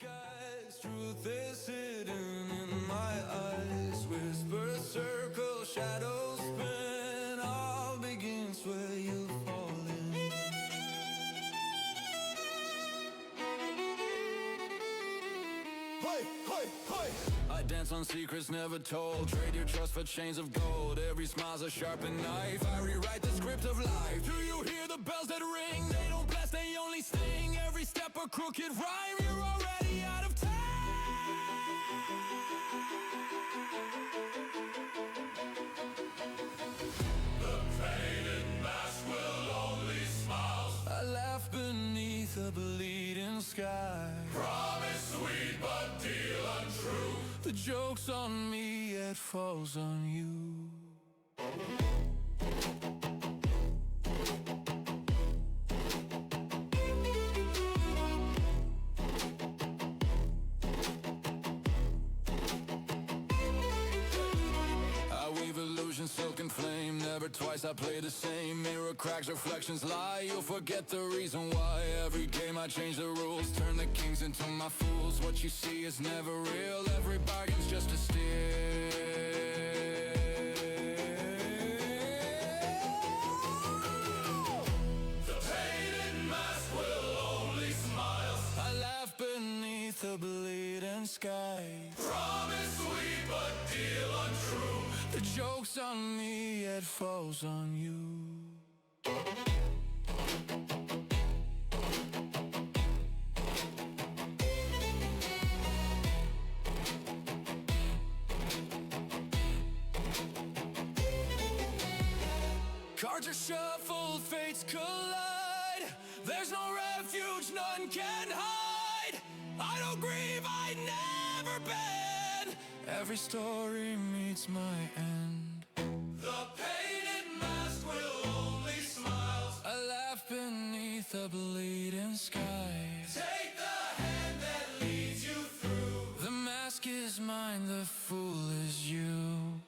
skies. Truth is hidden in my eyes. Whispers circle, shadows spin. All begins where you fall in. I dance on secrets never told. Trade your trust for chains of gold. Every smile's a sharpened knife. I rewrite the script of life. Do you hear the bells that ring? They don't blast, they only sting. Every step a crooked rhyme. You're already out of time. The painted mask will only smile. I laugh beneath a bleeding sky. Promise sweet but deal untrue. The joke's on me, it falls on you. I weave illusion, silk and flame. Never twice I play the same. Mirror cracks, reflections lie. You'll forget the reason why. Every game I change the rules. Turn the kings into my fools. What you see is never real. Every bargain's just a steal. The painted mask will only smile. I laugh beneath the bleeding sky. Promise sweet but deal untrue. The joke's on me, it falls on you. Cards are shuffled, fates collide. There's no refuge, none can hide. I don't grieve, I never bend. Every story meets my end. The painted mask will only smile. I laugh beneath the bleeding sky. Take the hand that leads you through. The mask is mine, the fool is you.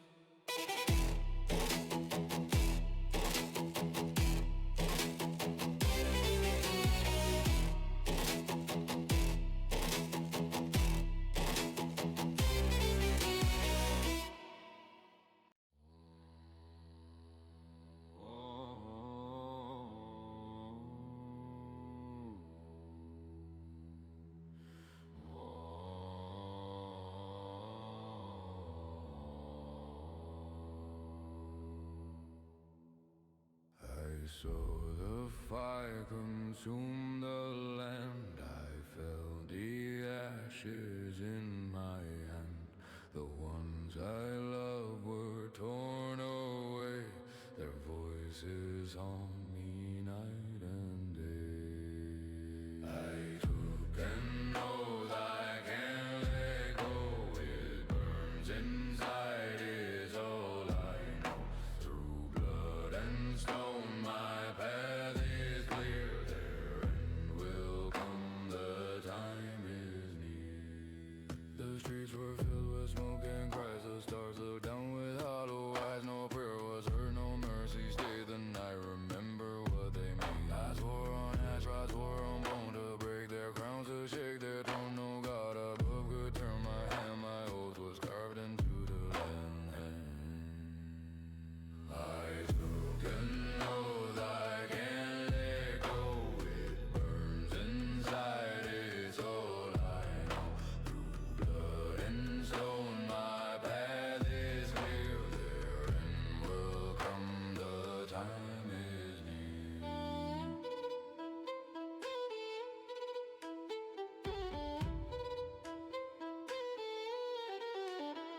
So the fire consumed the land. I felt the ashes in my hand. The ones I loved were torn away. Their voices haunt me night and day. I took an oath I can't let go. It burns inside, is all I know. Through blood and stone my path is clear, their end will come, the time is near. The streets were filled with smoke and cries, the stars looked down with hollow eyes. No prayer was heard, no mercy stayed the night. Remember what they mean. I swore on ash, I swore on bone, to break their crowns, to shake their throne. No God above could turn my hand, my oath was carved into the land. I took an oath I can't let go. It burns inside, it's all I know. Through blood and stone my path is clear. Their end will come, the time is near.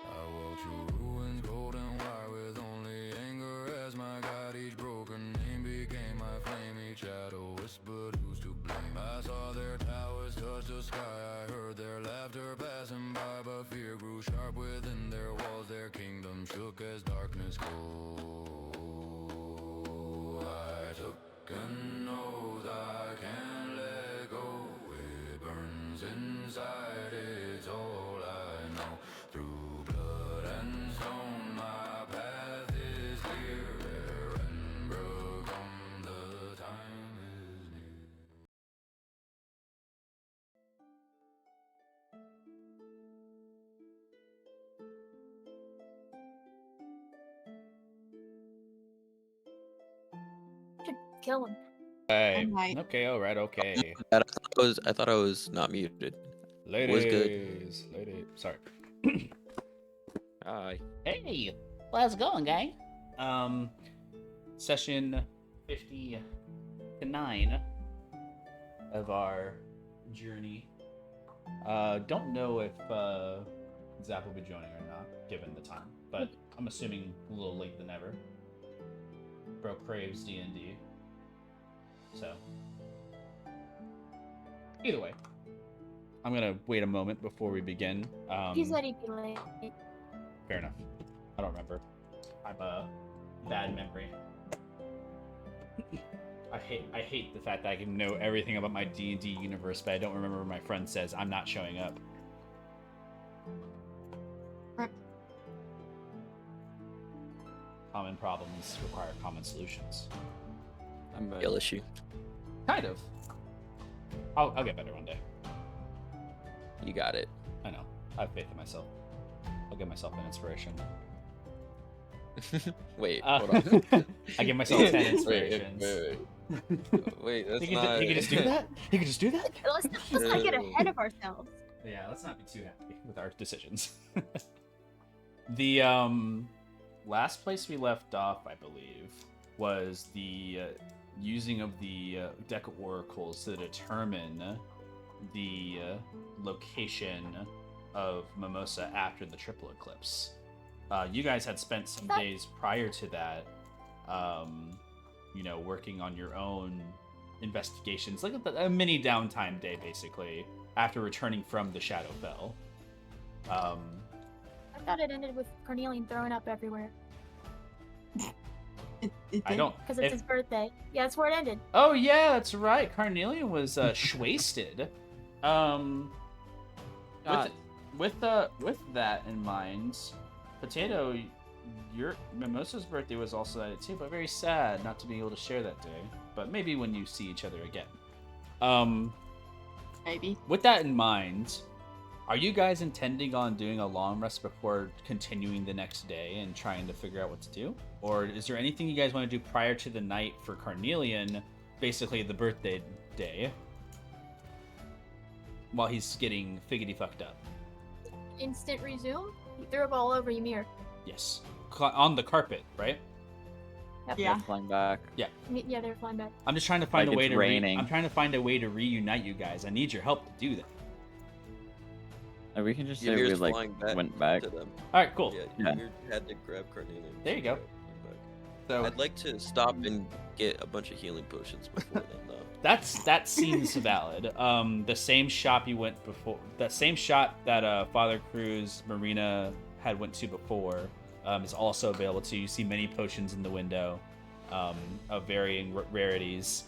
I walk through ruins, golden wire, with only anger as my guide. Each broken name became my flame. Each shadow whispered who's to blame. I saw their towers touch the sky. I heard their laughter passing by. But fear grew sharp within their walls. Their kingdom shook as darkness cold. I took an oath I can't let go. It burns inside, it's all I know. Through blood and stone my path is clear. Their end will come, the time is near. kill him. Hey. Alright. Okay, alright, okay. I thought I was not muted. Ladies. Was good. Ladies. Sorry. Hi. Hey, how's it going, gang? Session 59 of our journey. Don't know if Zap will be joining or not, given the time, but I'm assuming a little late than ever. Bro craves D&D. So, either way, I'm gonna wait a moment before we begin. He said he'd be late. Fair enough. I don't remember. I have a bad memory. I hate the fact that I can know everything about my D&D universe, but I don't remember when my friend says I'm not showing up. Common problems require common solutions. I'm a real issue. Kind of. I'll get better one day. You got it. I know. I have faith in myself. I'll give myself an inspiration. Wait, hold on. I give myself 10 inspirations. Wait, that's He not. could just do that? He could just do that? Let's not get ahead of ourselves. Yeah, let's not be too happy with our decisions. The last place we left off, I believe, was the using of the deck of oracles to determine the location of Mimosa after the triple eclipse. You guys had spent some days prior to that, working on your own investigations, like a mini downtime day, basically, after returning from the Shadowfell. I thought it ended with Cornelian throwing up everywhere. I don't. Because it's his birthday. Yeah, that's where it ended. Oh yeah, that's right. Carnelian was shwasted. With that in mind, Potato, your Mimosa's birthday was also that too, but very sad not to be able to share that day. But maybe when you see each other again. Maybe. With that in mind, are you guys intending on doing a long rest before continuing the next day and trying to figure out what to do? Or is there anything you guys want to do prior to the night for Carnelian, basically the birthday day, while he's getting figgity fucked up? Instant resume? He threw up all over Ymir. Yes. On the carpet, right? Yep. Yeah. Flying back. Yeah, they're flying back. I'm just trying to find Like a way it's to raining. I'm trying to find a way to reunite you guys. I need your help to do that. Like, we can just say Ymir's we like flying back went back. to them. All right, cool. Yeah, Ymir had to grab Carnelian. There you go. So I'd like to stop and get a bunch of healing potions before then, though. that seems valid. The same shop you went before, that same shop that Father Cruz Marina had went to before, is also available too. You see many potions in the window, of varying rarities.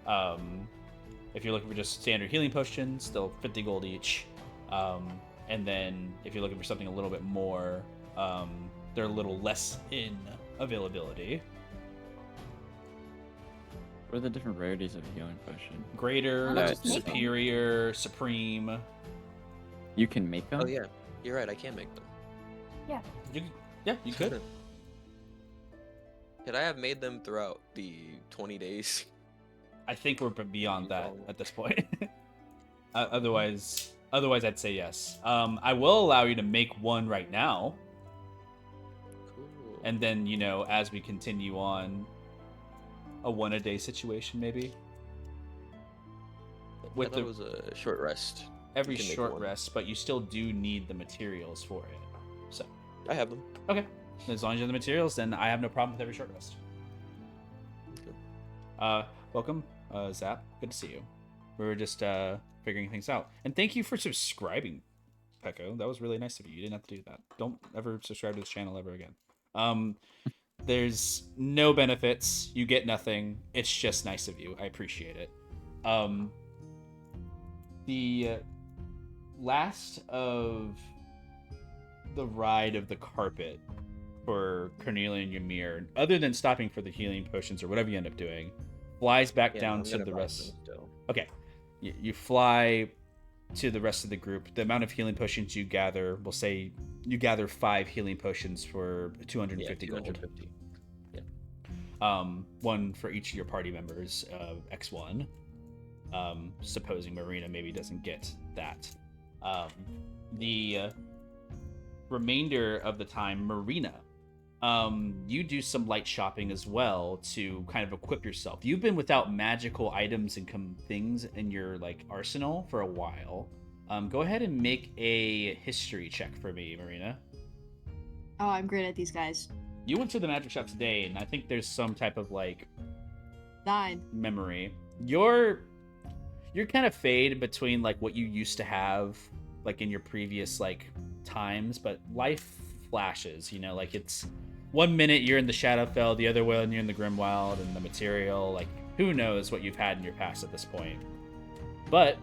If you're looking for just standard healing potions, they'll 50 gold each. And then if you're looking for something a little bit more, they're a little less in availability. What are the different rarities of a healing potion? Greater, Just make 'em. superior, supreme. You can make them? Oh yeah, you're right. I can make them. You could. Could I have made them throughout the 20 days? I think we're beyond that at this point. Otherwise, I'd say yes. I will allow you to make one right now, Cool. and then as we continue on, a one-a-day situation maybe. I thought it was a short rest. Every You can make short one. rest, but you still do need the materials for it. So I have them. okay, as long as you have the materials, then I have no problem with every short rest. Okay. Welcome, Zap. Good to see you. We were just figuring things out, and thank you for subscribing, Pecco. That was really nice of you. You didn't have to do that. Don't ever subscribe to this channel ever again. There's no benefits. You get nothing. It's just nice of you. I appreciate it. The last of the ride of the carpet for Cornelia and Ymir, other than stopping for the healing potions or whatever you end up doing, flies back down I'm to gonna the buy rest. them still. Okay. You fly to the rest of the group. The amount of healing potions you gather, we'll say you gather 5 healing potions for 250 gold. 250. Yeah. One for each of your party members, X1. Supposing Marina maybe doesn't get that. The remainder of the time, Marina, you do some light shopping as well to kind of equip yourself. You've been without magical items and things in your like arsenal for a while. Go ahead and make a history check for me, Marina. Oh, I'm great at these guys. You went to the magic shop today, and I think there's some type of like 9. memory. You're kind of fade between like what you used to have like in your previous like times, but life flashes, you know, like it's 1 minute you're in the Shadowfell, the other one you're in the Grimwild and the Material. Like who knows what you've had in your past at this point. But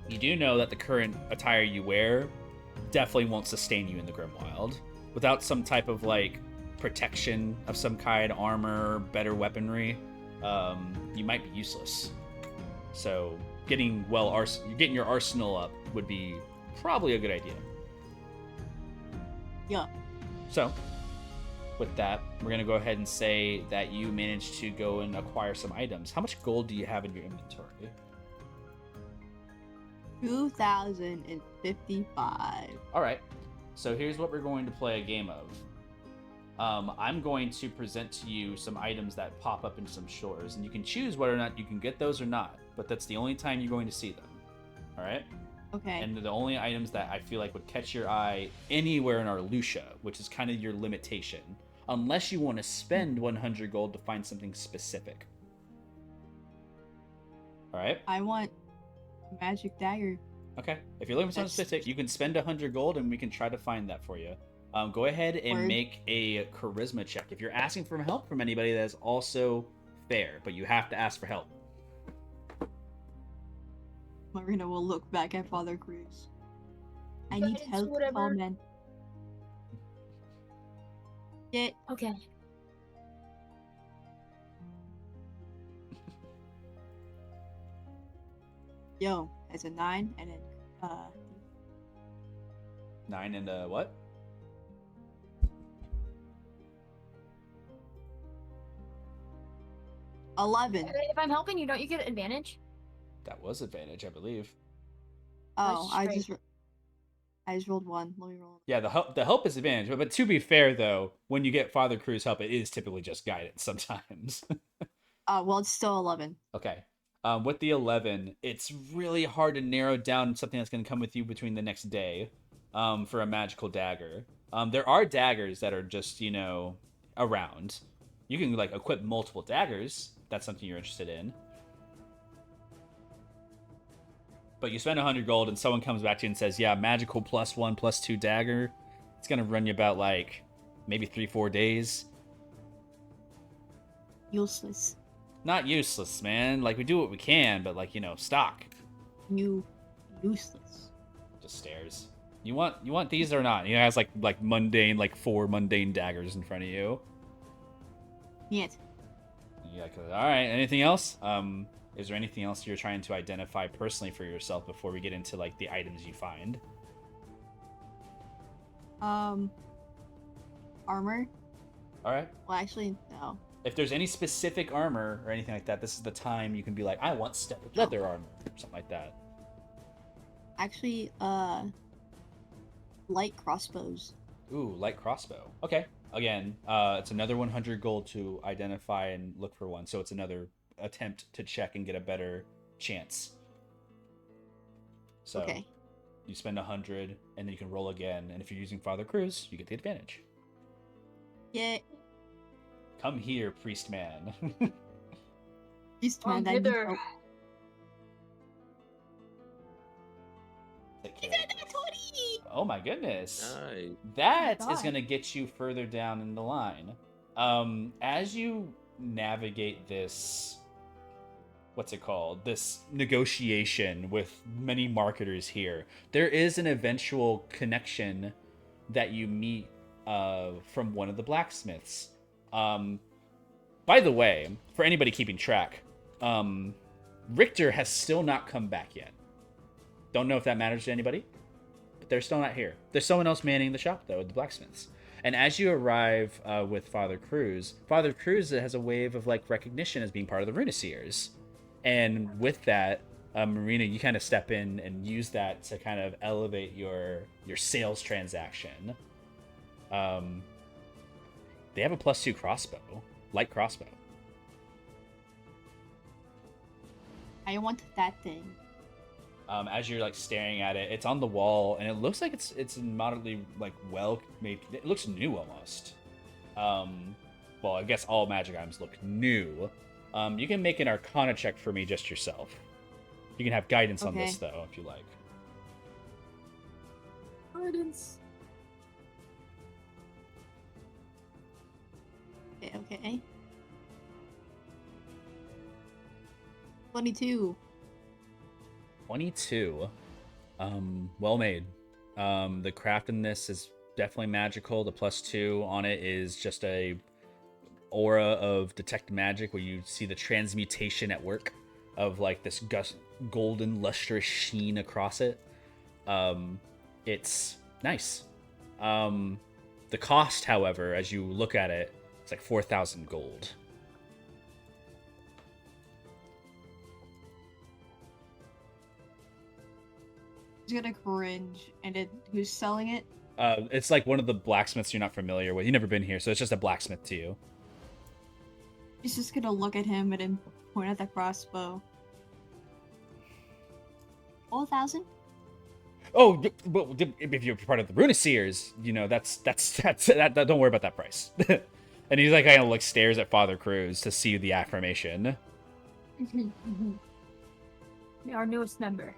you do know that the current attire you wear definitely won't sustain you in the Grimwild. Without some type of like protection of some kind, armor, better weaponry, you might be useless. So getting your arsenal up would be probably a good idea. Yeah. So with that, we're gonna go ahead and say that you managed to go and acquire some items. How much gold do you have in your inventory? 2,055. All right. So here's what we're going to play a game of. I'm going to present to you some items that pop up in some stores, and you can choose whether or not you can get those or not, but that's the only time you're going to see them. All right? Okay. And the only items that I feel like would catch your eye anywhere in our Lucia, which is kind of your limitation, unless you want to spend 100 gold to find something specific. All right? I want a magic dagger. Okay. If you're looking for something specific, you can spend 100 gold and we can try to find that for you. Go ahead and make a charisma check. If you're asking for help from anybody, that is also fair, but you have to ask for help. Marina will look back at Father Cruz. I Go need ahead and help, do whatever. tall man. Get Okay. yo. It's a 9 and then 9 and what? 11. If I'm helping you, don't you get advantage? That was advantage, I believe. Oh, I straight. just rolled 1. Let me roll. Yeah, the help is advantage. But to be fair, though, when you get Father Cruz help, it is typically just guidance sometimes. Well, it's still 11. Okay. With the 11, it's really hard to narrow down something that's going to come with you between the next day for a magical dagger. There are daggers that are just, you know, around. You can, like, equip multiple daggers. That's something you're interested in. But you spend 100 gold and someone comes back to you and says, yeah, magical +1, +2 dagger. It's going to run you about, like, maybe 3-4 days. Useless. Not useless, man. Like, we do what we can, but, like, you know, stock. Useless. Just stares. You want these or not? He has, like mundane, like 4 mundane daggers in front of you. Yet. You're like, all right, anything else? Is there anything else you're trying to identify personally for yourself before we get into, like, the items you find? Armor? All right. Well, actually, no. If there's any specific armor or anything like that, this is the time you can be like, I want studded leather armor, or something like that. Actually, light crossbows. Ooh, light crossbow. Okay. Again, it's another 100 gold to identify and look for one, so it's another attempt to check and get a better chance. So Okay. you spend 100, and then you can roll again, and if you're using Father Cruz, you get the advantage. Yeah. Come here, priest man. Beast man, I need hither. help. Take care. Oh my goodness. Nice. That God. is going to get you further down in the line. As you navigate this, what's it called? This negotiation with many marketers here, there is an eventual connection that you meet from one of the blacksmiths. By the way, for anybody keeping track, Richter has still not come back yet. Don't know if that matters to anybody, but they're still not here. There's someone else manning the shop, though, the blacksmiths. And as you arrive with Father Cruz has a wave of like recognition as being part of the Runiseers. And with that, Marina, you kind of step in and use that to kind of elevate your sales transaction. They have a +2 crossbow, light crossbow. I want that thing. As you're like staring at it, it's on the wall, and it looks like it's moderately like well made. It looks new almost. Well, I guess all magic items look new. You can make an Arcana check for me just yourself. You can have guidance on this though, if you like. Guidance. Okay. 22. 22. Well made. The craft in this is definitely magical. The +2 on it is just a aura of detect magic where you see the transmutation at work of like this golden lustrous sheen across it. It's nice. The cost, however, as you look at it, it's like 4,000 gold. He's gonna cringe. And who's selling it? It's like one of the blacksmiths you're not familiar with. You've never been here, so it's just a blacksmith to you. He's just gonna look at him and then point at the crossbow. 4,000? Oh, well, if you're part of the Runiseers, you know that's that. Don't worry about that price. And he's like kind of like stares at Father Cruz to see the affirmation. Our newest member.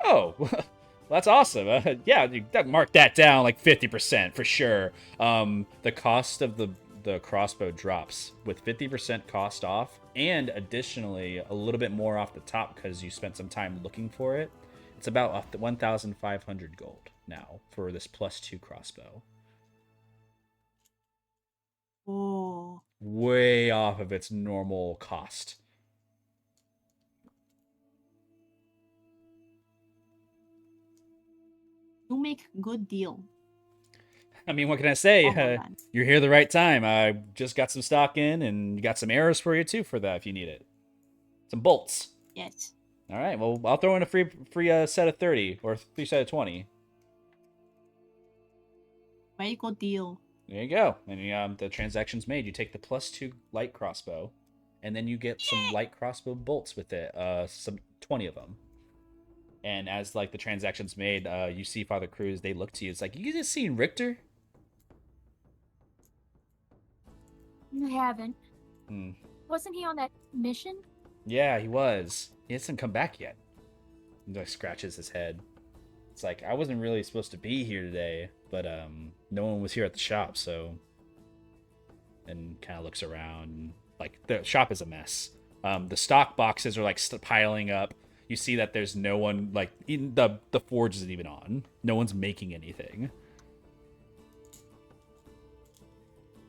Oh, well, that's awesome. Yeah, mark that down like 50% for sure. The cost of the crossbow drops with 50% cost off, and additionally a little bit more off the top because you spent some time looking for it. It's about 1,500 gold now for this +2 crossbow. Oh. Way off of its normal cost. You make good deal. I mean, what can I say? Oh, You're here the right time. I just got some stock in, and got some arrows for you too for that if you need it. Some bolts. Yes. All right. Well, I'll throw in a free set of 30 or 3 set of 20. Very good deal. There you go. And the transaction's made. You take the +2 light crossbow, and then you get some light crossbow bolts with it. Some 20 of them. And as like the transaction's made, you see Father Cruz. They look to you. It's like, you just seen Richter? I haven't. Hmm. Wasn't he on that mission? Yeah, he was. He hasn't come back yet. He like scratches his head. It's like, I wasn't really supposed to be here today, but no one was here at the shop, so. And kind of looks around. Like, the shop is a mess. The stock boxes are like piling up. You see that there's no one, like, even the forge isn't even on. No one's making anything.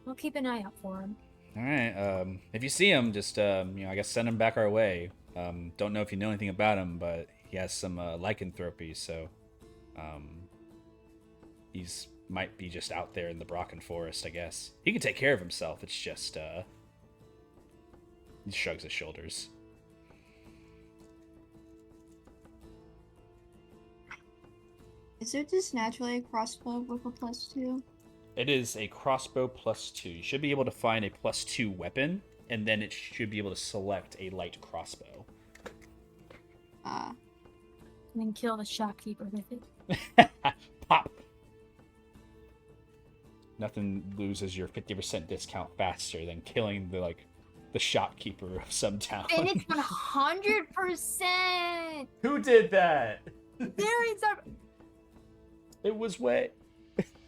We'll keep an eye out for him. All right. If you see him, just I guess send him back our way. Don't know if you know anything about him, but he has some lycanthropy, so he's might be just out there in the Brocken Forest, I guess. He can take care of himself. It's just he shrugs his shoulders. Is it just naturally a crossbow with a +2? It is a crossbow +2. You should be able to find a +2 weapon, and then it should be able to select a light crossbow. And then kill the shopkeeper with it. Pop! Nothing loses your 50% discount faster than killing the shopkeeper of some town. And it's 100%! Who did that? There is a... It was way.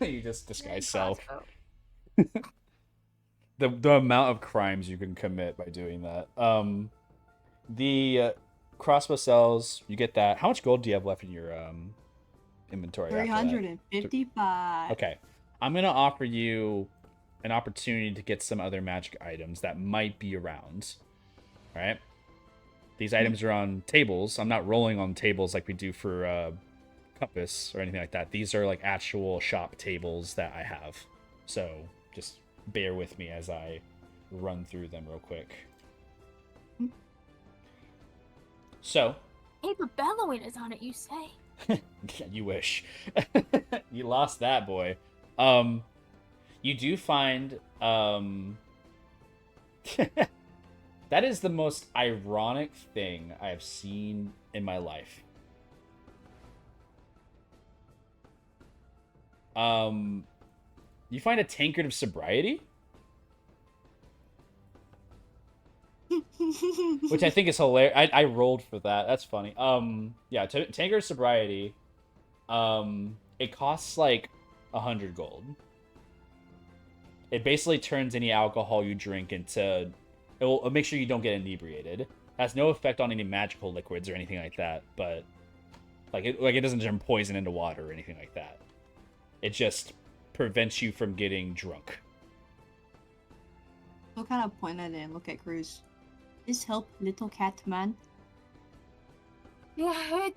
You just disguise self. The amount of crimes you can commit by doing that. The crossbow sells. You get that. How much gold do you have left in your inventory? 355. Okay, I'm gonna offer you an opportunity to get some other magic items that might be around. All right. These items are on tables. I'm not rolling on tables like we do for compass or anything like that. These are like actual shop tables that I have. So just bear with me as I run through them real quick. So, Hey, but bellowing is on it, you say? you wish. You lost that, boy. You do find that is the most ironic thing I have seen in my life. You find a tankard of sobriety, which I think is hilarious. I rolled for that. That's funny. Yeah, tankard of sobriety. It costs like 100 gold. It basically turns any alcohol you drink into. It'll make sure you don't get inebriated. It has no effect on any magical liquids or anything like that. But it doesn't turn poison into water or anything like that. It just prevents you from getting drunk. So kind of point at it and look at Cruz. This help, little cat man? Yeah,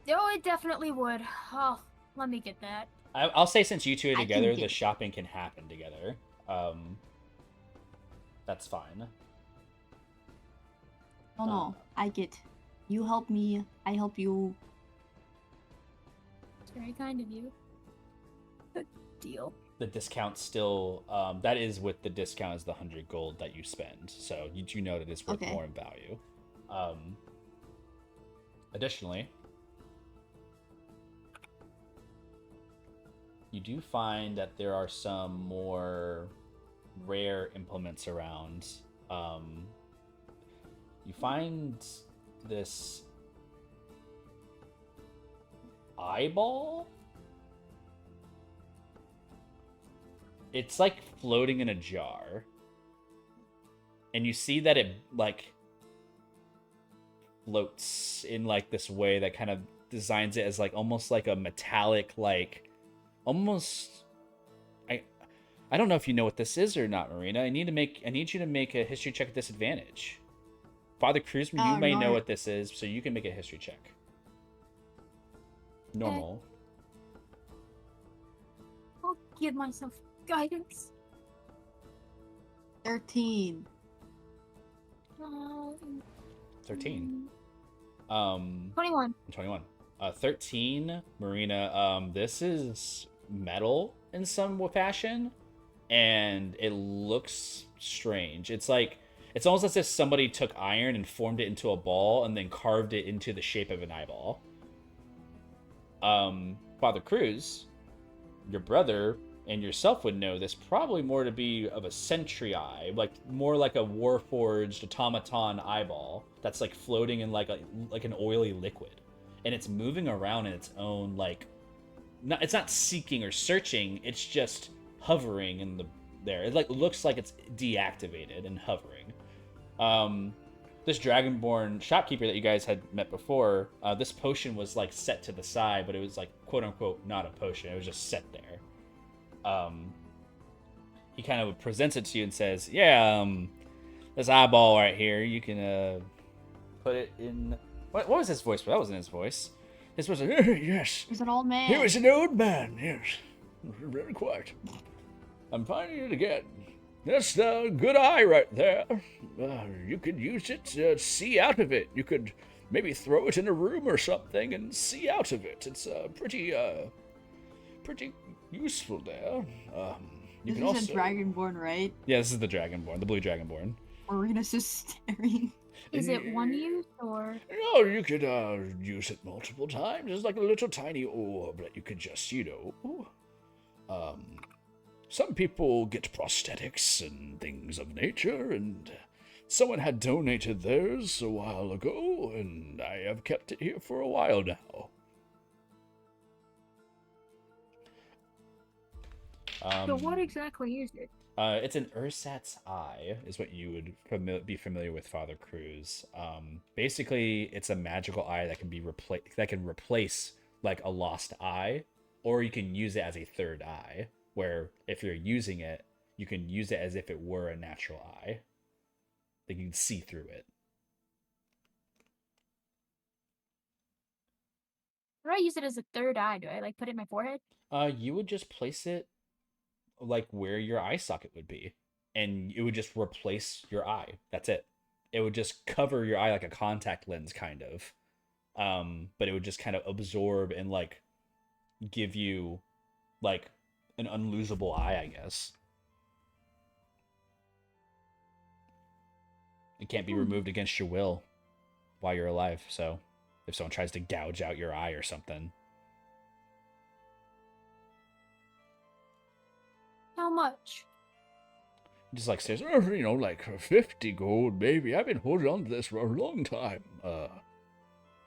it definitely would. Oh, let me get that. I'll say since you two are I can together, get the it. shopping can happen together. That's fine. Oh no, I get. You help me, I help you. It's very kind of you. Good deal. The discount still, that is with the discount is the 100 gold that you spend. So you do know that it's worth Okay. more in value. Additionally, you do find that there are some more rare implements around. You find this eyeball. It's like floating in a jar. And you see that it like floats in like this way that kind of designs it as like almost like a metallic, like almost I don't know if you know what this is or not, Marina. I need you to make a history check at disadvantage. Father Cruz, you may know what this is, so you can make a history check. Normal. I'll give myself guidance. 13. 13. 21. 21. 13, Marina. This is metal in some fashion, and it looks strange. It's almost as if somebody took iron and formed it into a ball and then carved it into the shape of an eyeball. Father Cruz, your brother and yourself would know this probably more to be of a sentry eye, like more like a warforged automaton eyeball that's like floating in like an oily liquid, and it's moving around in its own it's not seeking or searching, it's just hovering in there. It looks like it's deactivated and hovering. This dragonborn shopkeeper that you guys had met before, this potion was like set to the side, but it was like quote unquote not a potion. It was just set there. He kind of presents it to you and says, "Yeah, this eyeball right here, you can put it in." What was his voice? That wasn't his voice. His voice was like, "Yes, He's an old man. he was an old man. Yes, very quiet. I'm finding it again. That's the good eye right there. You could use it to see out of it. You could maybe throw it in a room or something and see out of it. It's pretty useful there. You This can is also a dragonborn, right? Yeah, this is the dragonborn, the blue dragonborn. Marina's just staring. Is it one use or? No, you could use it multiple times. It's like a little tiny orb that you could just, some people get prosthetics and things of nature, and someone had donated theirs a while ago, and I have kept it here for a while now. So what exactly is it? It's an Ursat's eye, is what you would be familiar with, Father Cruz. Basically, it's a magical eye that can replace like a lost eye, or you can use it as a third eye. Where if you're using it, you can use it as if it were a natural eye. Like you can see through it. How do I use it as a third eye? Do I like put it in my forehead? You would just place it like where your eye socket would be, and it would just replace your eye. That's it. It would just cover your eye like a contact lens, kind of. But it would just kind of absorb and like give you like an unlosable eye, I guess. It can't be removed against your will while you're alive. So if someone tries to gouge out your eye or something. How much? Just like says, oh, you know, like 50 gold, maybe. I've been holding on to this for a long time.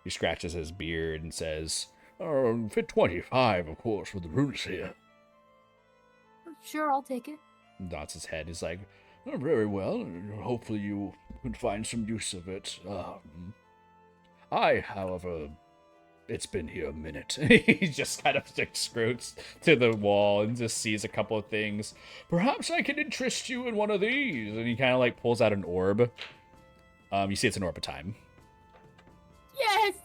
He scratches his beard and says, Fit 25, of course, with the Runiseer. Sure, I'll take it. nods his head. He's like, Oh, very well. Hopefully you can find some use of it. I, however, it's been here a minute. he just kind of like scroots to the wall and just sees a couple of things. Perhaps I can interest you in one of these. And he kind of like pulls out an orb. You see it's an orb of time. Yes!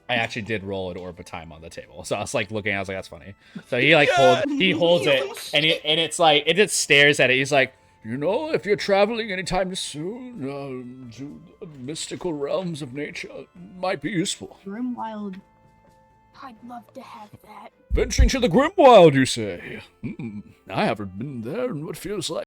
I actually did roll an orb of time on the table, so I was like looking. I was like, "That's funny." So he like holds it, and it's like it just stares at it. He's like, You know, if you're traveling anytime soon to the mystical realms of nature, it might be useful. Grimwild. I'd love to have that. Venturing to the Grimwild, you say? I haven't been there in what feels like.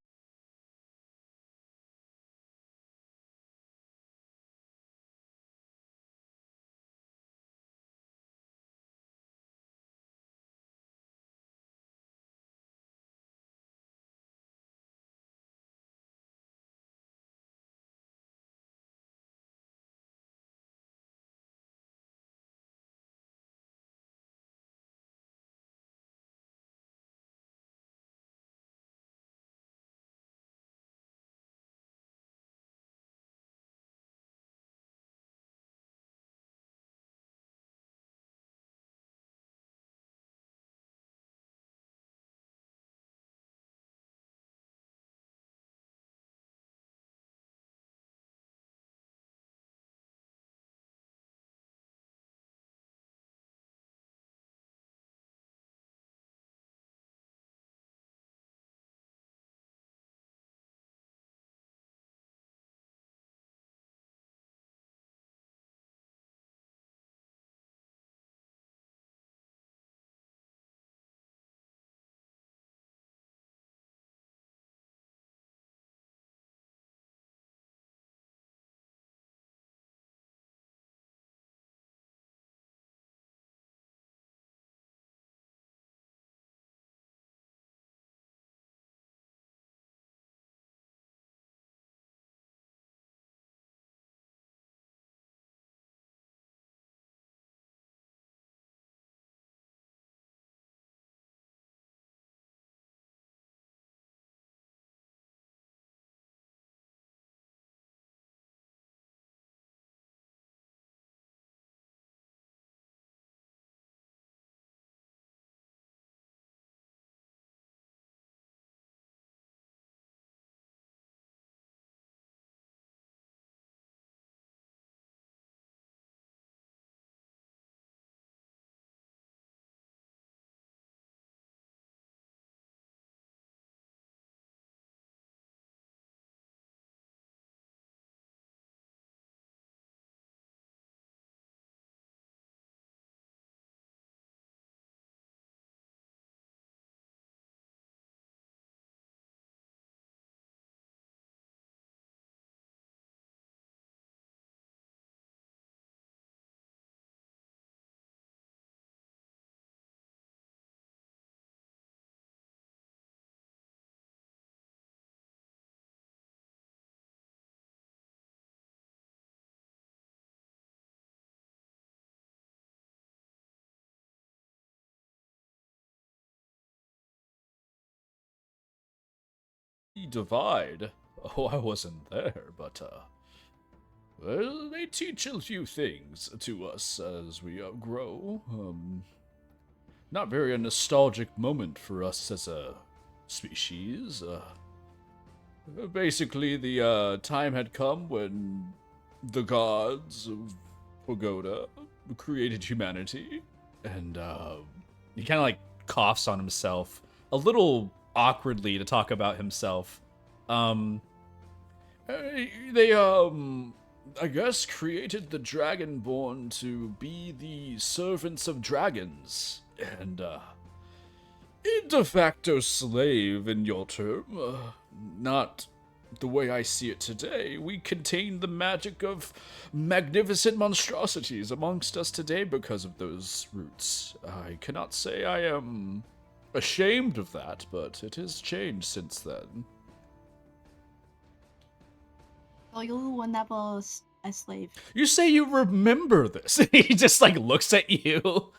Divide? Oh, I wasn't there, but, well, they teach a few things to us as we grow. Not very a nostalgic moment for us as a species. Basically, the time had come when the gods of Pagoda created humanity, and he kind of like coughs on himself, a little awkwardly to talk about himself. They I guess created the Dragonborn to be the servants of dragons, and a de facto slave in your term. Not the way I see it today. We contain the magic of magnificent monstrosities amongst us today because of those roots. I cannot say I am ashamed of that, but it has changed since then. So you were never a slave. You say you remember this. He just like looks at you.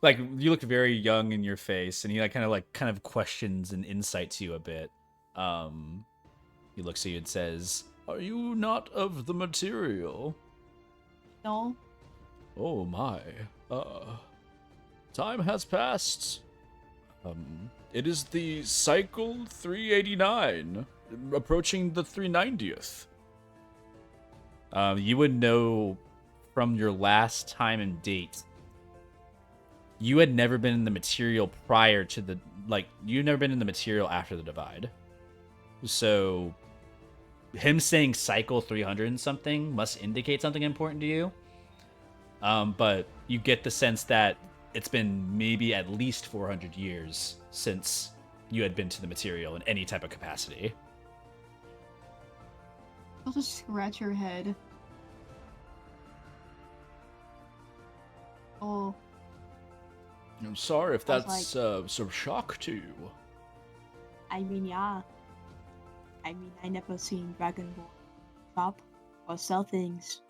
Like you look very young in your face, and he kind of questions and insights you a bit. He looks at you and says, "Are you not of the material?" No. Oh my. Time has passed. It is the cycle 389, approaching the 390th. You would know from your last time and date. You had never been in the material prior to the, you'd never been in the material after the divide. So, him saying cycle 300 and something must indicate something important to you. But you get the sense that it's been maybe at least 400 years since you had been to the material in any type of capacity. You'll just scratch your head. Oh. I'm sorry if I was that's some shock to you. I mean, yeah. I never seen Dragonborn shop or sell things.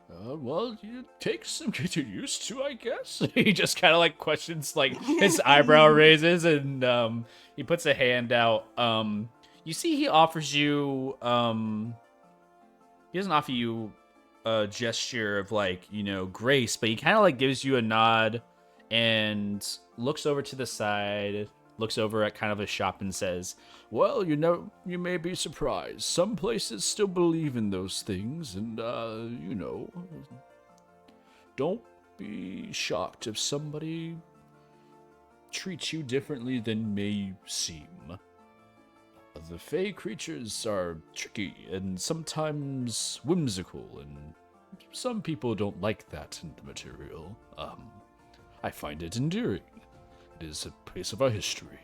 Well, it takes some getting used to, I guess. He just kind of like questions, like his eyebrow raises, and he puts a hand out. You see, he offers you. He doesn't offer you a gesture of grace, but he kind of like gives you a nod and looks over to the side, looks over at kind of a shop and says, "Well, you may be surprised. Some places still believe in those things, and, don't be shocked if somebody treats you differently than may seem. The Fey creatures are tricky and sometimes whimsical, and some people don't like that in the material. I find it endearing. It is a piece of our history.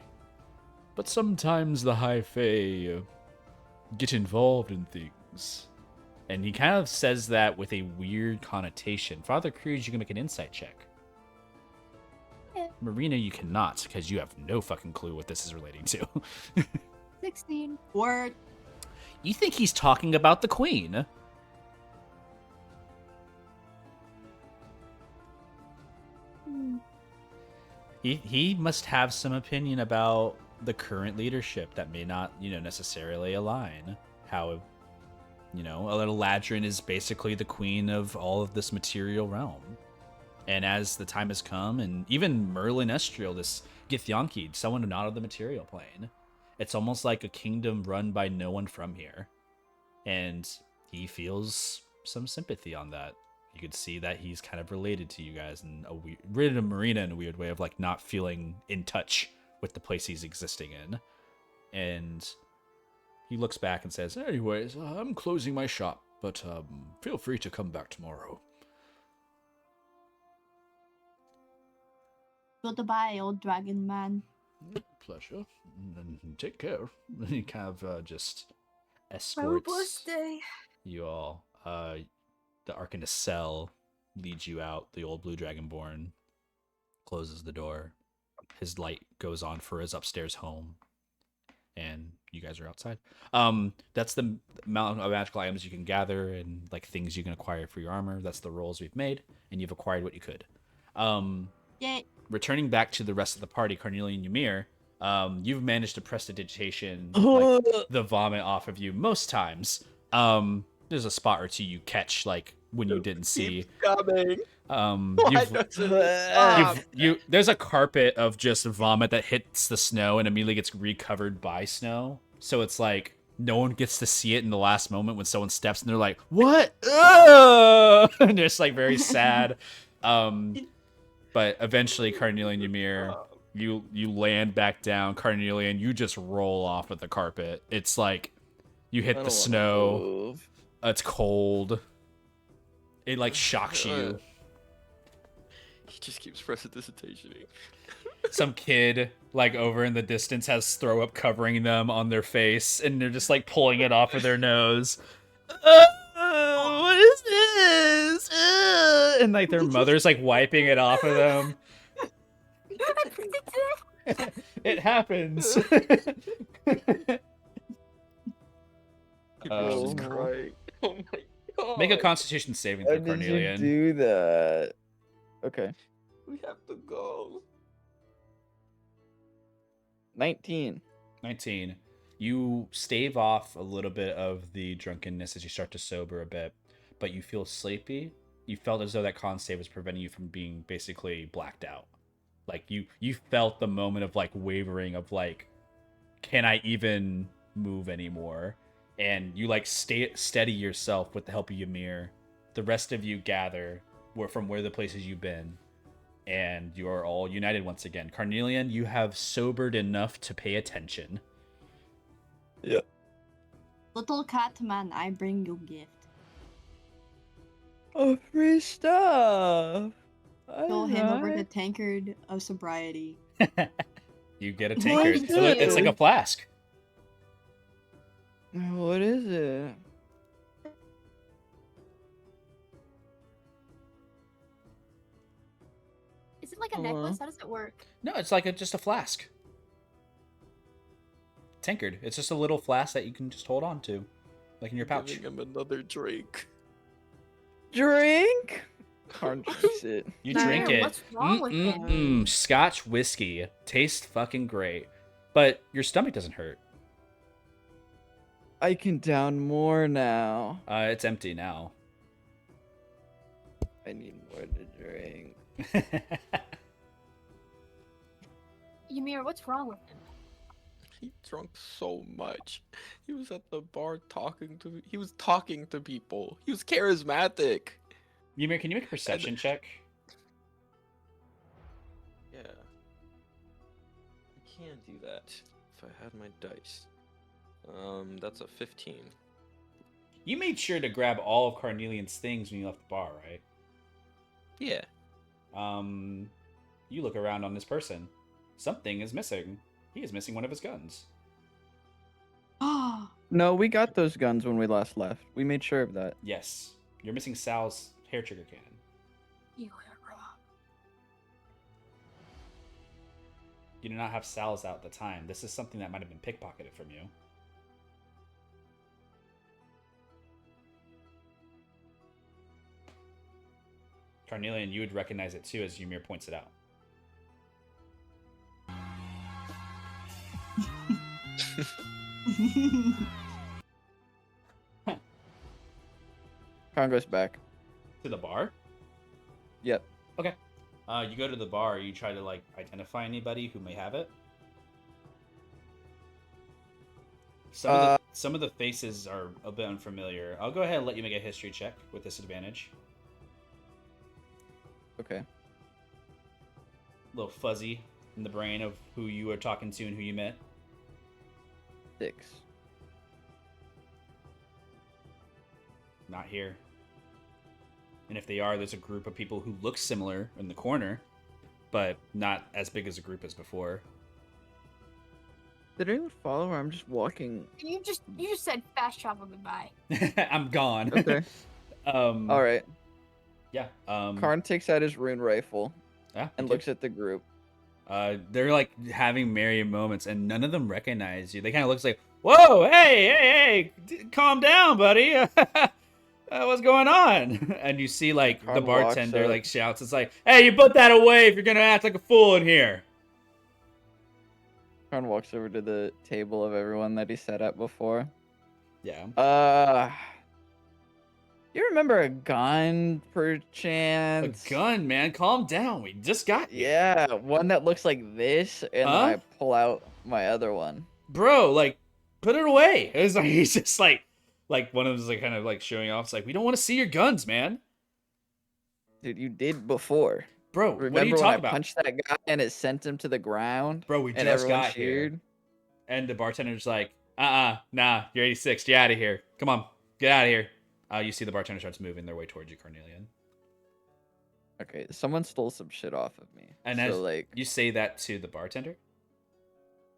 But sometimes the High Fae get involved in things." And he kind of says that with a weird connotation. Father Cruz, you can make an insight check. Yeah. Marina, you cannot, because you have no fucking clue what this is relating to. 16. Word. You think he's talking about the queen. He must have some opinion about the current leadership that may not, necessarily align. How, Eladrin is basically the queen of all of this material realm. And as the time has come, and even Merlin Estriel, this Githyanki, someone not of the material plane, it's almost like a kingdom run by no one from here. And he feels some sympathy on that. You could see that he's kind of related to you guys in a weird, Marina in a weird way of not feeling in touch with the place he's existing in. And he looks back and says, "Anyways, I'm closing my shop, but feel free to come back tomorrow." Goodbye, old dragon man. Pleasure. And take care. He kind of just Have a escorts blessed day. you all. The Arcanist cell leads you out. The old blue dragonborn closes the door. His light goes on for his upstairs home, and you guys are outside. That's the amount of magical items you can gather and things you can acquire for your armor. That's the rolls we've made, and you've acquired what you could. Yay. Returning back to the rest of the party, Carnelia and Ymir, you've managed to prestidigitation the vomit off of you most times. There's a spot or two you catch when you didn't see. Coming. There's a carpet of just vomit that hits the snow and immediately gets recovered by snow. So it's no one gets to see it in the last moment when someone steps and they're like, "What?" And they're just very sad. But eventually, Carnelia and Ymir You land back down, Carnelian. You just roll off of the carpet. It's like you hit I the don't wanna snow. move. It's cold. It like shocks you. He just keeps resuscitating. Some kid like over in the distance has throw up covering them on their face, and they're just like pulling it off of their nose. What is this? And like their mother's like wiping it off of them. It happens. People just Um, crying. Oh my god. Make a Constitution saving How throw, did Carnelian. you do that? Okay. We have to go. 19. 19. You stave off a little bit of the drunkenness as you start to sober a bit, but you feel sleepy. You felt as though that con save was preventing you from being basically blacked out. Like you felt the moment of like wavering of like, can I even move anymore? And you like stay steady yourself with the help of Ymir. The rest of you gather from where the places you've been, and you are all united once again. Carnelian, you have sobered enough to pay attention. Yeah. Little cat man, I bring you gift. Oh, free stuff. Go hand over the tankard of sobriety. You get a tankard. What is It's like a this? flask. What is it? Is it like a Hold on. necklace? How does it work? No, it's like just a flask. Tankard. It's just a little flask that you can just hold on to, like in your pouch. Giving him another drink. Drink? Can't drinks it. You Nah, drink it. what's wrong with it? Scotch whiskey. Tastes fucking great. But your stomach doesn't hurt. I can down more now. It's empty now. I need more to drink. Ymir, what's wrong with him? He drunk so much. He was at the bar talking to. He was talking to people. He was charismatic. Ymir, can you make a perception check? Yeah. I can do that if I had my dice. That's a 15. You made sure to grab all of Carnelian's things when you left the bar, right? Yeah. You look around on this person. Something is missing. He is missing one of his guns. Oh, No, we got those guns when we last left. We made sure of that. Yes. You're missing Sal's hair trigger cannon. You were wrong. You do not have Sal's out at the time. This is something that might have been pickpocketed from you. Carnelian, you would recognize it too as Ymir points it out. Khan goes back. To the bar? Yep. Okay. You go to the bar, you try to like identify anybody who may have it. Some of the faces are a bit unfamiliar. I'll go ahead and let you make a history check with disadvantage. Okay. A little fuzzy in the brain of who you were talking to and who you met. 6. Not here. And if they are, there's a group of people who look similar in the corner, but not as big as a group as before. Did anyone follow or I'm just walking? You just said fast travel goodbye. I'm gone. Okay. All Alright. Yeah. Karn takes out his rune rifle Yeah, and okay. looks at the group. They're like having merry moments, and none of them recognize you. They kind of looks like, "Whoa, hey, calm down, buddy. What's going on?" And you see like the Karn walks bartender up. like shouts, "It's like, hey, you put that away if you're gonna act like a fool in here." Karn walks over to the table of everyone that he sat at before. Yeah. You remember a gun, A perchance? gun, man. Calm down. We just got you. Yeah, one that looks like this, and Huh? then I pull out my other one. Bro, like, put it away. It's like he's just like one of them's like kind of like showing off. It's like, we don't want to see your guns, man. Dude, you did before. Bro, what are Remember you when I talking about? punched that guy and it sent him to the ground? Bro, we and just everyone got cheered? here. And the bartender's like, nah, you're 86. Get out of here. Come on, get out of here. You see the bartender starts moving their way towards you, Carnelian. Okay, someone stole some shit off of me. And so, as like, you say that to the bartender?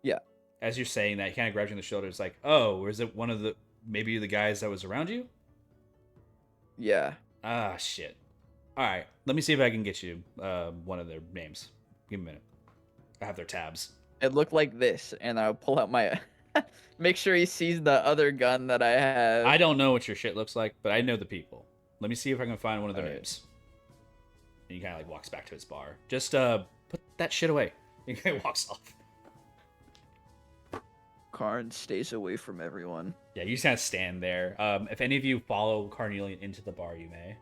Yeah. As you're saying that, he kind of grabs you on the shoulder. It's like, oh, or is it one of the, maybe the guys that was around you? Yeah. Ah, shit. All right, let me see if I can get you one of their names. Give me a minute. I have their tabs. It looked like this, and I'll pull out my... Make sure he sees the other gun that I have. I don't know what your shit looks like, but I know the people. Let me see if I can find one of their Alright. names. And he kind of like walks back to his bar. Just put that shit away. He kind of walks off. Karn stays away from everyone. Yeah, you just kind of stand there. If any of you follow Carnelian into the bar, you may.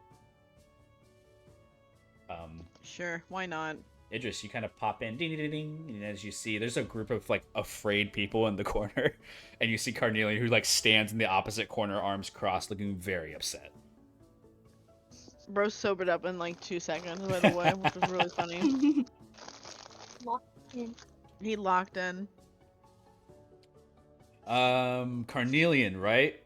Sure, why not? Idris, you kind of pop in, ding, ding, ding, and as you see, there's a group of like afraid people in the corner, and you see Carnelian who like stands in the opposite corner, arms crossed, looking very upset. Bro sobered up in like 2 seconds, by the way, which was really funny. Locked in. He locked in. Carnelian, right?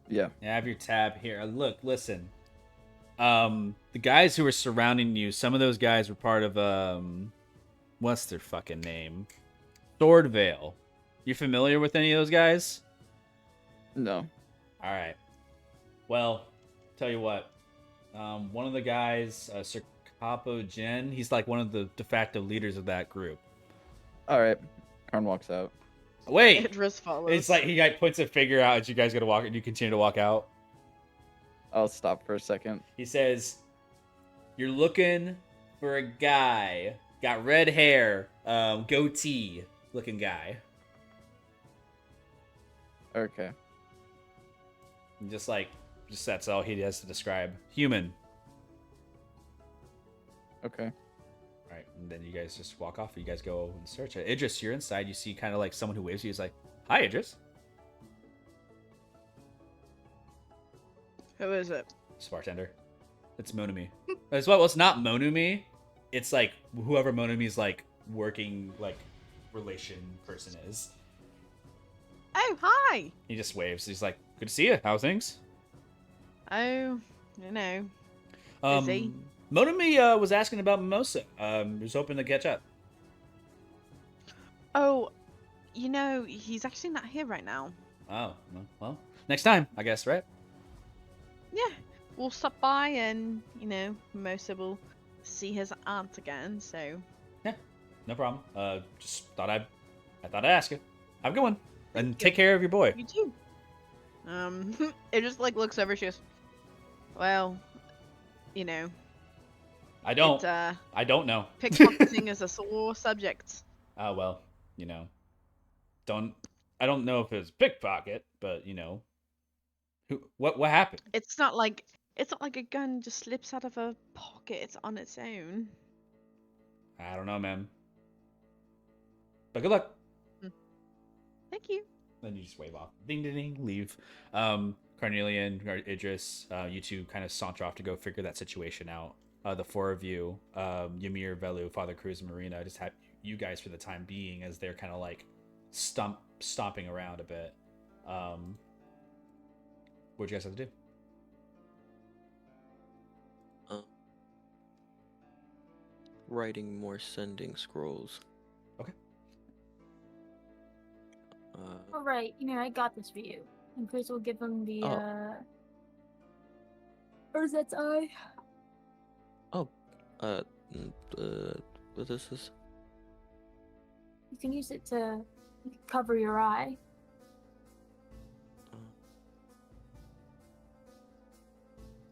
Yeah. I have your tab here. Look, listen. The guys who were surrounding you, some of those guys were part of, what's their fucking name? Swordvale. You familiar with any of those guys? No. Alright. Well, tell you what. One of the guys, Sir Capo Gen, he's like one of the de facto leaders of that group. Alright. Karn walks out. Wait! Idris follows. It's like he like puts a figure out as you guys gotta walk, and you continue to walk out. I'll stop for a second. He says, you're looking for a guy, got red hair, goatee looking guy. Okay. And just that's all he has to describe. Human. Okay. All right, and then you guys just walk off. You guys go and search it. Idris, you're inside. You see kind of like someone who waves to you. He's like, hi, Idris. Who is it? It's a bartender. It's Monumi. Well, it's not Monumi. It's like whoever Monumi's like working like relation person is. Oh, hi! He just waves. He's like, good to see you. How are things? Oh, you know. Busy. Monumi was asking about Mimosa. Was hoping to catch up. Oh, you know, he's actually not here right now. Oh, well, next time, I guess, right? Yeah, we'll stop by and, you know, Mimosa will see his aunt again, so... Yeah, no problem. Just thought I'd ask you. Have a good one. And take care of your boy. You too. It just, like, looks over, she goes, well, you know... I don't know. Pickpocketing is a sore subject. Oh, well, you know. I don't know if it's pickpocket, but, you know. What happened? It's not like a gun just slips out of a pocket. It's on its own. I don't know, man. But good luck. Thank you. Then you just wave off. Ding, ding, ding. Leave. Carnelian, Idris, you two kind of saunter off to go figure that situation out. The four of you, Ymir, Velu, Father Cruz, and Marina, just have you guys for the time being as they're kind of like stomping around a bit. What'd you guys have to do? Writing more sending scrolls. Okay. All right, you know, I got this for you. And Chris will give him the Urzet's eye. What is this? You can use it to cover your eye.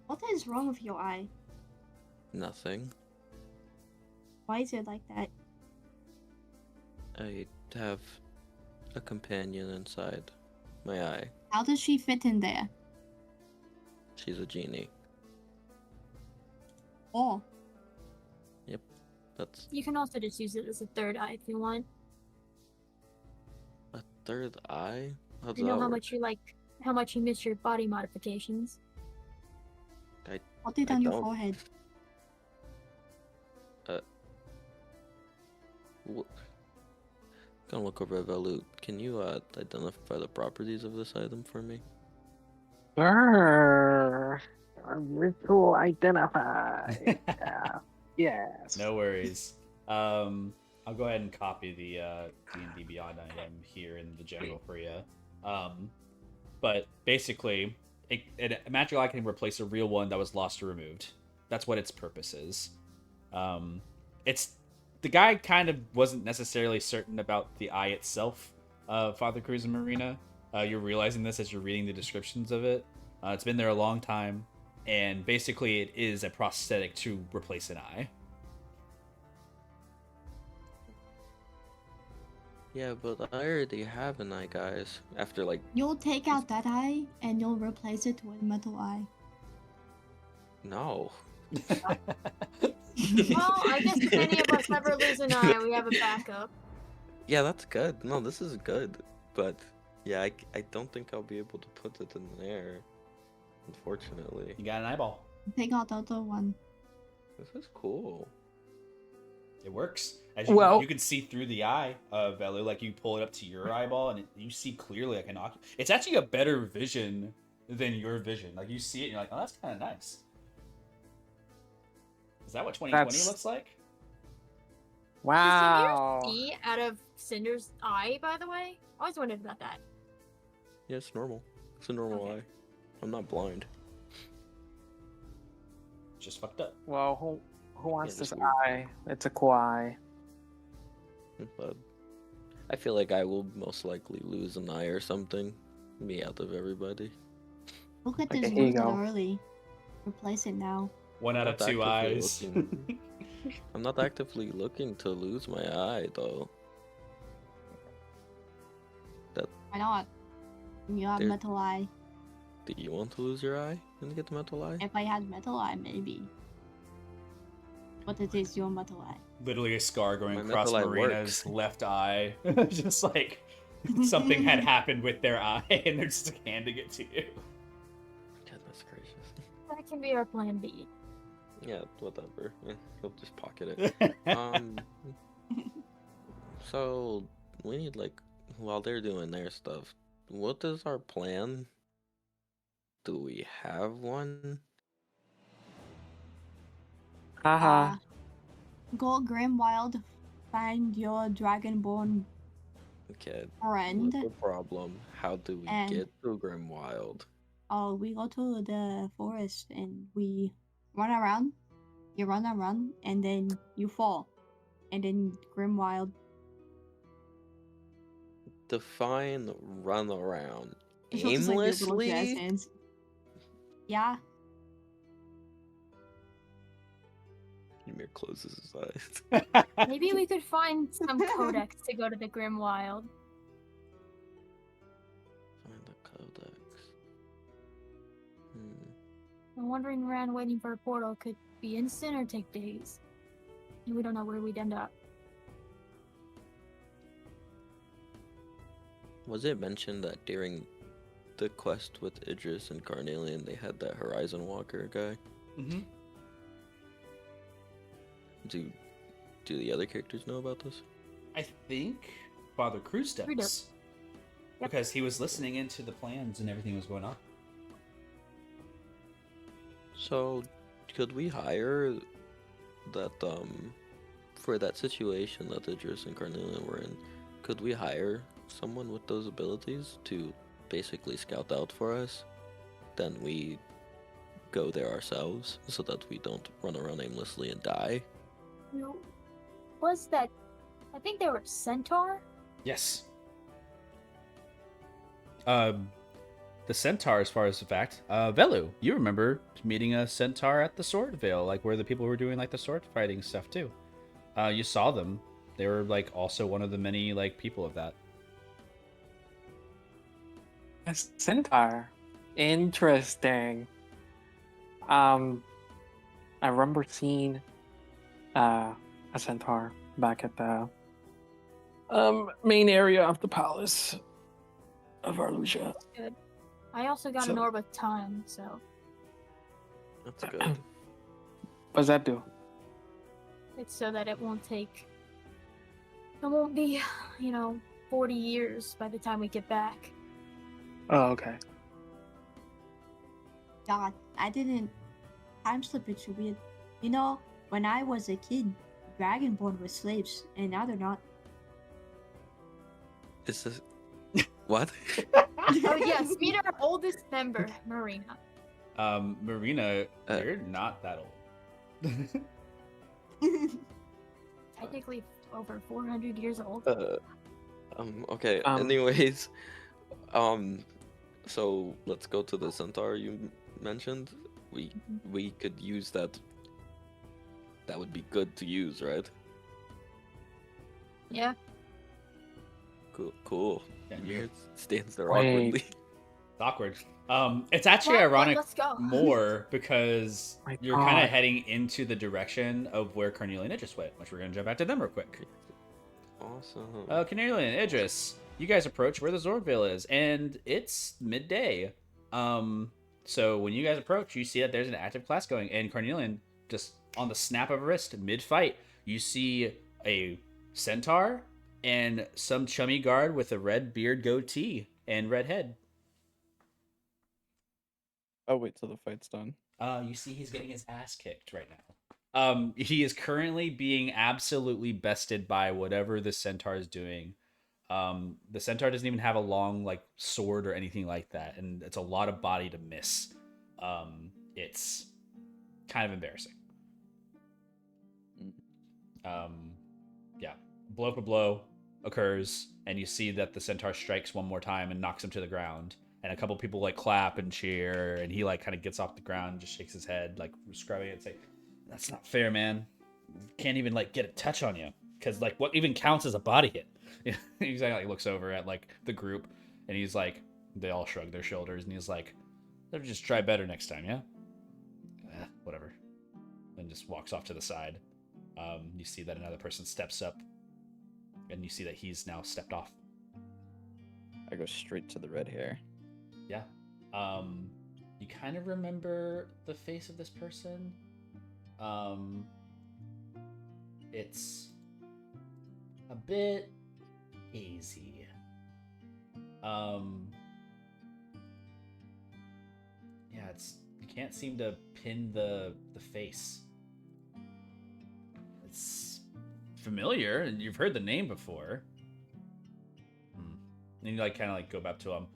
What is wrong with your eye? Nothing. Why is it like that? I have a companion inside my eye. How does she fit in there? She's a genie. Oh, That's You can also just use it as a third eye if you want. a third eye? How does You know that how work? how much you miss your body modifications. put it I on your don't. forehead. Gonna look over at Velu. Can you identify the properties of this item for me? Sure. Ritual identify. Yeah. Yes. No worries. I'll go ahead and copy the D&D Beyond item here in the general for you. But basically, a magical eye can replace a real one that was lost or removed. That's what its purpose is. It's the guy kind of wasn't necessarily certain about the eye itself, Father Cruz and Marina. You're realizing this as you're reading the descriptions of it. It's been there a long time, and basically it is a prosthetic to replace an eye. Yeah, but I already have an eye, guys. After like, You'll take out that eye and you'll replace it with metal eye. no. Well, I guess if any of us ever lose an eye, we have a backup. Yeah, that's good. No, this is good. But yeah, I don't think I'll be able to put it in there. Unfortunately. You got an eyeball. Take out the other one. This is cool. It works. As Well- you can see through the eye of Velu, like you pull it up to your eyeball and you see clearly like an It's actually a better vision than your vision. Like you see it and you're like, oh, that's kind of nice. Is that what 2020 looks like? Wow. Does Ymir see out of Cinder's eye, by the way? I always wondered about that. Yeah, it's normal. It's a normal Okay. eye. I'm not blind. Just fucked up. Well, who wants Yeah, this just- eye? It's a cool eye. But I feel like I will most likely lose an eye or something. Me out of everybody. Look at Okay, this here you lose it go. early. Replace it now. 1 out of Not 2 actively eyes. looking. I'm not actively looking to lose my eye though. Why not? You have There- metal eye. Do you want to lose your eye and get the metal eye? If I had metal eye, maybe. But it is your metal eye. Literally a scar going My across metal eye Marina's works. left eye. Just like something had happened with their eye and they're just like, handing it to you. Goodness gracious. That can be our plan B. Yeah, whatever. He'll just pocket it. So we need like while they're doing their stuff, what is our plan? Do we have one? Haha. Go Grimwild, find your dragonborn Okay. friend. What's the problem? How do we And- get to Grimwild? Oh, we go to the forest and we run around. You run, and then you fall. And then Grimwild. Define run around. She'll just, like, do the little jazz Aimlessly? hands. Yeah. Ymir closes his eyes. Maybe we could find some codex to go to the Grimwild. Find the codex. I'm wandering around waiting for a portal could be instant or take days. And we don't know where we'd end up. Was it mentioned that during the quest with Idris and Carnelian they had that Horizon Walker guy? Mm-hmm. Do the other characters know about this? I think Father Cruz We do. does. Yep. Because he was listening into the plans and everything that was going on. So, could we hire that for that situation that Idris and Carnelian were in? Could we hire someone with those abilities to basically scout out for us? Then we go there ourselves so that we don't run around aimlessly and die. No. Was that? I think they were Centaur? Yes. The centaur, as far as the fact, Velu, you remember meeting a centaur at the Sword Vale, like where the people were doing like the sword fighting stuff too. You saw them. They were like also one of the many like people of that. A centaur. Interesting. I remember seeing a centaur back at the main area of the palace of Arlusia. Good. I also got an So- orb of time, so That's good. What does that do? it's so that it won't take It won't be, 40 years by the time we get back. Oh, okay. God, I didn't time slip it so weird. When I was a kid, Dragonborn were slaves, and now they're not. Is this what? Oh yes, meet our oldest member, Marina. Marina, you're not that old. Technically over 400 years old. Okay. Anyways, so let's go to the centaur you mentioned. We could use that. That would be good to use, right? Yeah. Cool. Yeah, Ymir stands there Wait. awkwardly. It's awkward. It's actually Well, ironic let's go. more because My you're kind of God. heading into the direction of where Carnelian and Idris went, which we're gonna jump back to them real quick. Awesome. Carnelian and Idris, you guys approach where the Zorgville is, and it's midday. So when you guys approach, you see that there's an active class going, and Carnelian, just on the snap of a wrist, mid-fight, you see a centaur and some chummy guard with a red beard, goatee, and red head. I'll wait till the fight's done. You see he's getting his ass kicked right now. He is currently being absolutely bested by whatever the centaur is doing. The centaur doesn't even have a long sword or anything like that, and it's a lot of body to miss. It's kind of embarrassing. Yeah, blow for blow occurs, and you see that the centaur strikes one more time and knocks him to the ground. And a couple people clap and cheer, and he kind of gets off the ground and just shakes his head, scrubbing it and say, "That's not fair, man. Can't even get a touch on you, because what even counts as a body hit?" He's looks over at the group, and he's they all shrug their shoulders, and he's like, "They'll just try better next time, yeah." Whatever. Then just walks off to the side. You see that another person steps up, and you see that he's now stepped off. I go straight to the red hair. Yeah. You kind of remember the face of this person. It's a bit hazy. Yeah, you can't seem to pin the face. It's familiar, and you've heard the name before. And you kind of go back to him.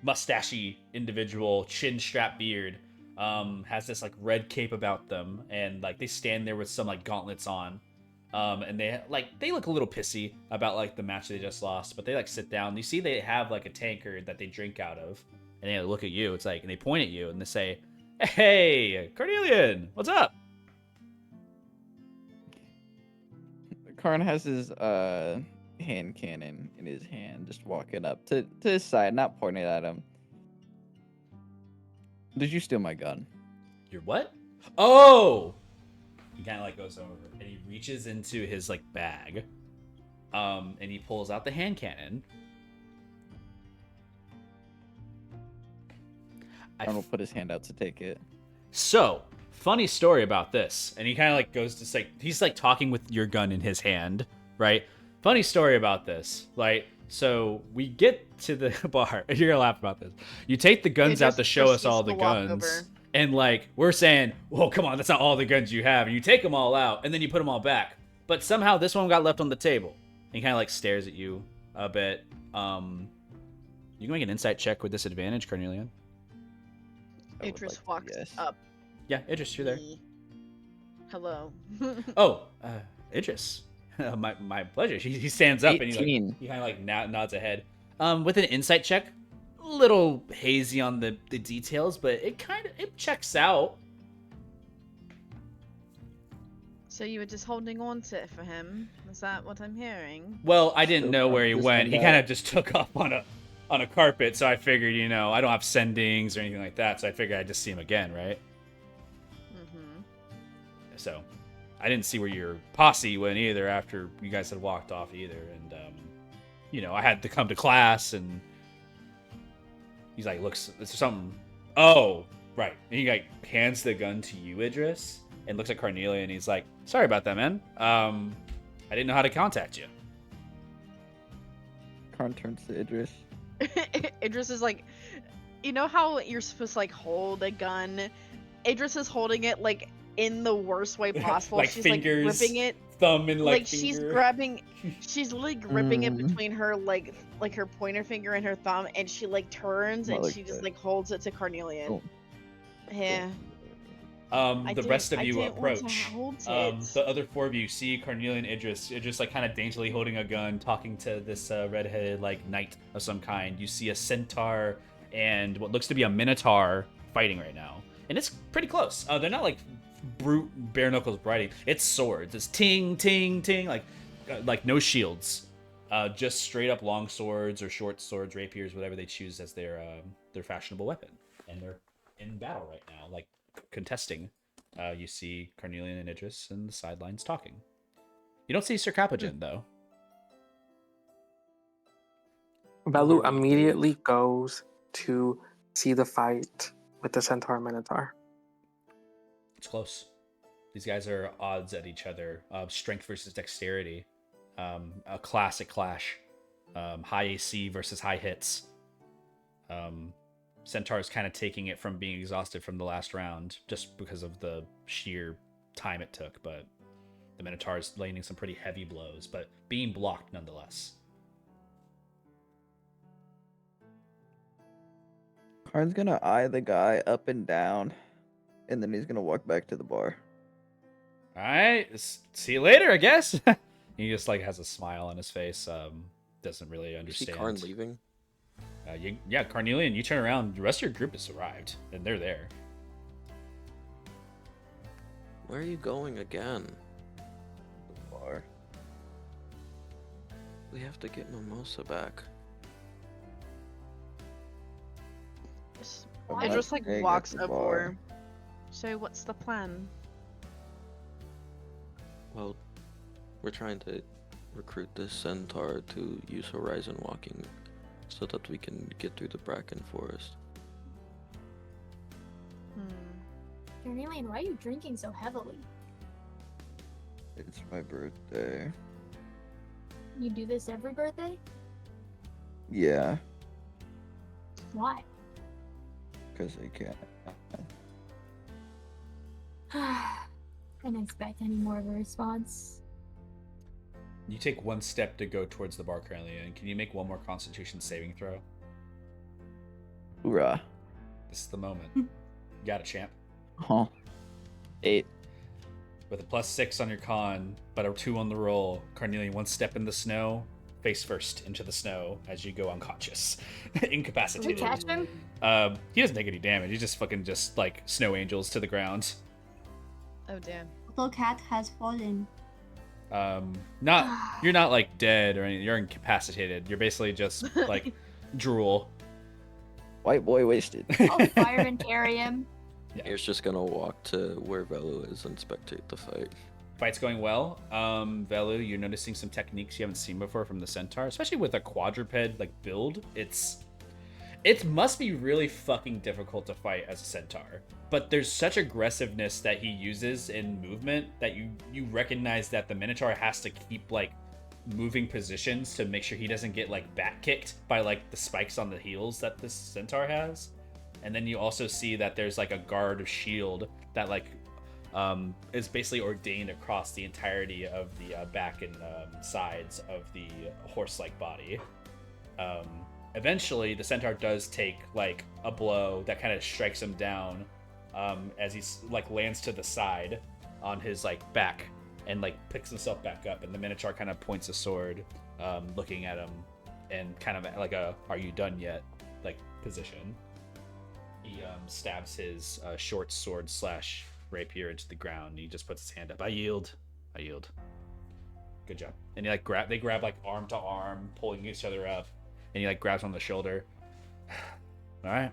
Mustachy individual, chin strap beard, has this red cape about them, and they stand there with some gauntlets on, and they look a little pissy about the match they just lost, but they sit down. You see they have a tankard that they drink out of, and they look at you. It's and they point at you and they say, "Hey, Carnelian, what's up?" Karn has his hand cannon in his hand, just walking up to his side, not pointing at him. Did you steal my gun? Your what? Oh! He kind of goes over and he reaches into his bag, and he pulls out the hand cannon. Karn will put his hand out to take it. So, funny story about this, and he kind of goes to he's talking with your gun in his hand, right? Funny story about this, so we get to the bar, and you're gonna laugh about this. You take the guns out to show us all the guns, and we're saying, "Well, come on, that's not all the guns you have." And you take them all out, and then you put them all back. But somehow this one got left on the table. And he kind of stares at you a bit. You can make an insight check with disadvantage, Carnelian. Idris walks up. Yeah, Idris, you're there. Hello. Oh, Idris. my pleasure. He stands up 18. and he kind of nods ahead. With an insight check, a little hazy on the details, but it checks out. So you were just holding on to it for him? Is that what I'm hearing? Well, I didn't know where he Just went. hand He out. kind of just took off on a carpet, so I figured, I don't have sendings or anything like that, so I figured I'd just see him again, right? Mm-hmm. So I didn't see where your posse went either after you guys had walked off either, and I had to come to class, and he's looks, is there something? Oh, right. And he hands the gun to you, Idris, and looks at Carnelia, and he's like, "Sorry about that, man. I didn't know how to contact you." Karn turns to Idris. Idris is like, you know how you're supposed to like hold a gun? Idris is holding it like in the worst way possible. Like she's fingers, like gripping it. thumb and like she's finger. grabbing, she's literally gripping it Mm. between her like her pointer finger and her thumb, and she like turns Not and like she just that. like holds it to Carnelian. Don't- Yeah. The rest of I you didn't want to approach. hold it. The other four of you see Carnelian Idris like kind of daintily holding a gun, talking to this redheaded like knight of some kind. You see a centaur and what looks to be a minotaur fighting right now, and it's pretty close. They're not like brute bare knuckles fighting. It's swords. It's ting ting ting, like no shields, just straight up long swords or short swords, rapiers, whatever they choose as their fashionable weapon, and they're in battle right now, like contesting. You see Carnelian and Idris in the sidelines talking. You don't see Sir Capogen though. Velu immediately goes to see the fight with the Centaur Minotaur. It's close. These guys are odds at each other. Strength versus dexterity. A classic clash. High AC versus high hits. Centaur's kind of taking it from being exhausted from the last round just because of the sheer time it took, but the Minotaur's landing some pretty heavy blows, but being blocked nonetheless. Karn's gonna eye the guy up and down, and then he's gonna walk back to the bar. All right, see you later, I guess. He just like has a smile on his face. Doesn't really You see understand. Karn leaving? Yeah, Carnelian, you turn around. The rest of your group has arrived, and they're there. Where are you going again? The bar. We have to get Mimosa back. Why? Idris like Staying at walks the up bar. for her. So what's the plan? Well, we're trying to recruit this centaur to use horizon walking so that we can get through the bracken forest. Carnelian, why are you drinking so heavily? It's my birthday. You do this every birthday? Yeah, Why? because I can't. I didn't expect any more of a response. You take one step to go towards the bar, Carnelian. Can you make one more Constitution saving throw? Hoorah. This is the moment. You got it, champ. Huh. 8. With a +6 on your con, but a 2 on the roll, Carnelian, one step in the snow, face first into the snow as you go unconscious, Did we incapacitated. catch him? He doesn't take any damage. He just fucking just like snow angels to the ground. Oh damn. The cat has fallen. You're not like dead or anything. You're incapacitated. You're basically just like drool. White boy wasted. I'll fire and carry him. Yeah. Here's just gonna walk to where Velu is and spectate the fight. Fight's going well. Velu, you're noticing some techniques you haven't seen before from the centaur, especially with a quadruped like build. It must be really fucking difficult to fight as a centaur. But there's such aggressiveness that he uses in movement that you recognize that the Minotaur has to keep like moving positions to make sure he doesn't get like back kicked by like the spikes on the heels that this centaur has. And then you also see that there's like a guard of shield that like is basically ordained across the entirety of the back and sides of the horse-like body. Eventually, the centaur does take like a blow that kind of strikes him down as he's like lands to the side on his like back and like picks himself back up. And the Minotaur kind of points a sword, looking at him, and kind of like a "Are you done yet?" like position. He stabs his short sword / rapier into the ground. And he just puts his hand up. I yield. Good job. And he like they grab like arm to arm, pulling each other up. And he like grabs on the shoulder. All right.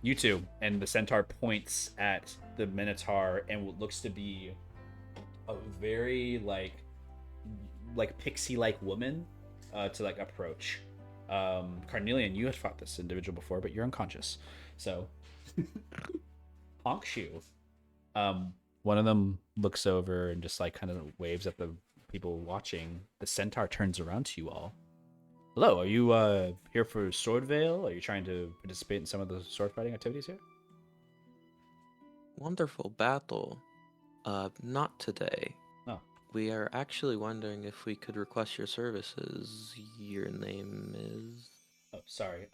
You two. And the centaur points at the Minotaur and what looks to be a very like pixie-like woman to like approach. Carnelian, you had fought this individual before, but you're unconscious. So honk shoe. One of them looks over and just like kind of waves at the people watching, the centaur turns around to you all. Hello, are you here for Sword Vale? Are you trying to participate in some of the sword fighting activities here? Wonderful battle. Not today. Oh. We are actually wondering if we could request your services. Your name is... Oh, sorry.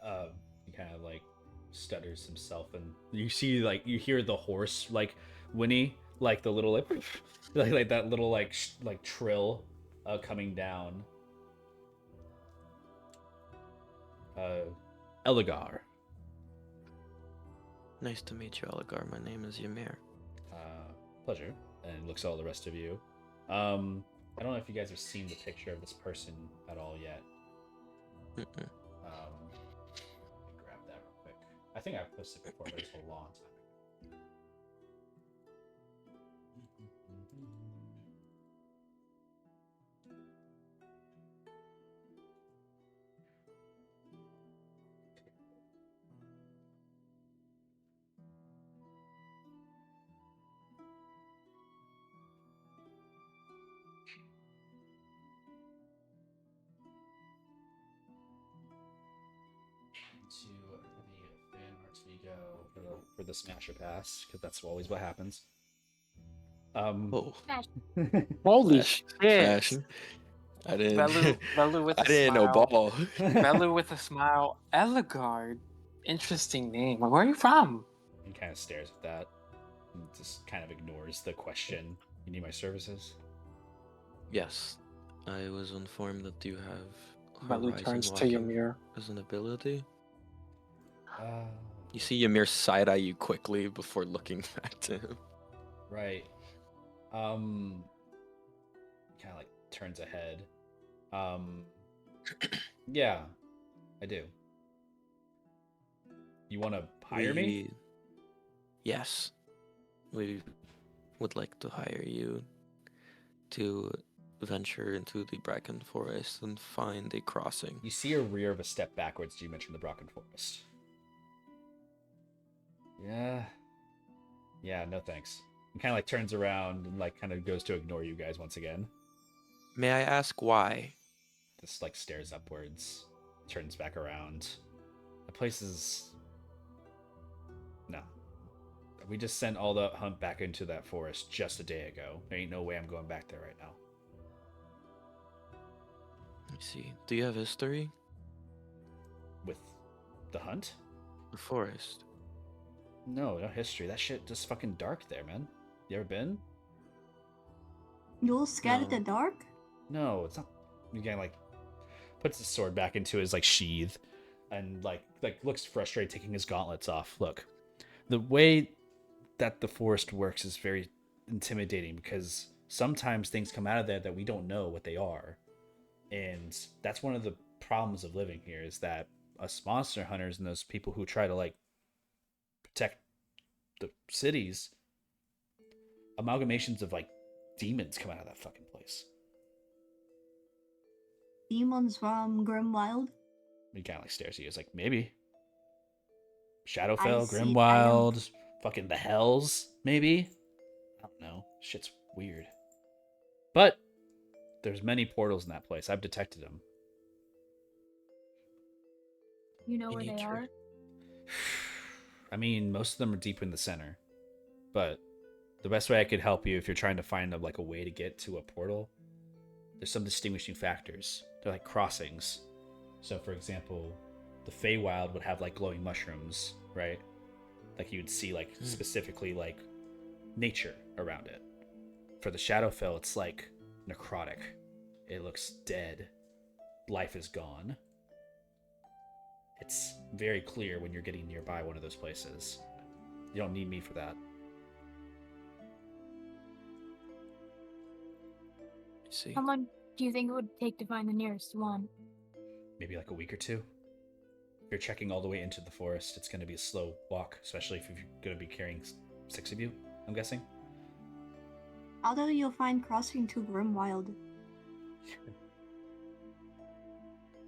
He kind of like stutters himself, and you see like you hear the horse like whinny, like the little like that little like trill coming down. Eligar. Nice to meet you, Eligar. My name is Ymir. Pleasure. And looks at all the rest of you. I don't know if you guys have seen the picture of this person at all yet. Mm-mm. Grab that real quick. I think I've posted it before, but it's a long time. To the fan arts we go for the Smasher Pass, because that's always what happens. Oh, Holy fashion. shit! Fashion. I didn't. Velu with I a didn't know smile. ball. Velu with a smile. Eligard. Interesting name. Where are you from? He kind of stares at that and just kind of ignores the question. You need my services? Yes, I was informed that you have Velu Horizon turns to Walking Ymir. as an ability. Uh, You see Ymir side eye you quickly before looking back to him. right. Kind of like turns ahead. Yeah, I do. You want to hire me? Yes. We would like to hire you to venture into the Bracken Forest and find a crossing. You see a rear of a step backwards. You mentioned the Bracken Forest. Yeah, no thanks. He kind of like turns around and like kind of goes to ignore you guys once again. May I ask why? Just like stares upwards, turns back around. The place is... No. We just sent all the hunt back into that forest just a day ago. There ain't no way I'm going back there right now. Let me see. Do you have history? With the hunt? The forest. No history. That shit just fucking dark there, man. You ever been? You're scared of No. the dark? No, it's not. You kind of like puts his sword back into his like sheath and like looks frustrated, taking his gauntlets off. Look, the way that the forest works is very intimidating because sometimes things come out of there that we don't know what they are, and that's one of the problems of living here is that us monster hunters and those people who try to like protect the cities, amalgamations of like demons come out of that fucking place. Demons from Grimwild? He kind of like stares at you. It's like, maybe. Shadowfell, I don't- Grimwild, fucking the Hells, maybe? I don't know. Shit's weird. But there's many portals in that place. I've detected them. You know You where need they to- are? I mean, most of them are deep in the center. But the best way I could help you if you're trying to find like a way to get to a portal, there's some distinguishing factors. They're like crossings. So for example, the Feywild would have like glowing mushrooms, right? Like you'd see like specifically like nature around it. For the Shadowfell, it's like necrotic. It looks dead. Life is gone. It's very clear when you're getting nearby one of those places. You don't need me for that. I see. How long do you think it would take to find the nearest one? Maybe like a week or two. If you're trekking all the way into the forest, it's going to be a slow walk, especially if you're going to be carrying 6 of you, I'm guessing. How do you find crossing to Grimwild?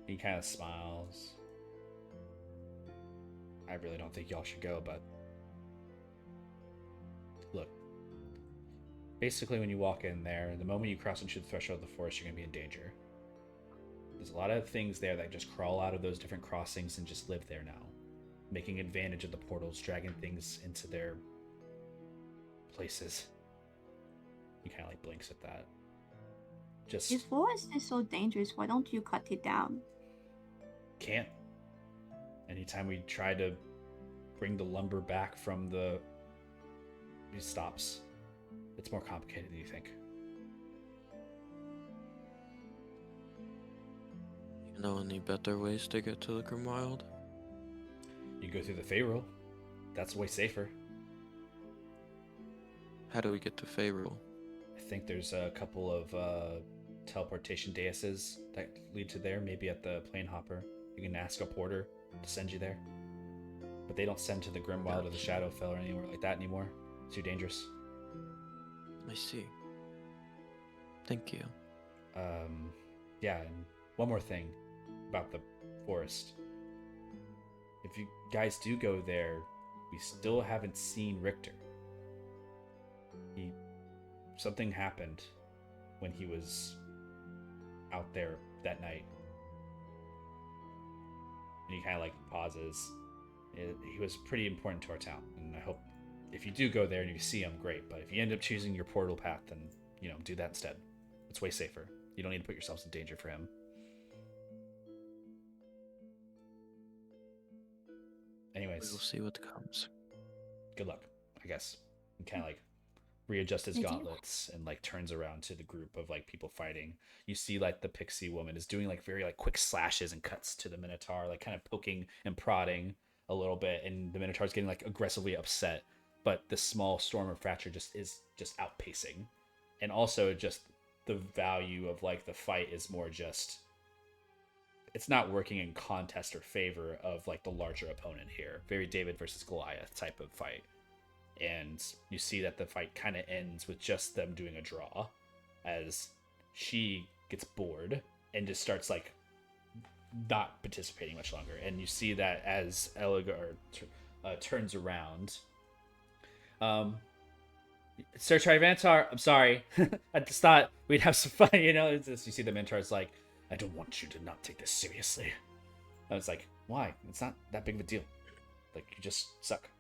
He kind of smiles. I really don't think y'all should go, but look, basically when you walk in there, the moment you cross into the threshold of the forest, you're going to be in danger. There's a lot of things there that just crawl out of those different crossings and just live there now, making advantage of the portals, dragging things into their places. He kind of like blinks at that. Just This forest is so dangerous. Why don't you cut it down? can't. Anytime we try to bring the lumber back from these stops, it's more complicated than you think. You know any better ways to get to the Grimwild? You go through the Pharaoh. That's way safer. How do we get to Faerul? I think there's a couple of teleportation daises that lead to there, maybe at the plane hopper. You can ask a porter to send you there. But they don't send to the Grimwild or the Shadowfell or anywhere like that anymore. It's too dangerous. I see. Thank you. Yeah, and one more thing about the forest. If you guys do go there, we still haven't seen Richter. Something happened when he was out there that night. And he kind of like pauses. He was pretty important to our town, and I hope if you do go there and you see him, great. But if you end up choosing your portal path, then do that instead. It's way safer. You don't need to put yourselves in danger for him. Anyways, We'll see what comes. good luck, I guess. And kind of like readjust his Thank you. gauntlets and like turns around to the group of like people fighting. You see like the pixie woman is doing like very like quick slashes and cuts to the Minotaur, like kind of poking and prodding a little bit, and the Minotaur's getting like aggressively upset. But the small storm of fracture is outpacing. And also just the value of like the fight is more just, it's not working in contest or favor of like the larger opponent here. Very David versus Goliath type of fight. And you see that the fight kind of ends with just them doing a draw as she gets bored and just starts like not participating much longer. And you see that as Elegar turns around. Sir Trivantar, I'm sorry. I just thought we'd have some fun, It's just, you see the Minotaur's like, I don't want you to not take this seriously. I was like, why? It's not that big of a deal. Like, you just suck.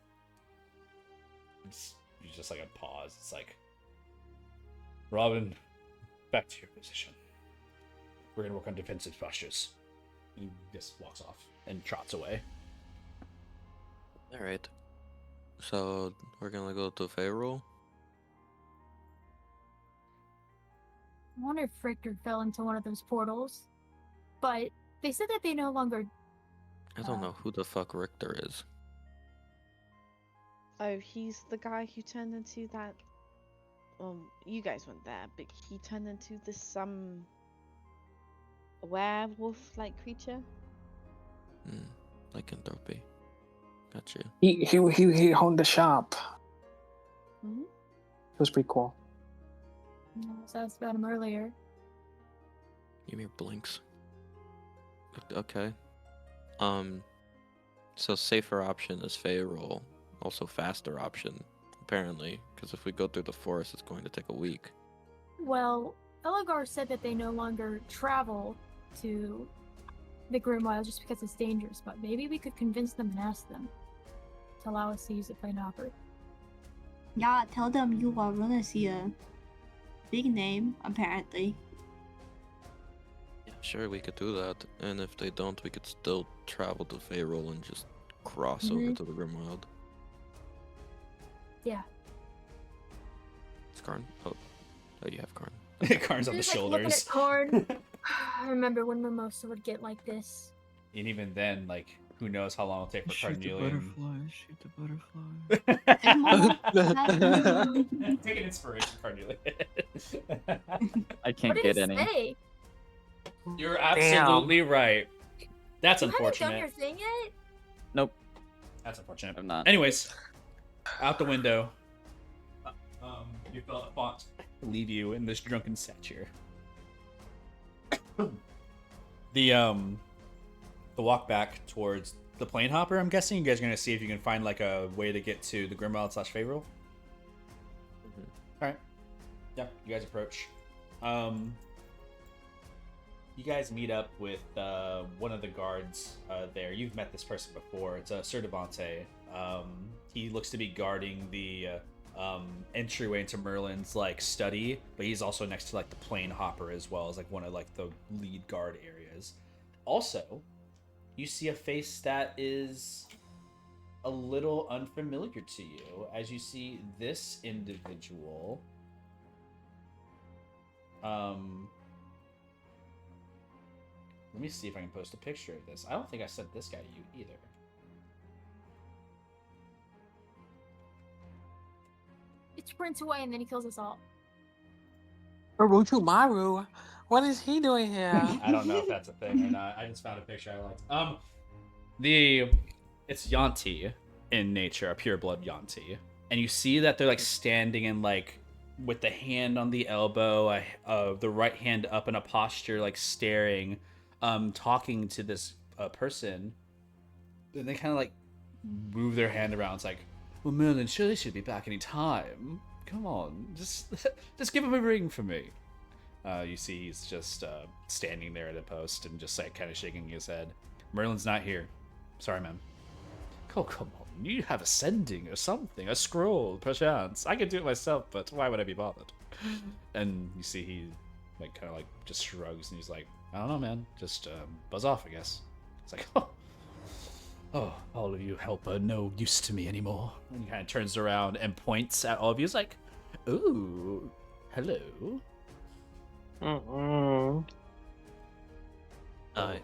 It's just like a pause. It's like, Robin, back to your position. We're gonna work on defensive postures. And he just walks off and trots away. Alright. So, we're gonna go to Faerul? I wonder if Richter fell into one of those portals. But they said that they no longer. I don't know who the fuck Richter is. Oh, he's the guy who turned into that. You guys weren't there, but he turned into this werewolf-like creature. Lycanthropy. Gotcha. He owned the shop. Mm-hmm. It was pretty cool. So I asked about him earlier. Give me your blinks. Okay. So safer option is Faerul. Also faster option, apparently, because if we go through the forest, it's going to take a week. Well, Elegar said that they no longer travel to the Grimwild just because it's dangerous, but maybe we could convince them and ask them to allow us to use the plane hopper. Yeah, tell them you are Runiseer. Big name, apparently. Yeah, sure, we could do that. And if they don't, we could still travel to Faerul and just cross over to the Grimwild. Yeah. It's Karn. Oh, you have Karn. Karn's on the Just, shoulders. Looking at Karn. I remember when Mimosa would get like this. And even then, like, who knows how long it'll take for Shoot the Carnelian. butterfly. Take an inspiration, Carnelian. I can't What get did it any. say? You're absolutely right. That's You haven't done unfortunate. your thing yet? Nope, That's unfortunate. I'm not. Anyways, out the window. You felt a font leave you in this drunken stature. The walk back towards the plane hopper. I'm guessing you guys are gonna see if you can find like a way to get to the Grimwild / Faerul. All right. Yeah, you guys approach. You guys meet up with one of the guards there. You've met this person before. It's Sir Devante. He looks to be guarding the entryway into Merlin's like study, but he's also next to like the plane hopper as well as like one of like the lead guard areas. Also, you see a face that is a little unfamiliar to you as you see this individual. Let me see if I can post a picture of this. I don't think I sent this guy to you either. It sprints away and then he kills us all. Orochimaru, what is he doing here? I don't know if that's a thing or not. I just found a picture I liked. It's Yanti in nature, a pureblood Yanti, and you see that they're like standing in like with the hand on the elbow, the right hand up in a posture, like staring, talking to this person. And they kind of like move their hand around. It's like, well, Merlin surely should be back any time. Come on, just give him a ring for me. You see he's just standing there at a post and just like kind of shaking his head. Merlin's not here. Sorry, ma'am. Oh, come on. You have a sending or something. A scroll, perchance. I could do it myself, but why would I be bothered? And you see he like kind of like just shrugs and he's like, I don't know, man. Just buzz off, I guess. It's like, oh, all of you help are no use to me anymore. And he kind of turns around and points at all of you. He's like, ooh, hello.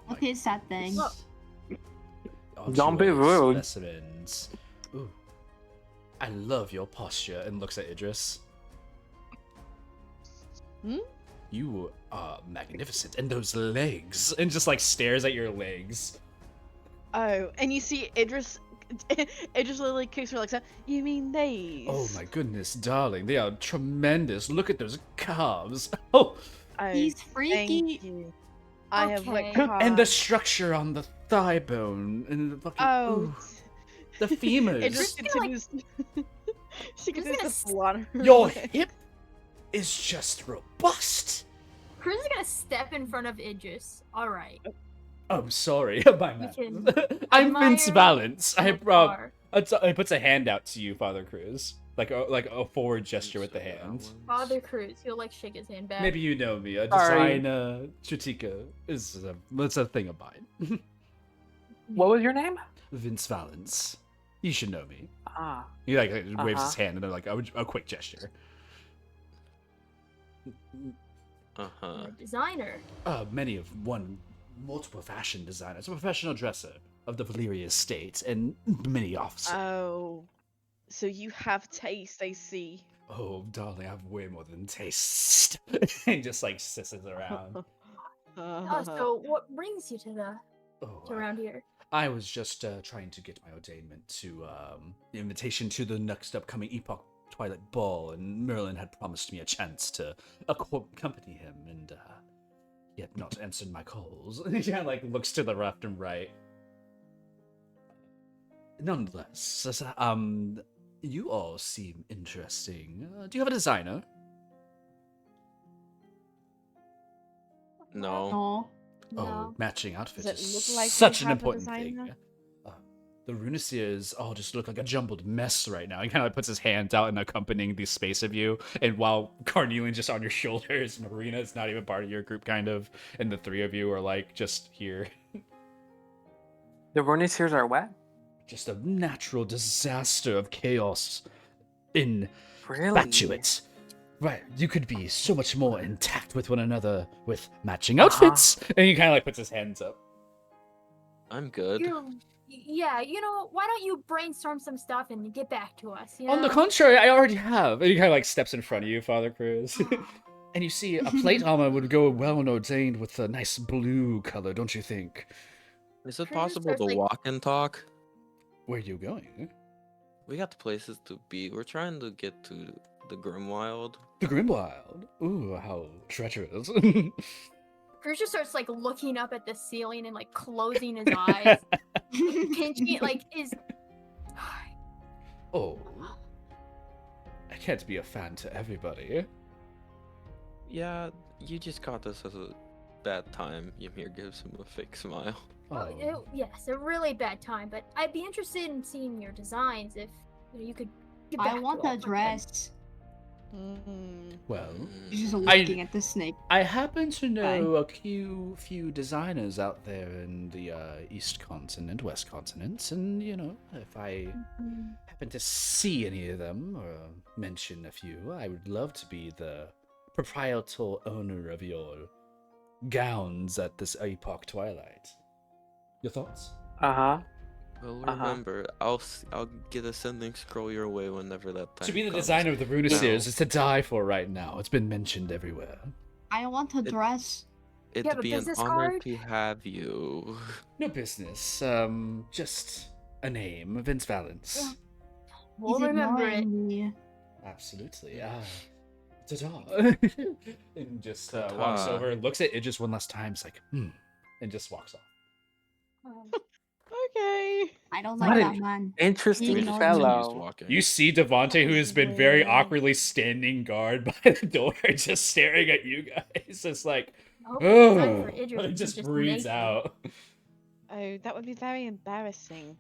What is that thing? Don't be Archway rude. Specimens. Ooh. I love your posture. And looks at Idris. You are magnificent. And those legs. And just like stares at your legs. Oh, and you see Idris literally kicks her legs out. You mean these? Oh my goodness, darling. They are tremendous. Look at those calves. Oh, Oh, He's freaky. thank you. I have Okay. worked hard. and the structure on the thigh bone. And the fucking, Oh. ooh, the femurs. Idris Just gonna, continues. She gonna continues to s- slaughter her Your leg. hip is just robust. Cruz is gonna step in front of Idris. Alright. I'm sorry, my man. can I'm Vince admire Valance. so He far. puts a hand out to you, Father Cruz, like a forward gesture with the hand. Father Cruz, he'll like shake his hand back. Maybe you know me. A Sorry. design, Chitika is it's a thing of mine. What was your name? Vince Valance. You should know me. Ah. He like waves his Uh-huh. hand and then like a quick gesture. Uh huh. I'm a designer. Many of multiple fashion designers, a professional dresser of the Valyria estate, and many officers. Oh, so you have taste, I see. Oh, darling, I have way more than taste. And just like sisses around. Oh, so what brings you to Oh, around here? I was just trying to get my ordainment to the invitation to the next upcoming Epoch Twilight Ball, and Merlin had promised me a chance to accompany him, and he had not answered my calls. He kind of like looks to the left and right. Nonetheless, you all seem interesting. Do you have a designer? No. No. No. Oh, matching outfit Does it is look like we such an have a important thing. designer? The Runiseers all just look like a jumbled mess right now. He kind of puts his hands out and accompanying the space of you. And while Carnelian's just on your shoulders, Marina is not even part of your group, kind of. And the three of you are like just here. The Runiseers are what? Just a natural disaster of chaos. Really? Infatuate. Right, you could be so much more intact with one another with matching outfits. And he kind of like puts his hands up. I'm good. Yeah, you know, why don't you brainstorm some stuff and get back to us? You On the know? contrary, I already have. And he kind of like steps in front of you, Father Cruz. And you see, a plate armor would go well and ordained with a nice blue color, don't you think? Is it Cruz possible starts, to like- walk and talk? Where are you going? We got places to be. We're trying to get to the Grimwild. The Grimwild. Ooh, how treacherous. Cruz just starts like looking up at the ceiling and like closing his eyes, pinching like is. Oh. I can't be a fan to everybody. Yeah, you just caught this as a bad time. Ymir gives him a fake smile. Yes, a really bad time, but I'd be interested in seeing your designs if you could get back I want to a all that. dress. Well, She's just Mm, looking at the snake. I happen to Bye. know a few designers out there in the East Continent, West Continents, and if I happen to see any of them or mention a few, I would love to be the proprietor owner of your gowns at this epoch twilight. Your thoughts? Uh-huh. Well, Uh-huh. remember, I'll get a sending scroll your way whenever that time To be the comes. designer of the Runiseers Now, is to die for right now. It's been mentioned everywhere. I want a dress. it'd have a be an business honor card? to have you. No business. Just a name, Vince Valence. We'll He's remember it. ignoring me. Absolutely. Ta-ta. And just walks Ta-ta. over, looks at it just one last time. It's like, and just walks off. Okay. I don't What like an that man. interesting He just ignored me. continues fellow. walking. You see Devonte, who has been very Weird. awkwardly standing guard by the door, just staring at you guys. Just like, I hope it's time oh, for Idris to just just breathes naked. out. Oh, that would be very embarrassing.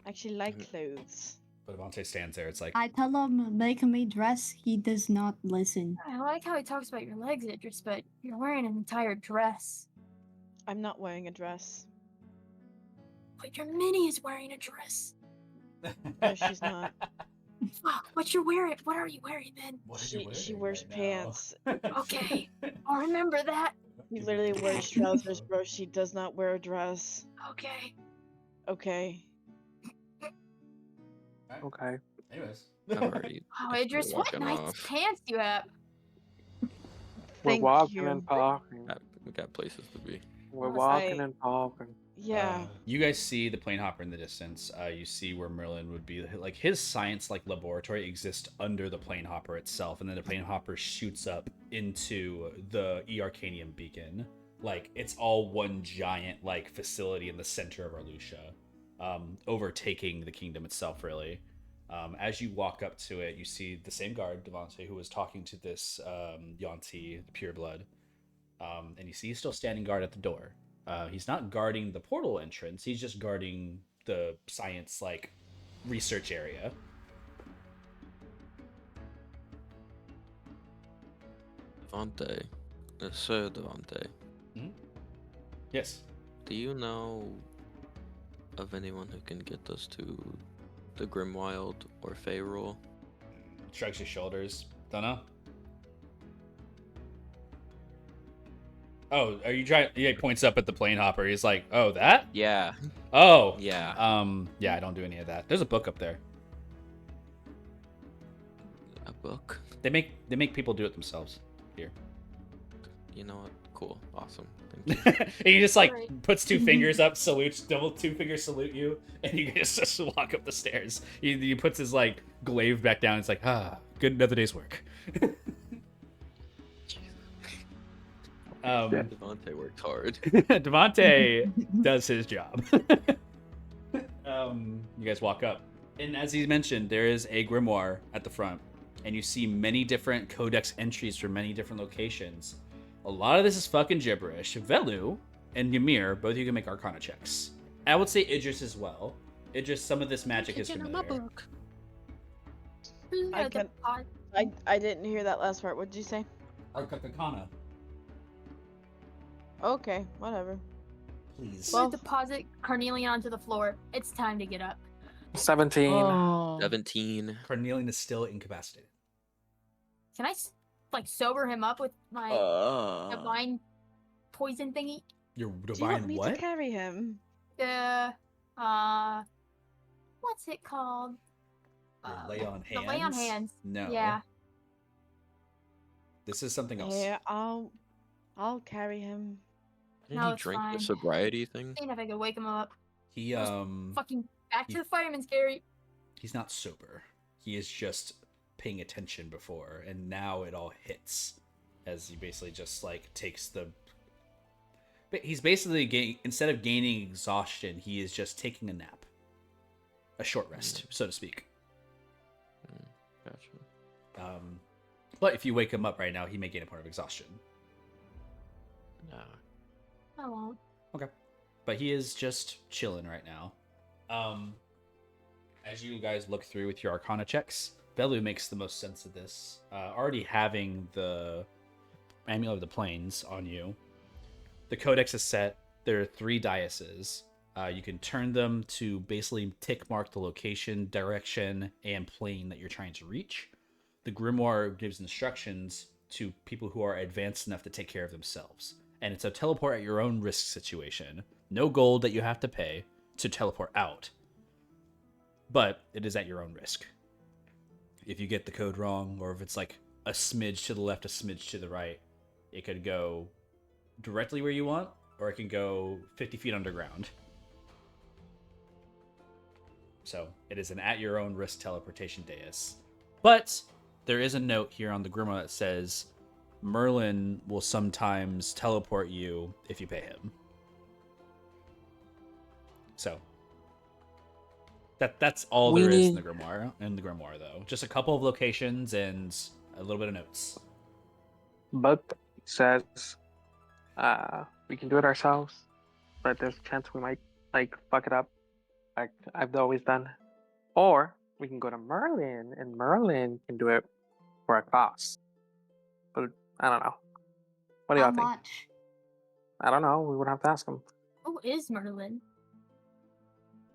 I actually like clothes. But Devonte stands there. It's like, I tell him make me dress. He does not listen. I like how he talks about your legs, Idris, but you're wearing an entire dress. I'm not wearing a dress. But your Minnie is wearing a dress. No, she's not. Fuck, what you're wearing? What are you wearing then? what are you She wearing wears right now? pants. Okay, I'll remember that. She literally wears trousers, bro. She does not wear a dress. Okay. Okay. Okay. Anyways. Alrighty. Oh, Just Idris, what walking nice off. pants you have. We're Thank walking you. and talking. We got places to be. We're Yes, walking I- and talking. Yeah. You guys see the plane hopper in the distance. You see where Merlin would be. Like his science laboratory exists under the plane hopper itself, and then the plane hopper shoots up into the Arcanium beacon. Like it's all one giant facility in the center of Arlucia, overtaking the kingdom itself. Really, as you walk up to it, you see the same guard, Devontae, who was talking to this Yonti, the pureblood, and you see he's still standing guard at the door. He's not guarding the portal entrance. He's just guarding the science research area. Devante, Sir Devante, Yes. do you know of anyone who can get us to the Grimwild or Faerul? Shrugs his shoulders. Don't know. Oh, are you trying? He points up at the plane hopper. He's like, "Oh, that? Yeah. Oh, Yeah. yeah. I don't do any of that. There's a book up there. A book? They make people do it themselves. Here." You know what? Cool. Awesome. Thank you. And he just Alright. puts two fingers up, salutes, double two fingers salute you, and you just walk up the stairs. He puts his glaive back down. It's like, good, another day's work. Devante worked hard. Devontae does his job. You guys walk up, and as he mentioned, there is a grimoire at the front, and you see many different codex entries from many different locations. A lot of this is fucking gibberish. Velu and Ymir, both of you can make Arcana checks. I would say Idris as well. Idris, some of this magic is familiar. I can- I didn't hear that last part. What did you say? Arcana, Okay, whatever. please. Well, deposit Carnelian onto the floor. It's time to get up. 17. Oh. 17. Carnelian is still incapacitated. Can I sober him up with my divine poison thingy? Your Do you want divine me what? to carry him? What's it called? Your lay on The hands? lay on hands. No. Yeah. This is something else. Yeah, I'll carry him. Didn't No, he it's drink fine. the sobriety thing? Seeing if I could wake him up. He Fucking back to you- the fireman's carry. he's not sober. He is just paying attention before, and now it all hits as he basically just takes the. But he's basically instead of gaining exhaustion, he is just taking a nap, a short rest, so to speak. Gotcha. But if you wake him up right now, he may gain a point of exhaustion. Nah. I won't. Okay. But he is just chilling right now. As you guys look through with your Arcana checks, Belu makes the most sense of this. Already having the Amulet of the Plains on you, the Codex is set. There are 3 daises. You can turn them to basically tick mark the location, direction, and plane that you're trying to reach. The Grimoire gives instructions to people who are advanced enough to take care of themselves. And it's a teleport at your own risk situation. No gold that you have to pay to teleport out. But it is at your own risk. If you get the code wrong, or if it's like a smidge to the left, a smidge to the right, it could go directly where you want, or it can go 50 feet underground. So it is an at your own risk teleportation dais. But there is a note here on the Grimoire that says Merlin will sometimes teleport you if you pay him. So that's all there is in the Grimoire. Though, just a couple of locations and a little bit of notes. But says we can do it ourselves, but there's a chance we might like fuck it up, like I've always done. Or we can go to Merlin, and Merlin can do it for a cost. But I don't know. What do y'all How think? much? I don't know. We would have to ask him. Who is Merlin?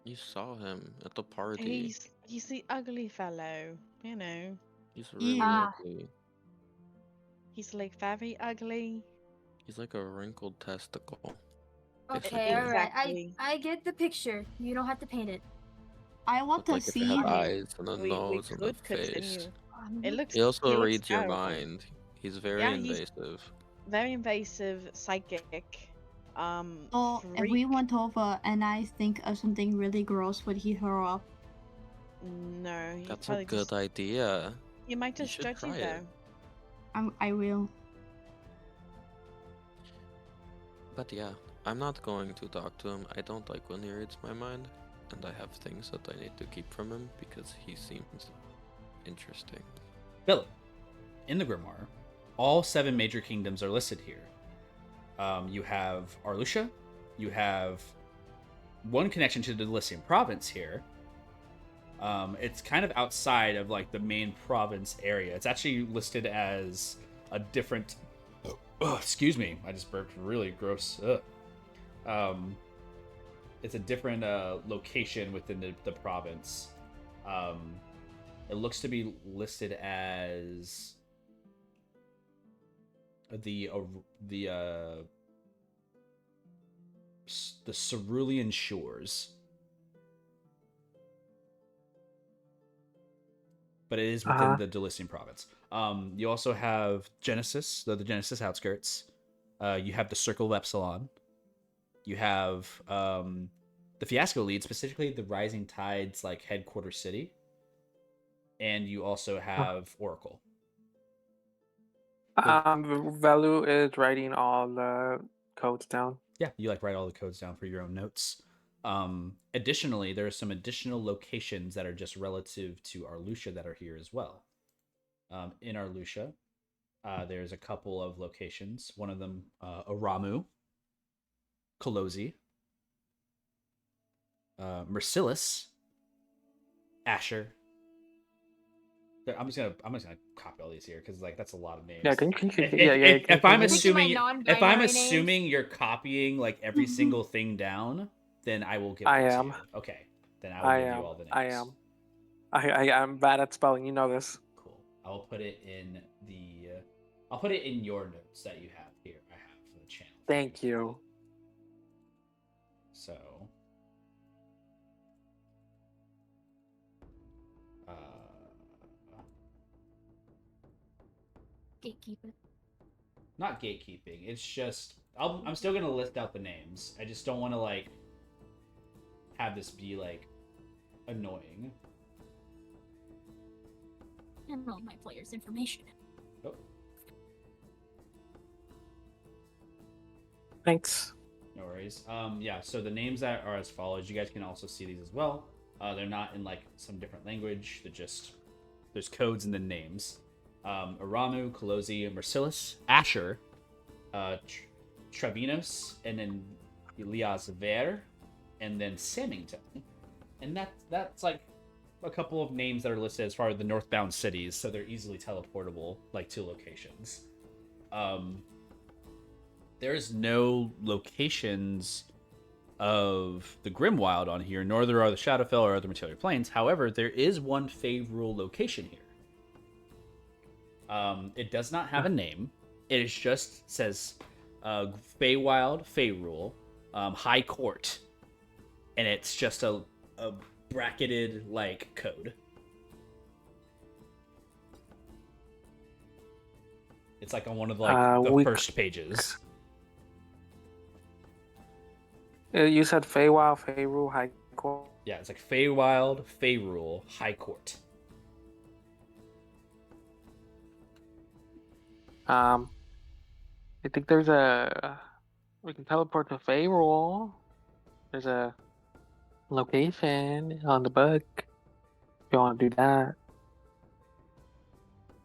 You saw him at the party. He's the ugly fellow, you know. He's really Ah. ugly. He's like very ugly. He's like a wrinkled testicle. Okay, all right. Exactly. I get the picture. You don't have to paint it. I want Look to like if it see. had eyes and a We nose and a could face. continue. It looks. He also looks reads your terrible. mind. He's very Yeah, he's- invasive. Very invasive, psychic. So if we freak. went over and I think of something really gross, would he throw up? No, he's That's a probably good just, idea. He might You just should judge you try it. though. I will. But yeah, I'm not going to talk to him. I don't like when he reads my mind, and I have things that I need to keep from him because he seems interesting. Philip, in the Grimoire, all 7 major kingdoms are listed here. You have Arlusha, you have one connection to the Delicium province here. It's kind of outside of like the main province area. It's actually listed as a different. Excuse me, I just burped really gross. It's a different location within the province. It looks to be listed as the Cerulean Shores, but it is within the Delicium province. You also have Genesis, the Genesis outskirts. You have the Circle of Epsilon. You have the Fiasco lead, specifically the Rising Tides, like headquarters city, and you also have Oracle. Velu is writing all the codes down. Yeah, you like write all the codes down for your own notes. Additionally, there are some additional locations that are just relative to Arlusha that are here as well. In Arlusha, there's a couple of locations. One of them, Aramu, Kolosi, Merciless, Asher. I'm just gonna copy all these here because like that's a lot of names. Yeah, can you If I'm These are my assuming non-binary names. you're copying like every single thing down, then I will give it I to am. you. Okay, then I will give you all the names. I am. I'm bad at spelling. You know this. Cool. I will put it in the. I'll put it in your notes that you have here. I have for the channel. Thank you. So. Gatekeep it. Not gatekeeping. It's just I'm still gonna list out the names. I just don't want to like have this be like annoying. And all my players' information. Oh. Thanks. No worries. Yeah, so the names that are as follows. You guys can also see these as well. They're not in like some different language. They're just there's codes and then names. Aramu, Colosi, Marcellus, Asher, Trevinos, and then Elias Ver, and then Samington. And that's like a couple of names that are listed as far as the northbound cities, so they're easily teleportable, like to locations. There's no locations of the Grimwild on here, nor there are the Shadowfell or other material planes. However, there is one Fey-Rule location here. It does not have a name. It is just says Feywild, Fey-Rule, High Court, and it's just a bracketed like code. It's like on one of like the first pages. You said Feywild, Feyrule, High Court. Yeah, it's like Feywild, Feyrule, High Court. I think there's we can teleport to Feyrule. There's a location on the book. If you want to do that,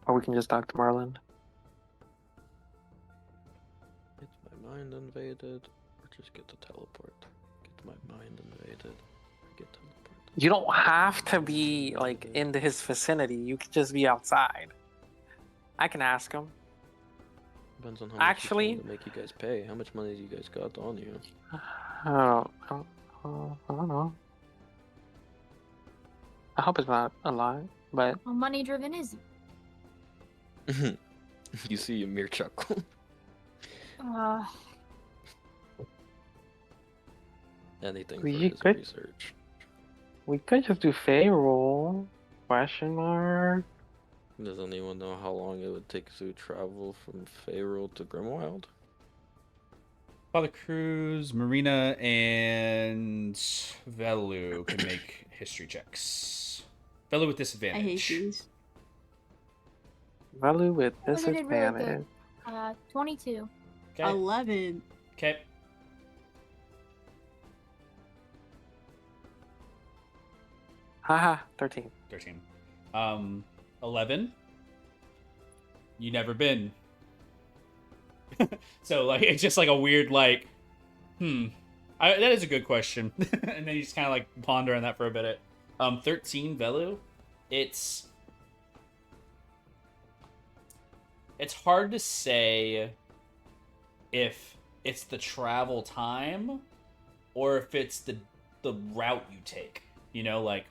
or we can just talk to Merlin. Get my mind invaded, or just get the teleport. Get my mind invaded, or get teleport. You don't have to be like in his vicinity. You could just be outside. I can ask him. Depends on how Actually, much to make you guys pay. How much money do you guys got on you? I don't know. I hope it's not a lie, but How money driven is he? You see Ymir chuckle. Anything for We his could- research. we could just do Feyrule? Question mark. Does anyone know how long it would take to travel from Feyrule to Grimwild? Father Cruz, Marina, and Velu can make history checks. Velu with I disadvantage. hate these. Value with Oh, they did really disadvantage. good. 22. Okay. 11. Okay. Haha, 13. 13. 11. You never been. So like it's just like a weird like, that is a good question. And then you just kind of like ponder on that for a bit. 13 Velu. It's hard to say if it's the travel time or if it's the route you take. You know, like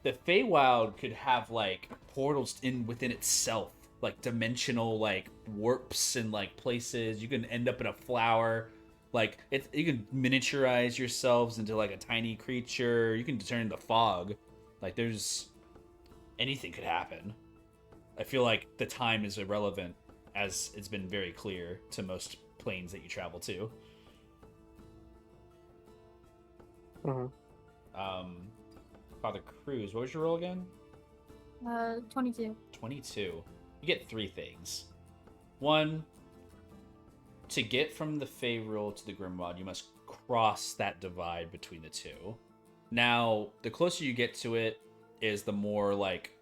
the Feywild could have like portals within itself, like dimensional like warps and like places. You can end up in a flower. Like you can miniaturize yourselves into like a tiny creature. You can turn into fog. Like there's anything could happen. I feel like the time is irrelevant, as it's been very clear to most planes that you travel to. Father Cruz, what was your roll again? 22. 22. You get 3 things. 1, to get from the Feyrule to the Grimwild, you must cross that divide between the two. Now, the closer you get to it is the more, like,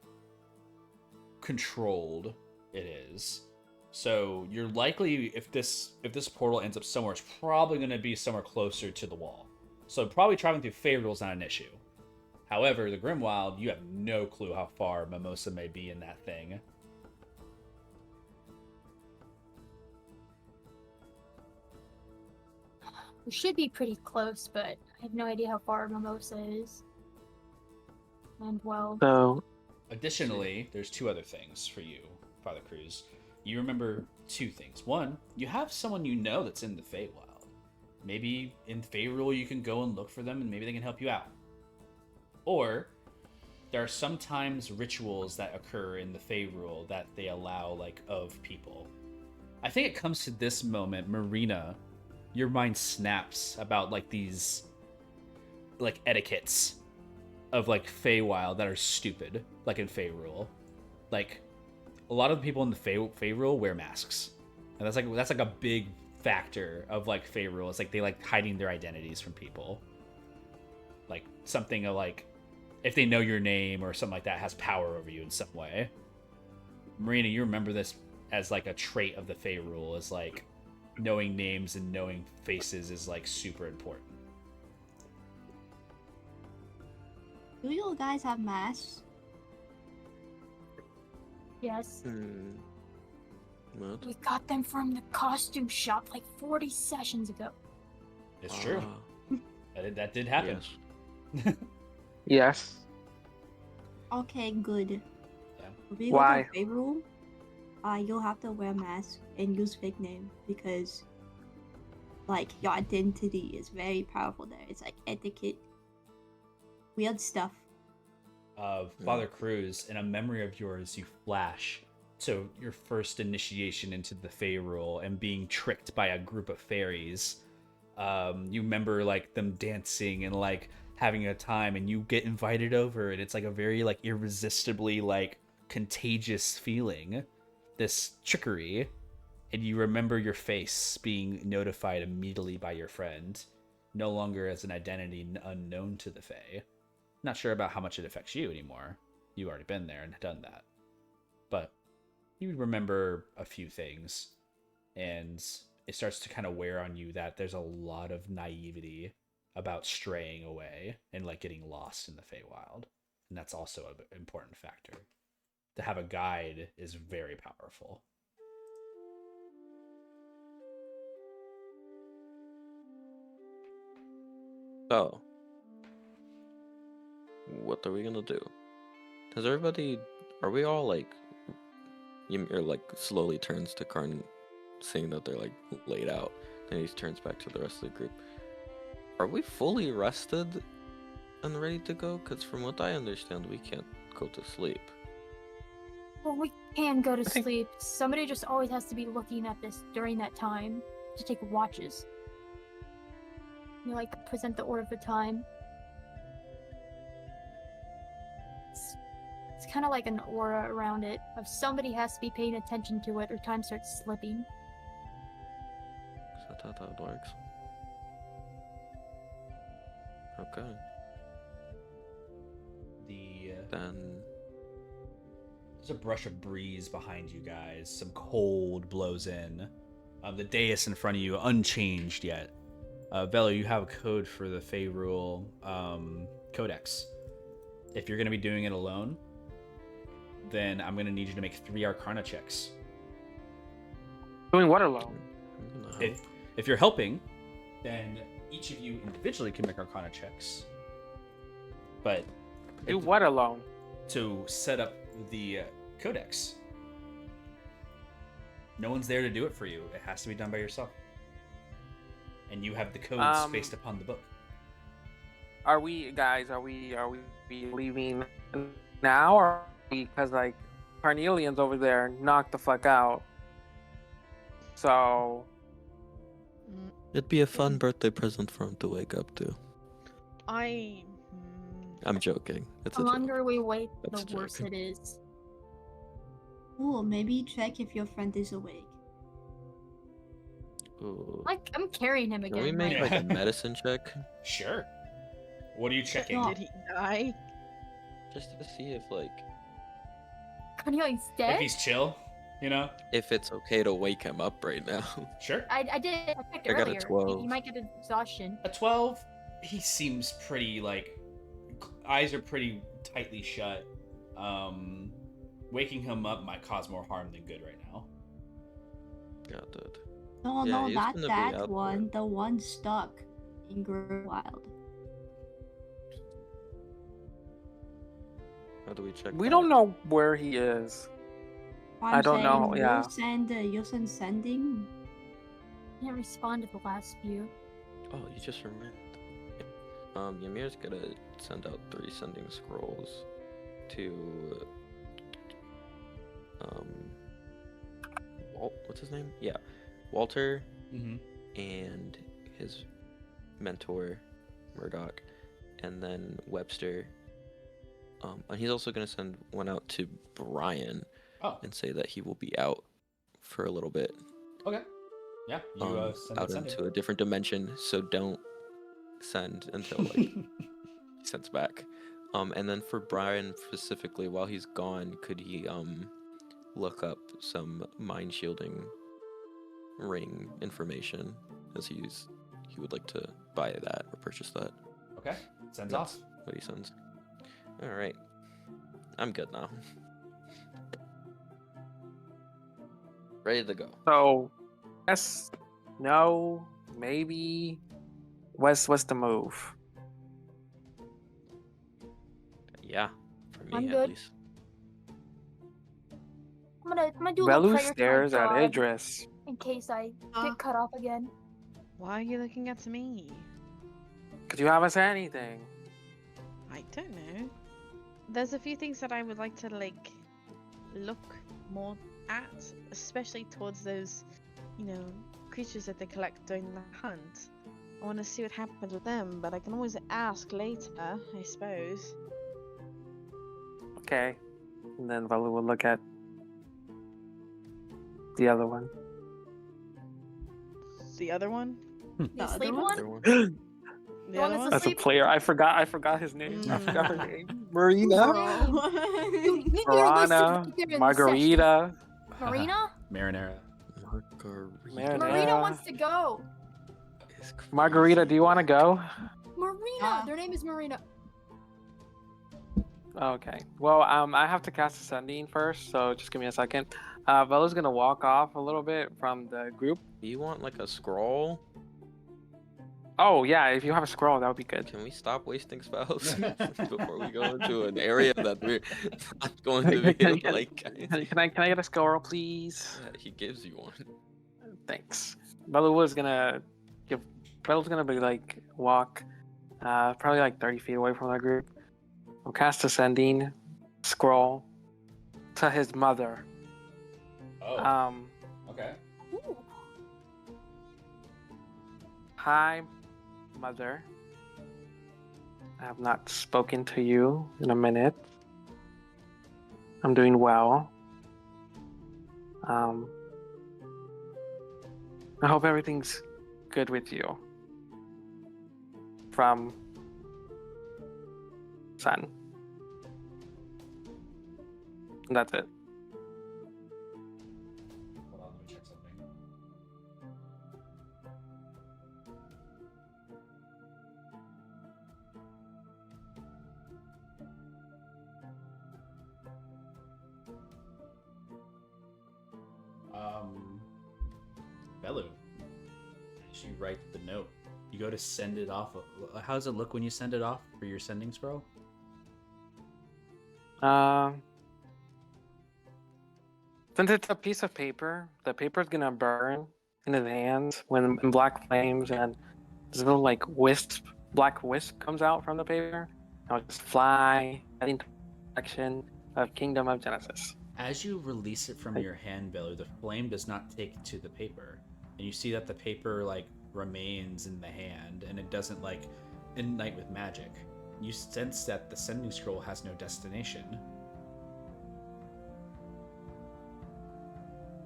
controlled it is. So, you're likely, if this portal ends up somewhere, it's probably going to be somewhere closer to the wall. So, probably traveling through Feyrule is not an issue. However, the Grimwild, you have no clue how far Mimosa may be in that thing. We should be pretty close, but I have no idea how far Mimosa is. And well, So, Additionally, there's 2 other things for you, Father Cruz. You remember 2 things. 1, you have someone you know that's in the Feywild. Maybe in Feyrule you can go and look for them and maybe they can help you out. Or, there are sometimes rituals that occur in the Feyrule that they allow, like, of people. I think it comes to this moment, Marina, your mind snaps about, like, these, like, etiquettes of, like, Feywild that are stupid, like in Feyrule. Like, a lot of the people in the Feyrule wear masks. And that's like a big factor of, like, Feyrule. It's like they like hiding their identities from people. Like, something of, like, if they know your name or something like that has power over you in some way. Marina, you remember this as like a trait of the Fey rule, is like knowing names and knowing faces is like super important. Do you guys have masks? Yes. What? We got them from the costume shop like 40 sessions ago. It's true. Ah, That did happen. yes. Yes. Okay, good. Yeah. If you Why? go to Fey rule, you'll have to wear a mask and use fake name because, like, your identity is very powerful there. It's like etiquette, weird stuff. Father Cruz, in a memory of yours, you flash to your first initiation into the Fey rule and being tricked by a group of fairies. You remember like them dancing and like having a time, and you get invited over, and it's like a very like irresistibly like contagious feeling, this trickery, and you remember your face being notified immediately by your friend, no longer as an identity unknown to the Fae. Not sure about how much it affects you anymore. You've already been there and done that. But you remember a few things, and it starts to kind of wear on you that there's a lot of naivety about straying away and like getting lost in the Feywild. And that's also an important factor. To have a guide is very powerful. So, what are we gonna do? Does everybody? Are we all like? Ymir like slowly turns to Karn, seeing that they're like laid out. Then he turns back to the rest of the group. Are we fully rested and ready to go? Because from what I understand, we can't go to sleep. Well, we can go to sleep. Somebody just always has to be looking at this during that time to take watches. You like present the order of the time. It's kind of like an aura around it of somebody has to be paying attention to it or time starts slipping. Is that how that works? Okay. Then There's a brush of breeze behind you guys. Some cold blows in. The dais in front of you, unchanged yet. Velo, you have a code for the Fey Rule Codex. If you're going to be doing it alone, then I'm going to need you to make 3 Arcana checks. Doing what alone? If you're helping, then each of you individually can make Arcana checks. But Do what alone? to set up the Codex, no one's there to do it for you. It has to be done by yourself. And you have the codes based upon the book. Are we leaving now, or because like Carnelian's over there knocked the fuck out? So it'd be a fun birthday present for him to wake up to. I'm joking. It's The a joke. longer we wait, That's the worse joking. it is. Ooh, maybe check if your friend is awake. Ooh. Like, I'm carrying him Can again. we make like, like a medicine check? Sure. What are you checking? No. Did he die? Just to see if like Cornelius If dead? he's chill, you know? if it's okay to wake him up right now. Sure. I checked I got a earlier. 12. He might get exhaustion. A 12, he seems pretty, like, eyes are pretty tightly shut. Waking him up might cause more harm than good right now. Got it. No, Yeah, no, he's not gonna be that out one. The one stuck in Greenwild. How do we check? we that? don't know where he is. I don't know, yeah. You'll send sending. Can't respond to the last few. Oh, you just remembered. Ymir's gonna send out 3 sending scrolls to what's his name? Yeah, Walter Mm-hmm. and his mentor Murdoch, and then Webster. And he's also gonna send one out to Brian Oh, and say that he will be out for a little bit, okay. Yeah, you out send into a different dimension. So don't send until like he sends back. And then for Brian specifically, while he's gone, could he look up some mind shielding ring information, as he would like to buy that or purchase that. Okay. Sends That's off. what he sends. All right, I'm good now. Ready to go. So, yes, no, maybe. What's the move? Yeah, for me I'm at good. least. I'm gonna do a little Velu prayer to my stares at god Idris. in case I Uh. get cut off again. Why are you looking at me? Could you haven't said anything? I don't know. There's a few things that I would like to like look more at, especially towards those, creatures that they collect during the hunt. I want to see what happens with them, but I can always ask later, I suppose. Okay. And then Velu will look at the other one. The other one? The other asleep one? one? Other one. The one other that's one? That's a asleep? player. I forgot his name. I forgot her Mm. name. Marina. You need your list Marana. right there in the Margarita. session. Marina? Marinara. Marina. Marina wants to go. is crazy. Margarita, do you want to go? Marina! Their name is Marina. Okay. Well, I have to cast Ascending first, so just give me a second. Velu's gonna walk off a little bit from the group. Do you want like a scroll? Oh yeah, if you have a scroll, that would be good. Can we stop wasting spells before we go into an area that we're not going to be able to like? Can I get a scroll, please? Yeah, he gives you one. Thanks. Velu's gonna be like walk, probably like 30 feet away from the group. We'll cast Ascending scroll to his mother. Oh. Okay. Ooh. Hi, mother. I have not spoken to you in a minute. I'm doing well. I hope everything's good with you. From Son. And that's it. Hold on, let me check something. Belu, as you write the note, you go to send it off. How does it look when you send it off for your sending scroll? Since it's a piece of paper, the paper's gonna burn in his hands when in black flames, and this little like black wisp comes out from the paper. And it'll just fly heading to the direction of Kingdom of Genesis. As you release it from your hand, Belu, the flame does not take to the paper, and you see that the paper like remains in the hand, and it doesn't like ignite with magic. You sense that the sending scroll has no destination.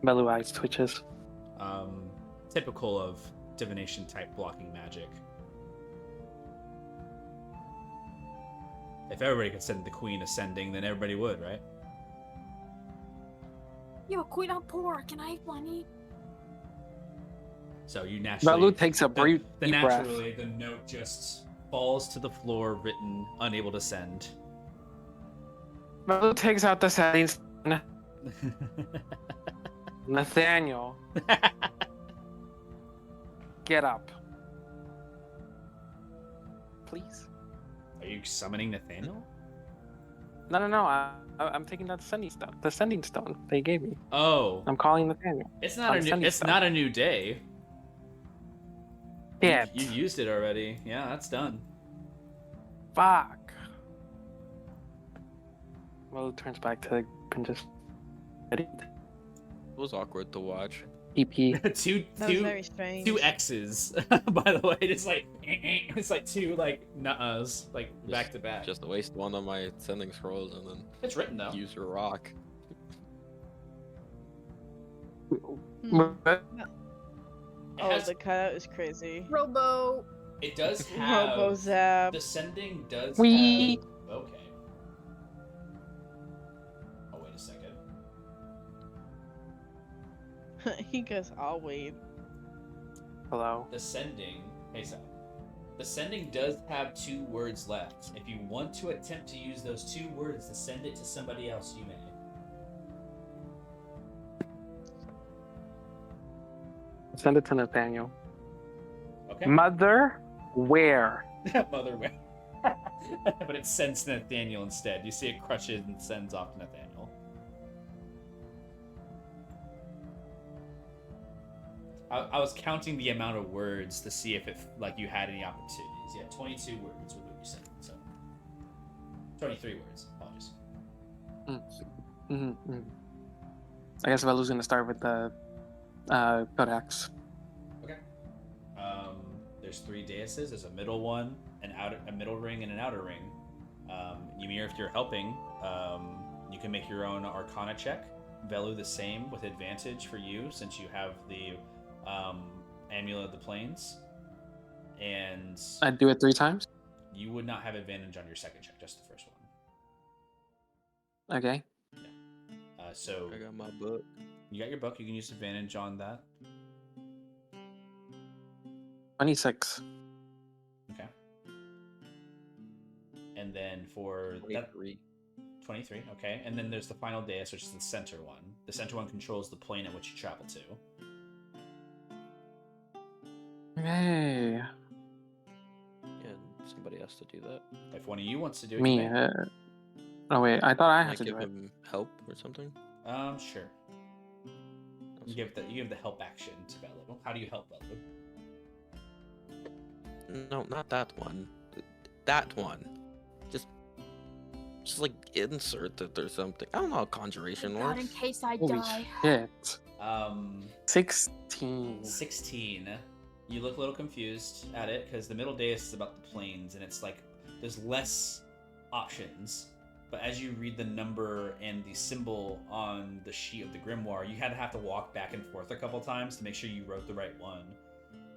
Belu eyes twitches. Typical of divination type blocking magic. If everybody could send the queen ascending, then everybody would, right? Yo, queen, I'm poor. Can I have money? So you naturally. Belu takes a brief the deep breath. naturally, the note just falls to the floor, written unable to send. Belu takes out the settings. Nathaniel, get up. Please. Are you summoning Nathaniel? No. I'm taking out the sending stone they gave me. Oh, I'm calling Nathaniel. it's not a new. sending It's stone. not a new day. Yeah. You've used it already. Yeah, that's done. Fuck. Well, it turns back to the and just It was awkward to watch. EP. two That was very strange. two X's, by the way. It's like it's like two like nuh-uhs, like back to back. Just waste one of my sending scrolls and then It's written though. use your rock. Hmm. It Oh, has- the cutout is crazy. Robo. It does have Robo Zap. descending does We- have okay. Oh wait a second. He goes, I'll wait. Hello. Descending. Hey, so. Descending does have 2 words left. If you want to attempt to use those 2 words to send it to somebody else, you may. Send it to Nathaniel. Okay. Mother, where? Mother way. But it sends to Nathaniel instead. You see it crushes and sends off to Nathaniel. I was counting the amount of words to see if it like you had any opportunities. Yeah, 22 words with what you said. So 23 words. Apologies. I guess Velu's gonna start with the codex. Okay. There's 3 daises. There's a middle one, a middle ring, and an outer ring. Ymir, if you're helping, you can make your own Arcana check. Velu, the same with advantage for you since you have the Amulet of the Plains. And I'd do it 3 times. you would not have advantage on your second check, just the first one. Okay. So I got my book. you got your book. You can use advantage on that. 26. Okay. And then for that 23. 23, okay. And then there's the final dais, which is the center one. The center one controls the plane at which you travel to. Hey, And somebody has to do that. If one of you wants to do it, me. you may. Oh wait, I thought I Can I had to give do it. him help or something? Sure. You give the help action to Velu. How do you help Velu? No, not that one. That one. Just like insert it or something. I don't know how conjuration God, in works. case I Holy die. shit. 16. 16. You look a little confused at it because the middle dais is about the planes, and it's like there's less options. But as you read the number and the symbol on the sheet of the grimoire, you have to walk back and forth a couple times to make sure you wrote the right one.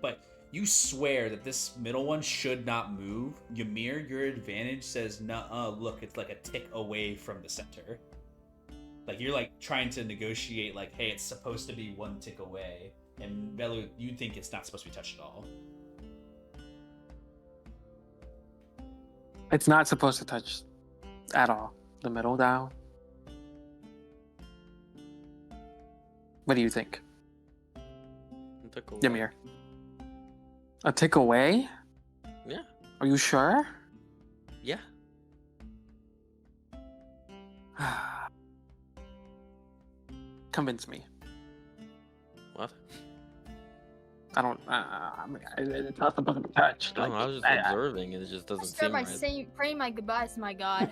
But you swear that this middle one should not move. Ymir, your advantage says, nuh-uh, look, it's like a tick away from the center. Like, you're like trying to negotiate, like, hey, it's supposed to be 1 tick away. And Velu, you think it's not supposed to be touched at all. It's not supposed to touch at all. The middle dial. What do you think, Took away. Ymir? A tick away? Yeah. Are you sure? Yeah. Convince me. What? I don't. I mean, it's not supposed to be touched. No, I was just observing, and it just I doesn't start seem by right. praying my goodbyes to my God.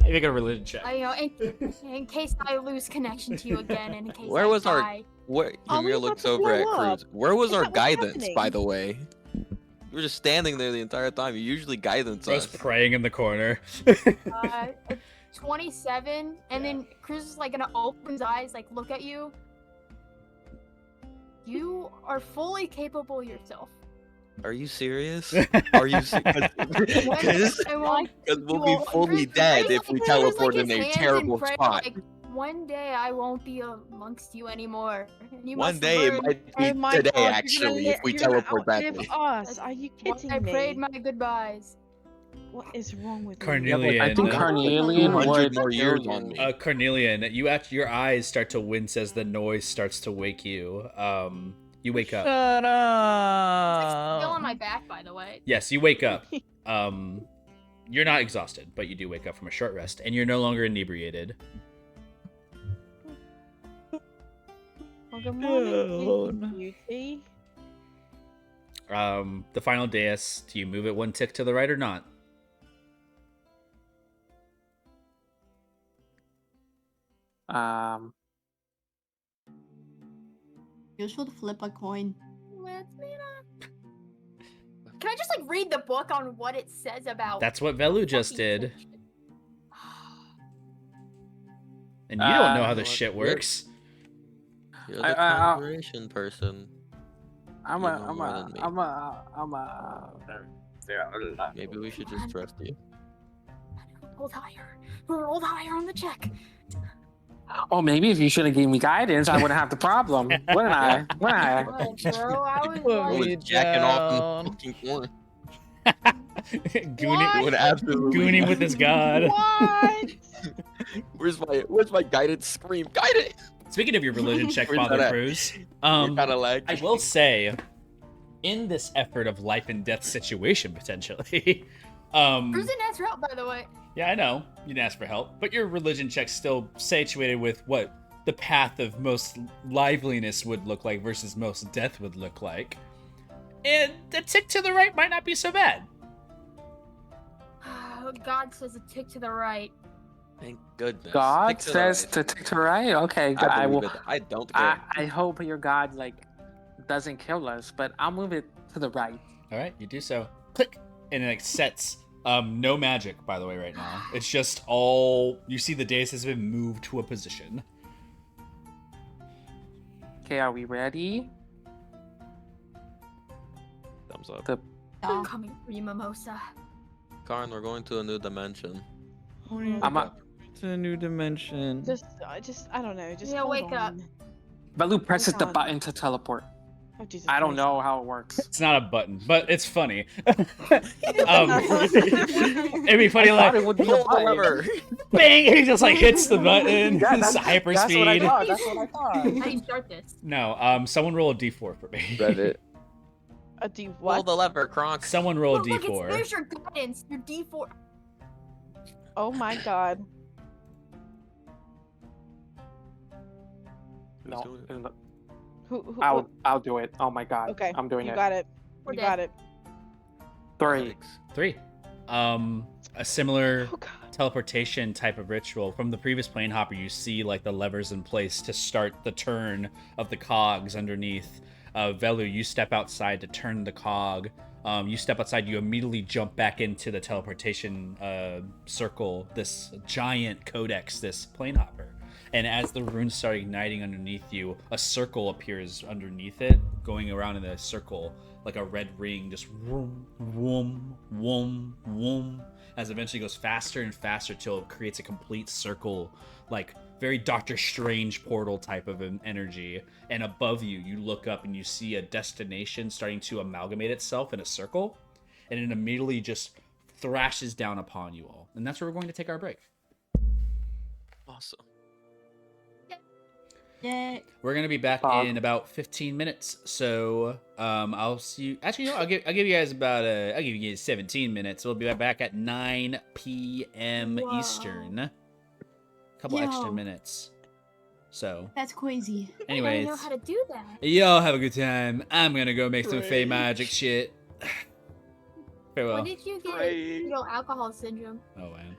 Make a religion check. In case I lose connection to you again, and in case Where I was our- die. Where Are we Ymir about looks to over at blow up? Cruz. Where was Is our that what's guidance, happening? by the way? You were just standing there the entire time. You usually guidance I was us. praying in the corner. 27, and then Cruz is like gonna open his eyes, like look at you. You are fully capable yourself. Are you serious? Are you serious? Because I won't- we'll be fully Cruz- dead Cruz, if we like, teleport his in a hands terrible prayer, spot. Like, one day I won't be amongst you anymore. And you One must day it learn. might Oh be my today, God, actually, if we you're gonna teleport that outlive way. us. Are you Why kidding I prayed me? my goodbyes. What is wrong with Carnelian. I think Yeah, Carnelian 200 would more kill years you. on me. Carnelian, your eyes start to wince as the noise starts to wake you. You wake up. Shut Still up. on my back, by the way. Yes, you wake up. You're not exhausted, but you do wake up from a short rest, and you're no longer inebriated. Well, good morning, Oh, beauty. The final dais, do you move it 1 tick to the right or not? You should flip a coin. Can I just like read the book on what it says about? That's what Velu just fucking did. And you don't know how this what- shit works. You're I- the I- conjuration person. I'm You a. know I'm more a. than me. I'm a. I'm a. Maybe we should just trust you. Rolled higher. Rolled higher on the check. Oh, maybe if you should have given me guidance, I wouldn't have the problem. Wouldn't I? Wouldn't I? What, bro? I was Put I was me like, jacking off in the down. fucking corner. Gooning, Doing absolutely. gooning with his god. What? Where's my guidance scream? Guidance. Speaking of your religion check, Where's Father that at? Cruz, You're kind of like. I will say, in this effort of life and death situation potentially, Cruz didn't ask for help, by the way. yeah, I know you didn't ask for help, but your religion check's still situated with what the path of most liveliness would look like versus most death would look like, and the tick to the right might not be so bad. God says a tick to the right. Thank goodness. God Stick to the says right. to tick to right. Okay, I I will. believe it. I don't care. I hope your God like doesn't kill us, but I'll move it to the right. All right, you do so. Click, and it like sets. No magic, by the way, right now. It's just all you see. The dais has been moved to a position. Okay, are we ready? Thumbs up. The I'm coming for you, Mimosa. Karn, we're going to a new dimension. I'm a, It's a new dimension. I don't know. Just Yeah, hold wake up. on. Balu presses the on. button to teleport. Oh, Jesus I don't Christ. know how it works. It's not a button, but it's funny. It'd be funny, I thought like it would be a Pull the button. lever. bang, and he just like hits the button. Yeah, It's that's what I hyperspeed. thought. That's what I thought. How do you start this? No, someone roll a d4 for me. Reddit. A D Pull what? the lever, Kronk. Someone roll a Look, d4. there's your guidance. Your D4. Oh my God. No, do it. no, Who? I'll do it. Oh my god. Okay. I'm doing you it. got it. We're You dead. got it. 3. 3. A similar Oh God. teleportation type of ritual from the previous plane hopper. You see like the levers in place to start the turn of the cogs underneath. Velu, you step outside to turn the cog. You step outside, you immediately jump back into the teleportation circle, this giant codex, this plane hopper. And as the runes start igniting underneath you, a circle appears underneath it, going around in a circle like a red ring, just whoom, whoom, whoom, whoom, as it eventually goes faster and faster till it creates a complete circle, like very Doctor Strange portal type of an energy. And above you, you look up and you see a destination starting to amalgamate itself in a circle, and it immediately just thrashes down upon you all. And that's where we're going to take our break. Awesome. Yeah. We're gonna be back in about 15 minutes, so I'll see you. Actually, no, I'll give you guys about I'll give you guys 17 minutes. We'll be back at 9 p.m. Whoa. Eastern. A couple extra Yo. minutes. So, That's crazy. I anyways, didn't know how to do that. y'all have a good time. I'm gonna go make some Fey magic shit. Farewell. When did you get, alcohol syndrome? Oh man.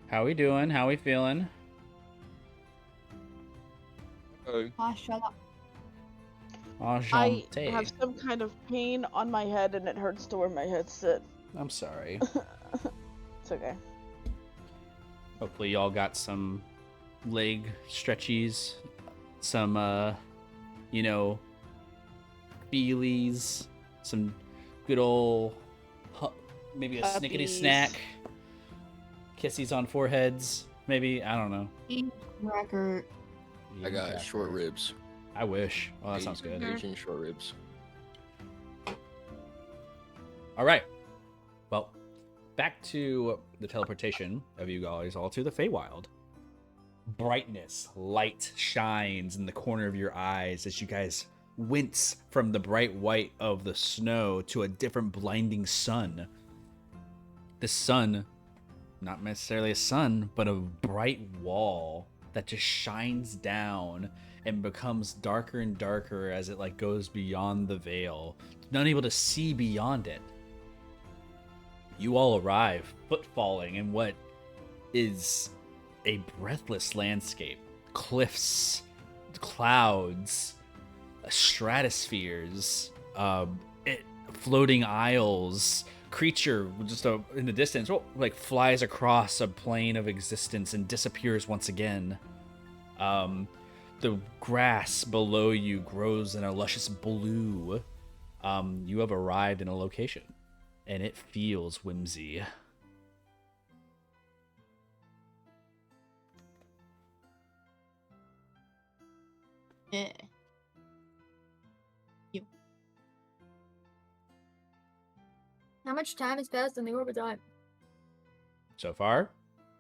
How we doing? How we feeling? Ah, shut up. I Enchanté. have some kind of pain on my head and it hurts to wear my headset. I'm sorry. It's okay. Hopefully y'all got some leg stretchies, some you know, feelies, some good old maybe a snickety Puppies. snack, kissies on foreheads, maybe, I don't know. Record. I got short ribs. I wish. Oh, that sounds good. Asian short ribs. All right. Well, back to the teleportation of you guys all to the Feywild. Brightness, light shines in the corner of your eyes as you guys wince from the bright white of the snow to a different blinding sun. This sun, not necessarily a sun, but a bright wall that just shines down and becomes darker and darker as it like goes beyond the veil. Not able to see beyond it. You all arrive, footfalling in what is a breathless landscape. Cliffs, clouds, stratospheres, floating isles, creature just in the distance like flies across a plane of existence and disappears once again. The grass below you grows in a luscious blue. You have arrived in a location, and it feels whimsy. Yeah. How much time has passed in the orb of time? So far,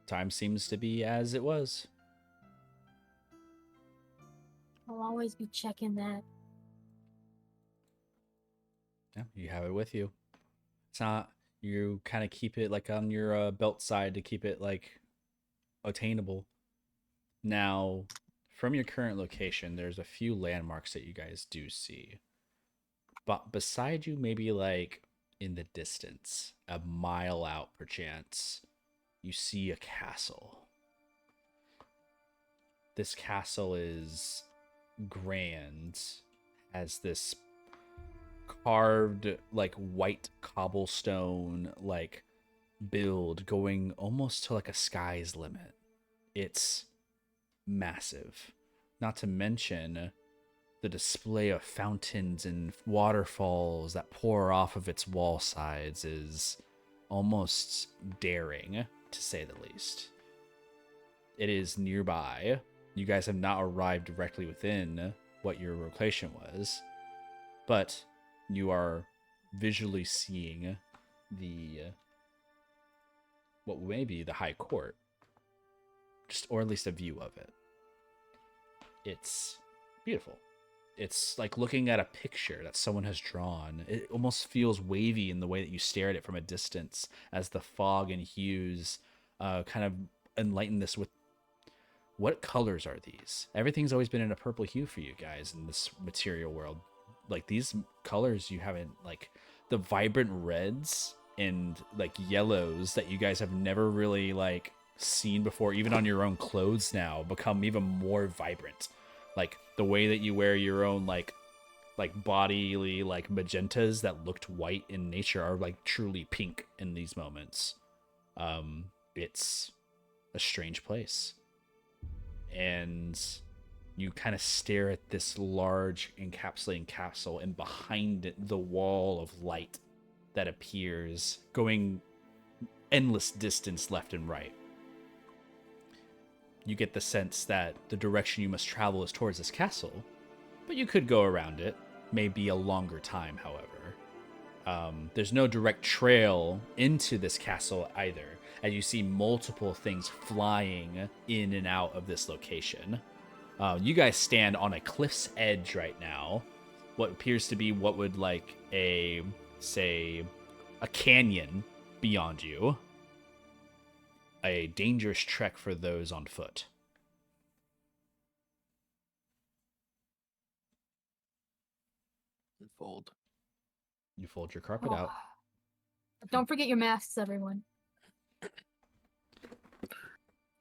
time seems to be as it was. I'll always be checking that. Yeah, you have it with you. It's not, you kind of keep it like on your belt side to keep it like attainable. Now, from your current location, there's a few landmarks that you guys do see. But beside you, maybe like in the distance, a mile out perchance, you see a castle. This castle is grand, has this carved like white cobblestone like build going almost to like a sky's limit. It's massive. Not to mention the display of fountains and waterfalls that pour off of its wall sides is almost daring, to say the least. It is nearby. You guys have not arrived directly within what your location was, but you are visually seeing the what may be the High Court, just or at least a view of it. It's beautiful. It's like looking at a picture that someone has drawn. It almost feels wavy in the way that you stare at it from a distance as the fog and hues kind of enlighten this with what colors are these? Everything's always been in a purple hue for you guys in this material world. Like these colors you haven't, like the vibrant reds and like yellows that you guys have never really like seen before, even on your own clothes now, become even more vibrant. Like the way that you wear your own like bodily like magentas that looked white in nature are like truly pink in these moments. It's a strange place. And you kind of stare at this large encapsulating castle, and behind it the wall of light that appears going endless distance left and right. You get the sense that the direction you must travel is towards this castle, but you could go around it. May be a longer time, however. There's no direct trail into this castle either, as you see multiple things flying in and out of this location. You guys stand on a cliff's edge right now. What appears to be what would like a canyon beyond you. A dangerous trek for those on foot. Fold. You fold your carpet out. Don't forget your masks, everyone.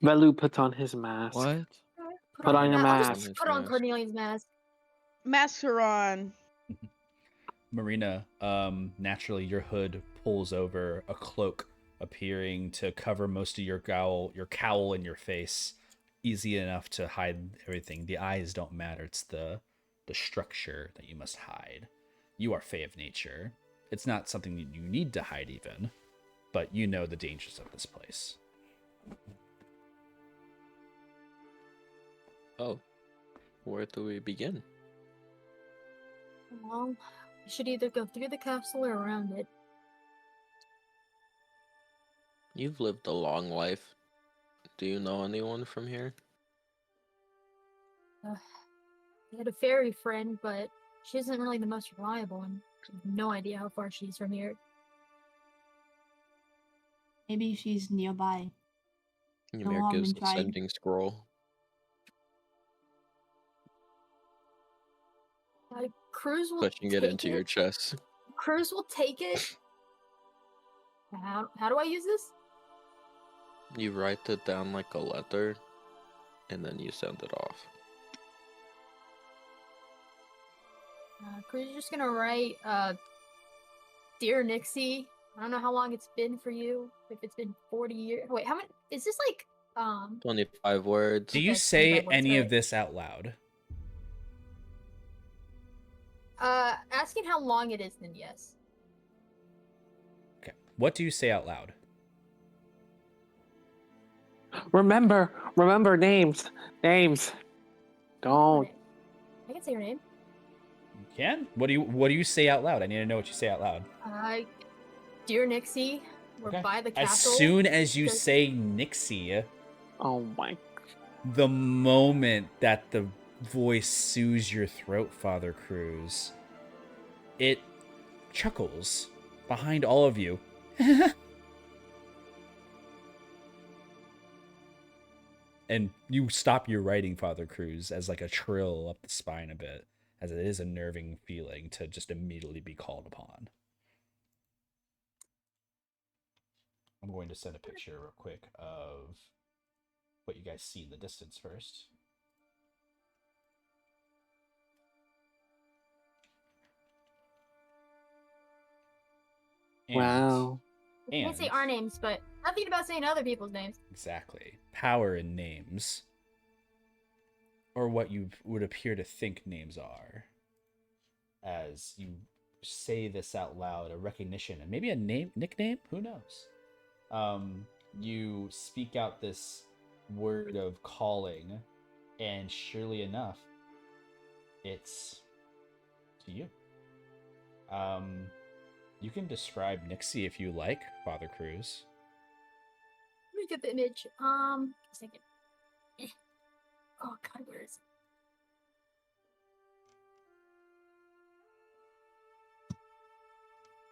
Velu puts on his mask. What? Put on your I'll mask. just put on Cornelius' mask. Mascaron. Marina, naturally your hood pulls over, a cloak appearing to cover most of your cowl and your face. Easy enough to hide everything. The eyes don't matter. It's the structure that you must hide. You are Fae of Nature. It's not something that you need to hide even, but you know the dangers of this place. Oh, where do we begin? Well, you should either go through the castle or around it. You've lived a long life. Do you know anyone from here? I had a fairy friend, but she isn't really the most reliable, and I have no idea how far she is from here. Maybe she's nearby. No Ymir harm gives in the trying. sending scroll. Cruz will Pushing it take into your chest. Cruz will take it. How do I use this? You write it down like a letter, and then you send it off. Cruz is just gonna write, Dear Nixie, I don't know how long it's been for you. If it's been 40 years. Wait, how many? Is this like, 25 words. Do you Okay, say 25 words, any of alright. this out loud? Asking how long it is, then yes. Okay. What do you say out loud? Remember names. Names. Don't. I can say your name. You can? What do you say out loud? I need to know what you say out loud. Dear Nixie, we're Okay. by the As castle. soon as you There's- say Nixie, Oh my. the moment that the voice soothes your throat, Father Cruz, it chuckles behind all of you. And you stop your writing, Father Cruz, as like a trill up the spine a bit, as it is a nerving feeling to just immediately be called upon. I'm going to send a picture real quick of what you guys see in the distance first. And, Wow. You can say our names, but nothing about saying other people's names. Exactly. Power in names. Or what you would appear to think names are. As you say this out loud, a recognition, and maybe a nickname? Who knows? You speak out this word of calling, and surely enough, it's to you. You can describe Nixie if you like, Father Cruz. Let me get the image. A second. Oh god, where is it?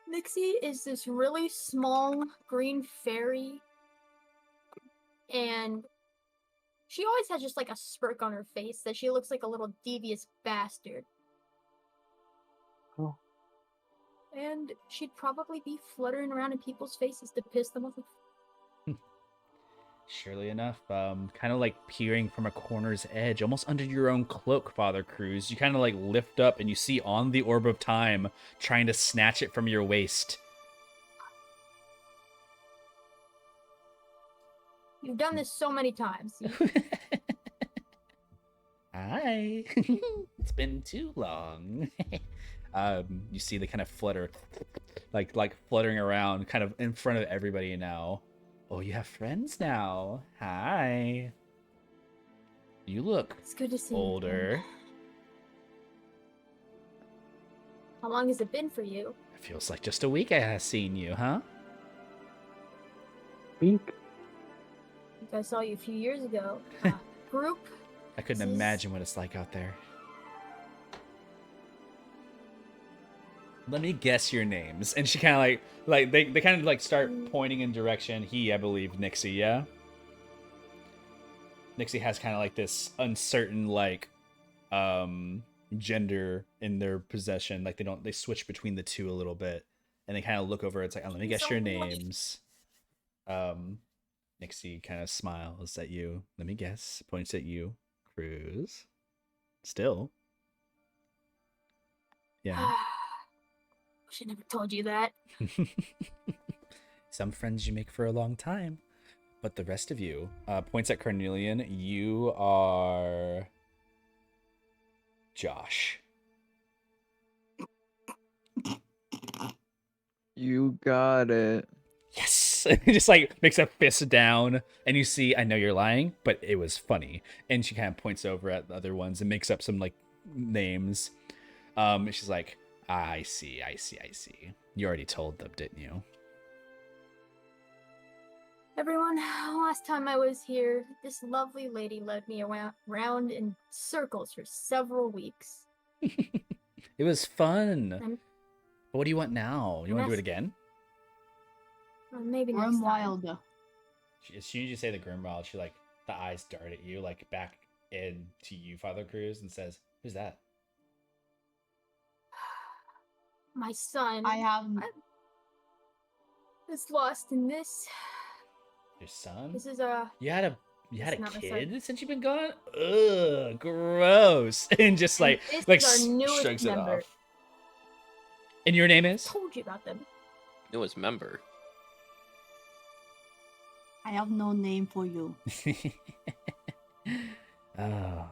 Nixie is this really small green fairy, and she always has just like a smirk on her face that she looks like a little devious bastard. Oh. And she'd probably be fluttering around in people's faces to piss them off. Surely enough, kind of like peering from a corner's edge, almost under your own cloak, Father Cruz. You kind of like lift up and you see on the orb of time trying to snatch it from your waist. You've done this so many times. Hi. It's been too long. You see the kind of flutter, like fluttering around, kind of in front of everybody now. Oh, you have friends now. Hi. You look It's good to see older. you. How long has it been for you? It feels like just a week I have seen you, huh? Week. I think I saw you a few years ago. Group. I couldn't This is- imagine what it's like out there. Let me guess your names. And she kind of like they kind of like start pointing in direction. He, I believe, Nixie, yeah? Nixie has kind of like this uncertain like gender in their possession. Like they switch between the two a little bit. And they kind of look over, it's like, oh, let me guess your names. Nixie kind of smiles at you. Let me guess. Points at you. Cruz. Still. Yeah. Wish I never told you that. Some friends you make for a long time. But the rest of you, points at Carnelian, you are Josh. You got it. Yes. He just like makes a fist down, and you see, I know you're lying, but it was funny. And she kind of points over at the other ones and makes up some like names. She's like, I see. You already told them, didn't you? Everyone, last time I was here, this lovely lady led me around in circles for several weeks. It was fun. And But what do you want now? You want to do it again? maybe next Grim time. Wilder. As soon as you say the Grimwild, she like the eyes dart at you, like back into you, Father Cruz, and says, "Who's that?" My son I have. is lost in this. Your son? This is a. You had a It's not my kid son. since you've been gone? Ugh, gross. And just like This is our newest shrugs it member. off. And your name is? Told you about them. Newest member. I have no name for you. Oh,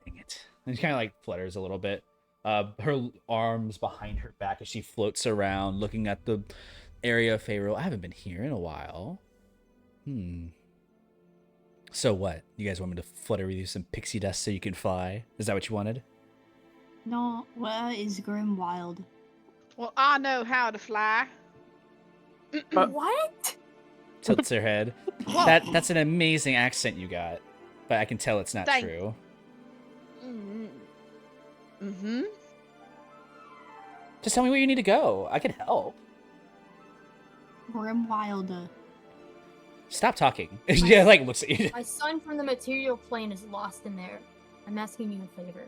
dang it. And she kind of like flutters a little bit. Her arms behind her back as she floats around, looking at the area of Pharaoh. I haven't been here in a while. So what? You guys want me to flutter with you some pixie dust so you can fly? Is that what you wanted? No, where is Grim Wild? Well, I know how to fly. What? Tilts her head. That's an amazing accent you got, but I can tell it's not Thank- true. Mm-hmm. Just tell me where you need to go. I can help. Grim Wilder. Stop talking. Yeah, like looks at you. My son from the material plane is lost in there. I'm asking you a favor.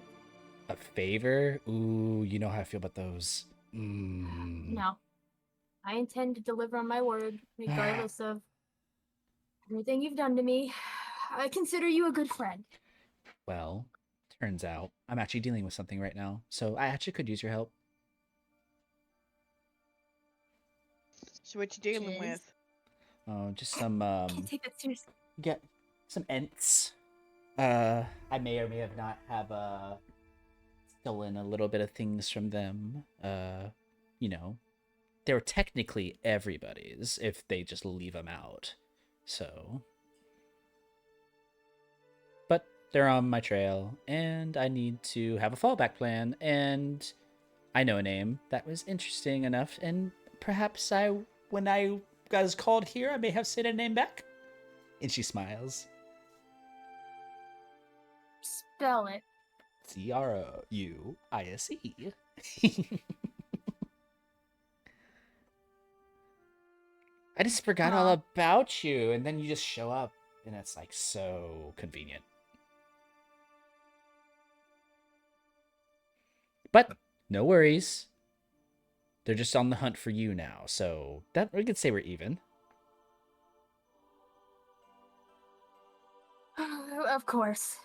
A favor? Ooh, you know how I feel about those. No. I intend to deliver on my word, regardless of everything you've done to me. I consider you a good friend. Well, turns out I'm actually dealing with something right now, so I actually could use your help. So what you dealing Jizz. with? Oh, just some Can't take that seriously. get some ents. I may or may have not have stolen a little bit of things from them. You know, they were technically everybody's if they just leave them out. So, but they're on my trail, and I need to have a fallback plan. And I know a name that was interesting enough, and perhaps when I was called here, I may have said a name back. And she smiles. Spell it. Cruise. I just forgot all about you, and then you just show up, and it's like so convenient. But no worries. They're just on the hunt for you now, so that we could say we're even. Of course.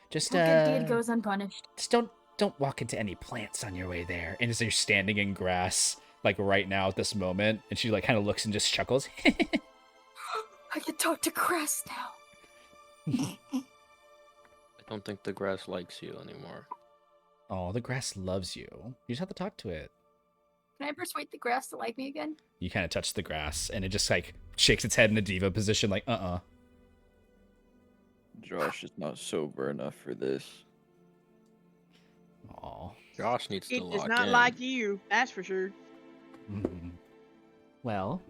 Just No good deed goes unpunished. just don't walk into any plants on your way there. And as you're standing in grass, like right now at this moment, and she like kind of looks and just chuckles. I can talk to grass now. I don't think the grass likes you anymore. Oh, the grass loves you. You just have to talk to it. Can I persuade the grass to like me again? You kind of touch the grass, and it just like shakes its head in a diva position, like Josh is not sober enough for this. Aw. Josh needs to It lock does not in. like you, that's for sure. Well,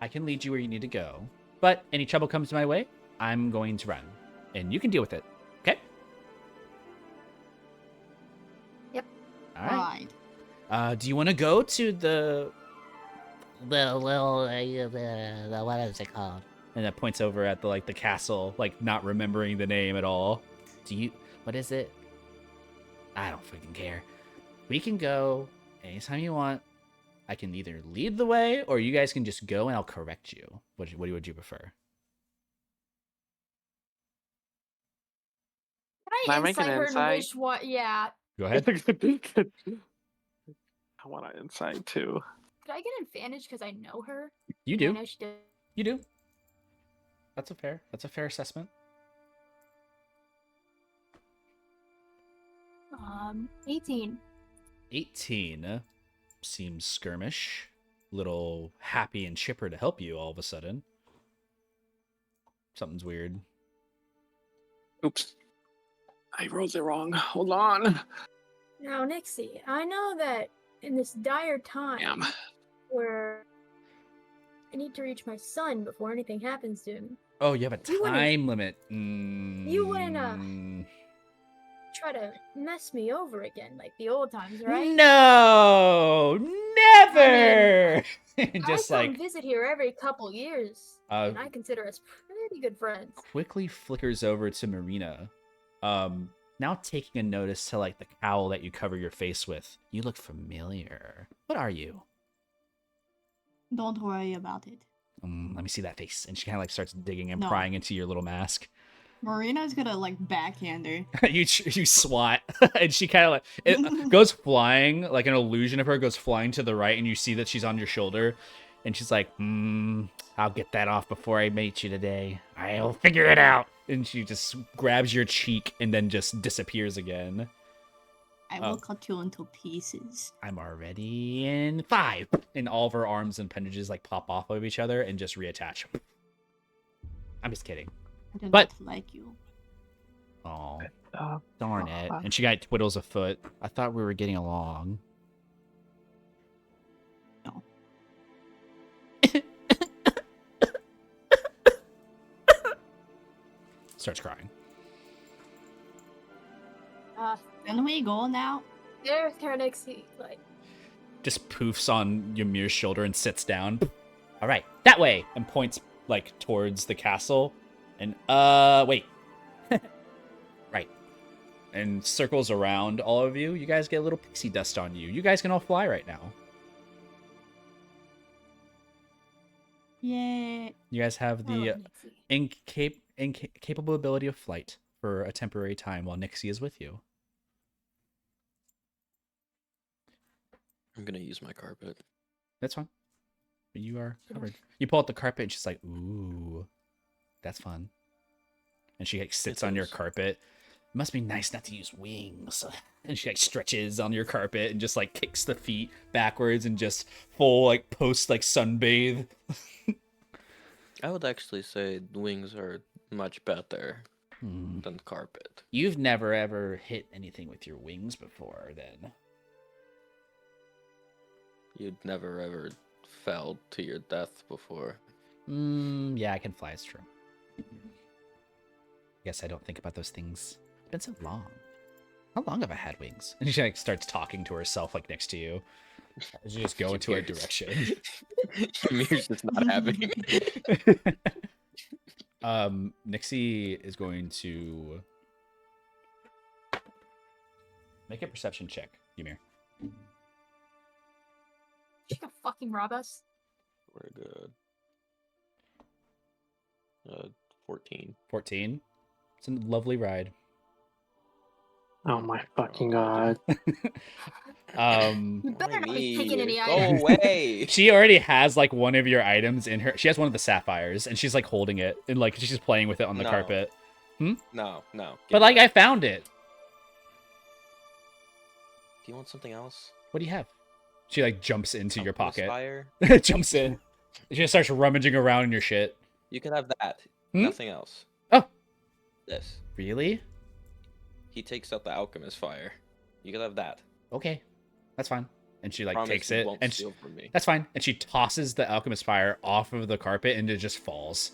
I can lead you where you need to go. But any trouble comes my way, I'm going to run. And you can deal with it. Okay? Yep. All right. Right. Do you want to go to the what is it called? and that points over at the castle, like not remembering the name at all. What is it? I don't fucking care. We can go anytime you want. I can either lead the way or you guys can just go and I'll correct you. What would you prefer? Can I make an insight her and insight? wish what? Yeah. Go ahead. I want an insight too. Could I get advantage because I know her? You I do. know she did. You do. That's a fair assessment. 18. 18 seems skirmish. Little happy and chipper to help you all of a sudden. Something's weird. Oops. I rolled it wrong. Hold on. Now, Nixie, I know that in this dire time Damn. where I need to reach my son before anything happens to him, Oh, you have a You wouldn't- time limit. you wouldn't, try to mess me over again like the old times, right? No, never. Just I come like visit here every couple years, and I consider us pretty good friends. quickly flickers over to Marina. Now taking a notice to like the cowl that you cover your face with. You look familiar. What are you? Don't worry about it. Let me see that face. And she kind of like starts digging and No. prying into your little mask. Marina's gonna like backhand her. you swat, and she kind of like it goes flying, like an illusion of her goes flying to the right, and you see that she's on your shoulder, and she's like, I'll get that off before I meet you today. I'll figure it out. And she just grabs your cheek and then just disappears again. I will cut you into pieces. I'm already in 5, and all of her arms and appendages like pop off of each other and just reattach. I'm just kidding. I do But- not like you. Oh, darn it. And she got twiddles a foot. I thought we were getting along. No. Starts crying. Can we go now? There's Nixie, like, Just poofs on Ymir's shoulder and sits down. All right, that way, and points like towards the castle. And wait, right, and circles around all of you. You guys get a little pixie dust on you. You guys can all fly right now. Yeah. You guys have I the love Nixie. incapable ability of flight for a temporary time while Nixie is with you. I'm gonna use my carpet. That's fine. You are covered. You pull out the carpet and she's like, ooh, that's fun. And she like sits on your carpet. It must be nice not to use wings. And she like stretches on your carpet and just like kicks the feet backwards and just full like post like sunbathe. I would actually say wings are much better than carpet. You've never ever hit anything with your wings before then. You'd never ever fell to your death before. Yeah, I can fly, it's true. Guess I don't think about those things. It's been so long. How long have I had wings? And she like starts talking to herself like next to you. She just go into a direction. Ymir's just not having. Nixie is going to make a perception check, Ymir. She can fucking rob us. We're good. 14. 14. It's a lovely ride. Oh my fucking god. You better not be taking any Go items. away! She already has like one of your items in her. She has one of the sapphires, and she's like holding it and like she's just playing with it on the No. carpet. No. But like I found it. Do you want something else? What do you have? She like jumps into your Alchemist pocket. Fire? Jumps in. She just starts rummaging around in your shit. You can have that. Hmm? Nothing else. Oh. This. Really? He takes out the alchemist fire. You can have that. Okay. That's fine. And she like Promise takes you it won't and steal from me. that's fine. And she tosses the alchemist fire off of the carpet and it just falls.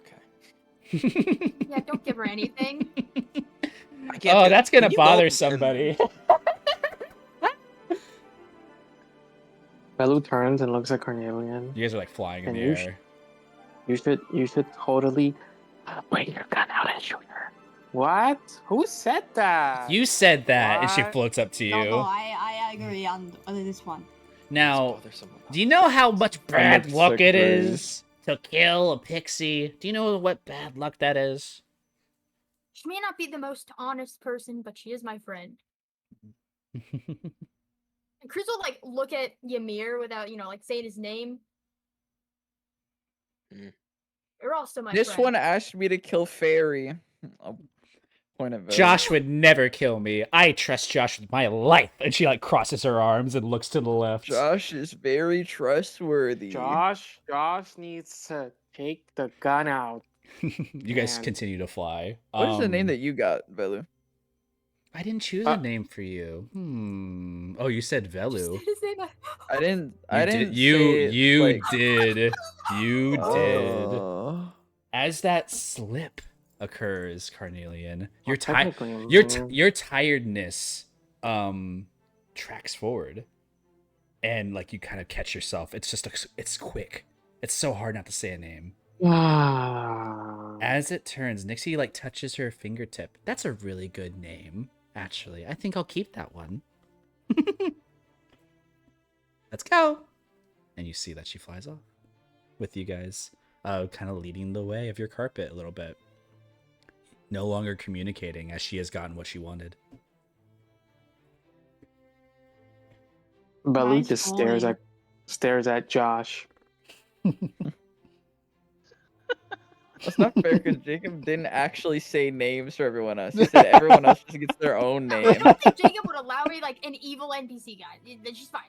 Okay. Yeah, don't give her anything. I can't Oh, do- that's gonna Can you go bother and- somebody. Belu turns and looks at Carnelian. You guys are like flying in And the you air. You should totally bring your gun out and shoot her. What? Who said that? You said that, and she What? floats up to you. No, I agree on this one. Now, Bother someone do you know how much bad much luck it sick is to kill a pixie? Do you know what bad luck that is? She may not be the most honest person, but she is my friend. And Cruz will like look at Ymir without, like saying his name. We're all still my This friend. one asked me to kill Fairy. I'll point at Velu. Josh would never kill me. I trust Josh with my life. And she like crosses her arms and looks to the left. Josh is very trustworthy. Josh needs to take the gun out. You guys Man. continue to fly. What is the name that you got, Velu? I didn't choose a name for you. Oh, you said Velu. I didn't. You did. You did. Oh. As that slip occurs, Carnelian, your technically, your tiredness tracks forward, and like you kind of catch yourself. It's quick. It's so hard not to say a name. As it turns, Nixie like touches her fingertip. That's a really good name, actually. I think I'll keep that one. Let's go. And you see that she flies off with you guys, kind of leading the way of your carpet a little bit. No longer communicating as she has gotten what she wanted. Balut Nice just boy. stares at Josh. That's not fair because Jacob didn't actually say names for everyone else. He said everyone else just gets their own I name. don't think Jacob would allow me like an evil NPC guy. She's fine.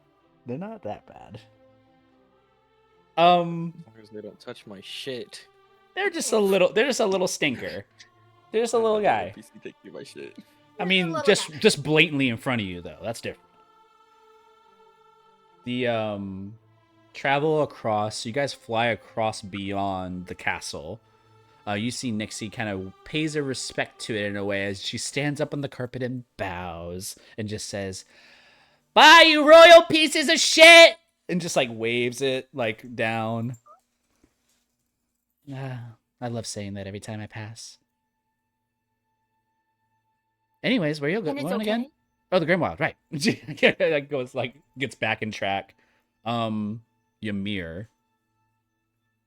They're not that bad. As long as they don't touch my shit. They're just a little stinker. They're just a little guy. NPC taking my shit. I mean, just blatantly in front of you though. That's different. The travel across, you guys fly across beyond the castle. You see Nixie kind of pays a respect to it in a way as she stands up on the carpet and bows and just says, "Bye, you royal pieces of shit!" And just like waves it like down. I love saying that every time I pass. Anyways, where are you going again? Oh, the Grimwild, right. Like goes like gets back in track. Ymir,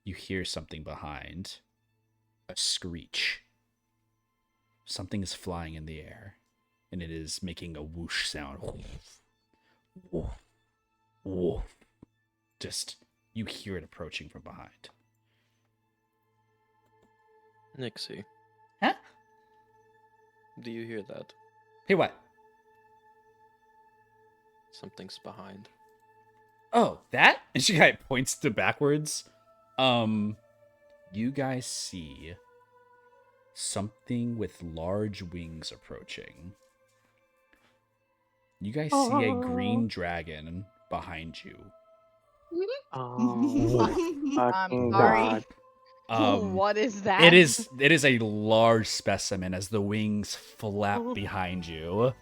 you hear something behind. A screech. Something is flying in the air, and it is making a whoosh sound. Woof, woof. Just you hear it approaching from behind. Nixie. Huh? Do you hear that? Hey, what? Something's behind. Oh, that? And she kind of points to backwards. You guys see something with large wings approaching. You guys see a green dragon behind you. Oh, fucking sorry. God. What is that? It is a large specimen as the wings flap behind you.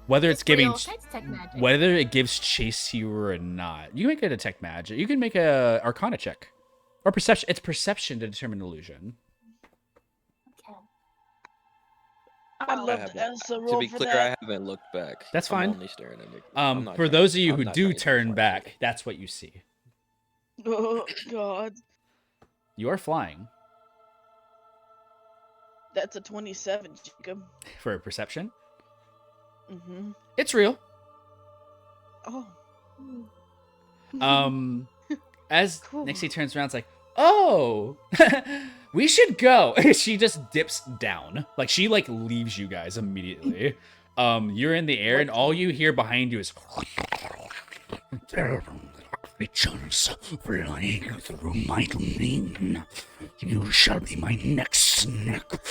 Whether it's giving, real. That's tech magic. whether it gives chase you or not, you can make it a tech magic. You can make a Arcana check, or perception. It's perception to determine illusion. Okay. I'd love to answer roll To be for clear, that. I haven't looked back. That's I'm fine. only staring at Nick. I'm not For trying- those of you I'm who not do trying to turn fart back, shit. that's what you see. Oh God, You are flying that's a 27, Jacob. for a perception. Mm-hmm. It's real. Oh. As Cool. Nixie turns around, it's like, "Oh, we should go." She just dips down, like she like leaves you guys immediately. You're in the air, and all you hear behind you is. Creatures flying through my domain. You shall be my next snack.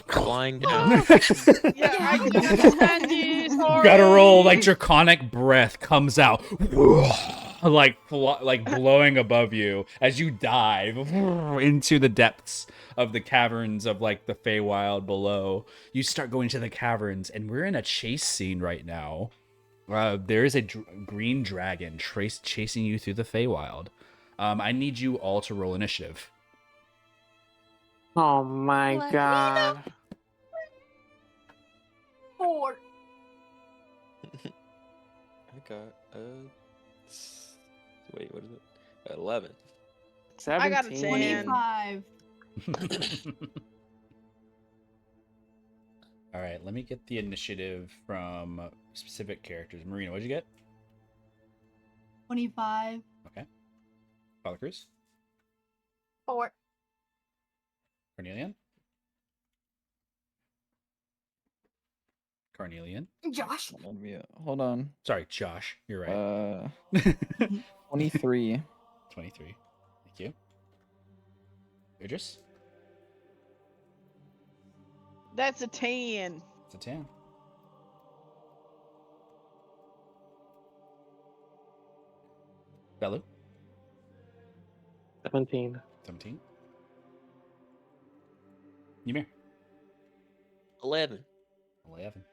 Flying down. Yeah, I do understand you. Sorry. Gotta roll like draconic breath comes out, like blowing above you as you dive into the depths of the caverns of like the Feywild below. You start going to the caverns, and we're in a chase scene right now. There is a green dragon chasing you through the Feywild. I need you all to roll initiative. Oh my God. 4. I got wait, what is it? 11. I got a 17. 10. 25. All right, let me get the initiative from specific characters. Marina, what'd you get? 25. Okay. Father Cruz? 4. Cornelian? Cornelian? Josh. Hold on. Sorry, Josh. You're right. 23. 23. Thank you. Idris? That's a 10. It's a 10. Bellu? 17. 17. Ymir? 11. 11.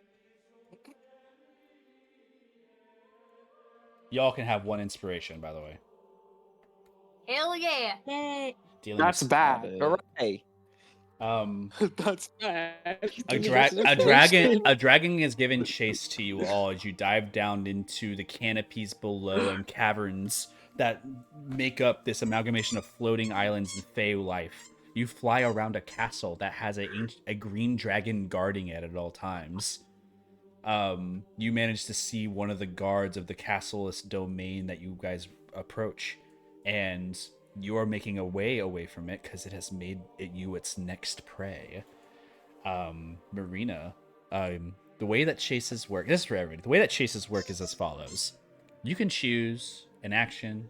Y'all can have one inspiration, by the way. Hell yeah. Yay. Dealing That's with, bad. Hooray. That's bad. a dragon is given chase to you all as you dive down into the canopies below and caverns that make up this amalgamation of floating islands and fey life. You fly around a castle that has a green dragon guarding it at all times. You manage to see one of the guards of the castle's domain that you guys approach, and you're making a way away from it because it has made you its next prey. Marina, the way that chases work, this is for everybody, the way that chases work is as follows. You can choose an action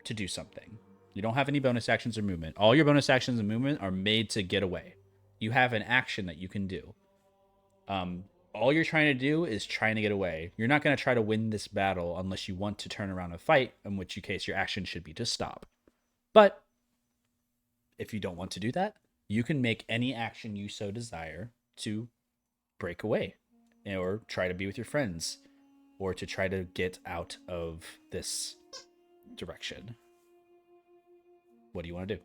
to do something. You don't have any bonus actions or movement. All your bonus actions and movement are made to get away. You have an action that you can do. All you're trying to do is trying to get away. You're not going to try to win this battle unless you want to turn around and fight, in which case your action should be to stop. But if you don't want to do that, you can make any action you so desire to break away or try to be with your friends or to try to get out of this direction. What do you want to do?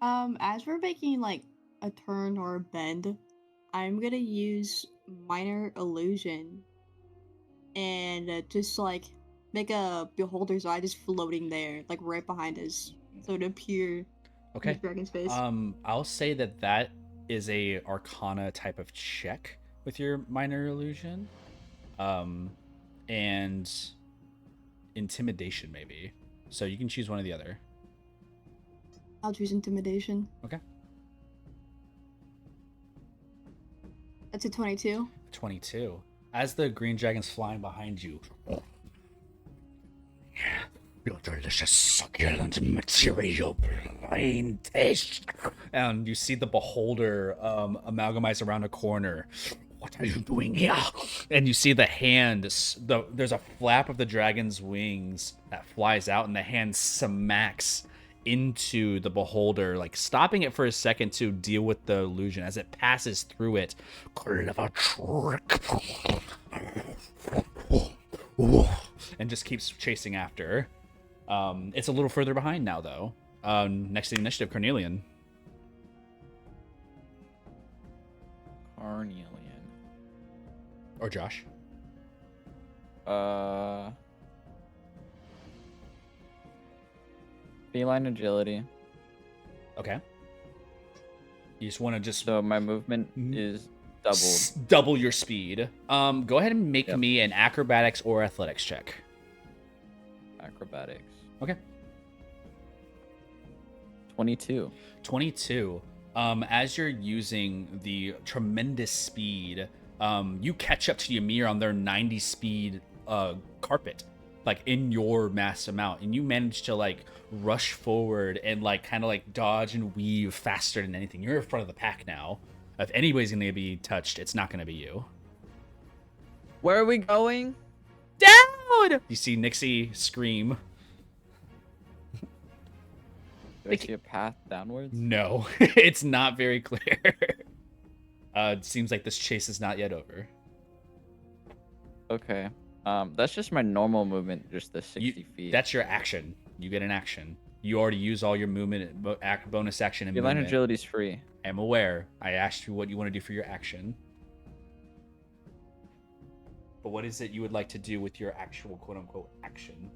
As we're making like a turn or a bend, I'm gonna use minor illusion and just like make a beholder's eye just floating there, like right behind us, so it appear Okay. in the dragon's face. I'll say that is a Arcana type of check with your minor illusion, and intimidation maybe. So you can choose one or the other. I'll choose intimidation. Okay. That's a 22. 22. As the green dragon's flying behind you, your delicious succulent material plain taste. And you see the beholder amalgamize around a corner. What are you doing here? And you see the hand, there's a flap of the dragon's wings that flies out, and the hand smacks into the beholder, like stopping it for a second to deal with the illusion. As it passes through it, clever trick, and just keeps chasing after. It's a little further behind now, though. Next to the initiative, Cornelian. Or Josh. Feline agility. Okay. You just want to So my movement is doubled. double your speed. Go ahead and make me an acrobatics or athletics check. Acrobatics. Okay. 22. 22. As you're using the tremendous speed, you catch up to Ymir on their 90 speed carpet, like in your mass amount, and you manage to like rush forward and like kind of like dodge and weave faster than anything. You're in front of the pack now. If anybody's gonna be touched, it's not gonna be you. Where are we going? Down! You see Nixie scream. Do I see a path downwards? No, it's not very clear. It seems like this chase is not yet over. Okay. That's just my normal movement, just the 60 feet. That's your action. You get an action. You already use all your movement, bonus action, and Feline movement. agility's free. I'm aware. I asked you what you want to do for your action. But what is it you would like to do with your actual quote-unquote action?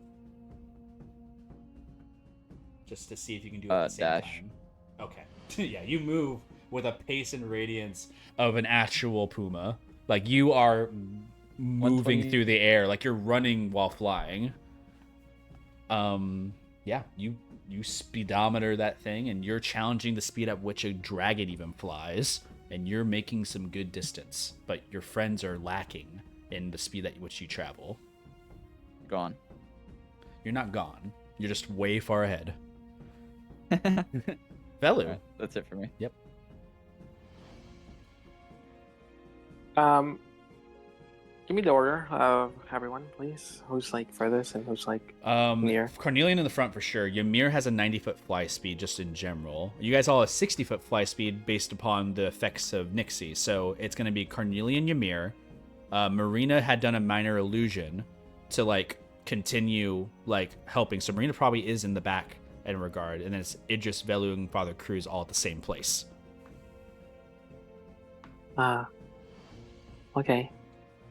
Just to see if you can do it at the same dash. time. Okay. Yeah, you move with a pace and radiance of an actual puma. Like you are moving 120. through the air, like you're running while flying. Yeah, you speedometer that thing, and you're challenging the speed at which a dragon even flies, and you're making some good distance. But your friends are lacking in the speed at which you travel. Gone. You're not gone. You're just way far ahead. Velu. Alright, that's it for me. Yep. Give me the order of everyone, please. Who's like furthest and who's like near? Carnelian in the front for sure. Ymir has a 90-foot fly speed just in general. You guys all have 60-foot fly speed based upon the effects of Nixie. So it's going to be Carnelian, Ymir. Marina had done a minor illusion to like continue like helping. So Marina probably is in the back in regard. And then it's Idris, Velu, and Father Cruz all at the same place. Okay.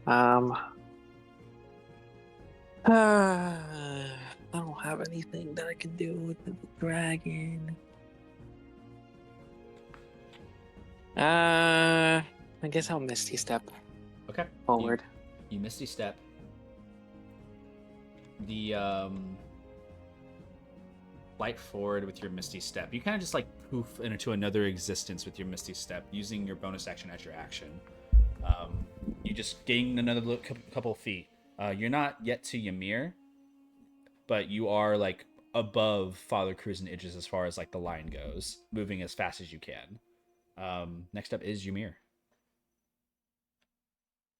I don't have anything that I can do with the dragon. I guess I'll Misty Step Okay. forward. You Misty Step. The light forward with your Misty Step. You kind of just like poof into another existence with your Misty Step, using your bonus action as your action. You just gain another couple feet. You're not yet to Ymir, but you are like above Father Cruz and Idris as far as like the line goes, moving as fast as you can. Next up is Ymir.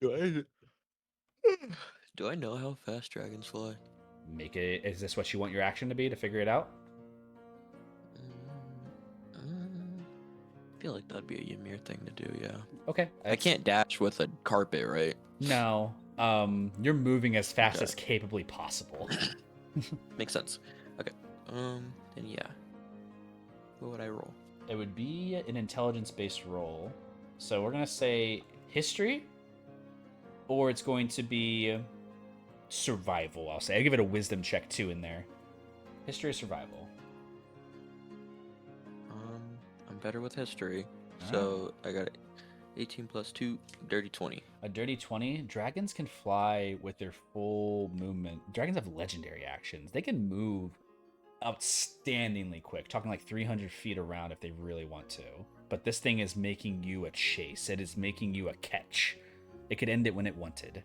Do I know how fast dragons fly? Make it. Is this what you want your action to be to figure it out? I feel like that'd be a Ymir thing to do, yeah. Okay. I can't dash with a carpet, right? No. You're moving as fast as capably possible. Makes sense. Okay. Then yeah. What would I roll? It would be an intelligence-based roll. So we're gonna say history, or it's going to be survival. I'll say. I'll give it a wisdom check too in there. History or survival. I'm better with history, so I got 18 plus 2, dirty 20. A dirty 20. Dragons can fly with their full movement. Dragons have legendary actions. They can move outstandingly quick, talking like 300 feet around if they really want to. But this thing is making you a chase. It is making you a catch. It could end it when it wanted.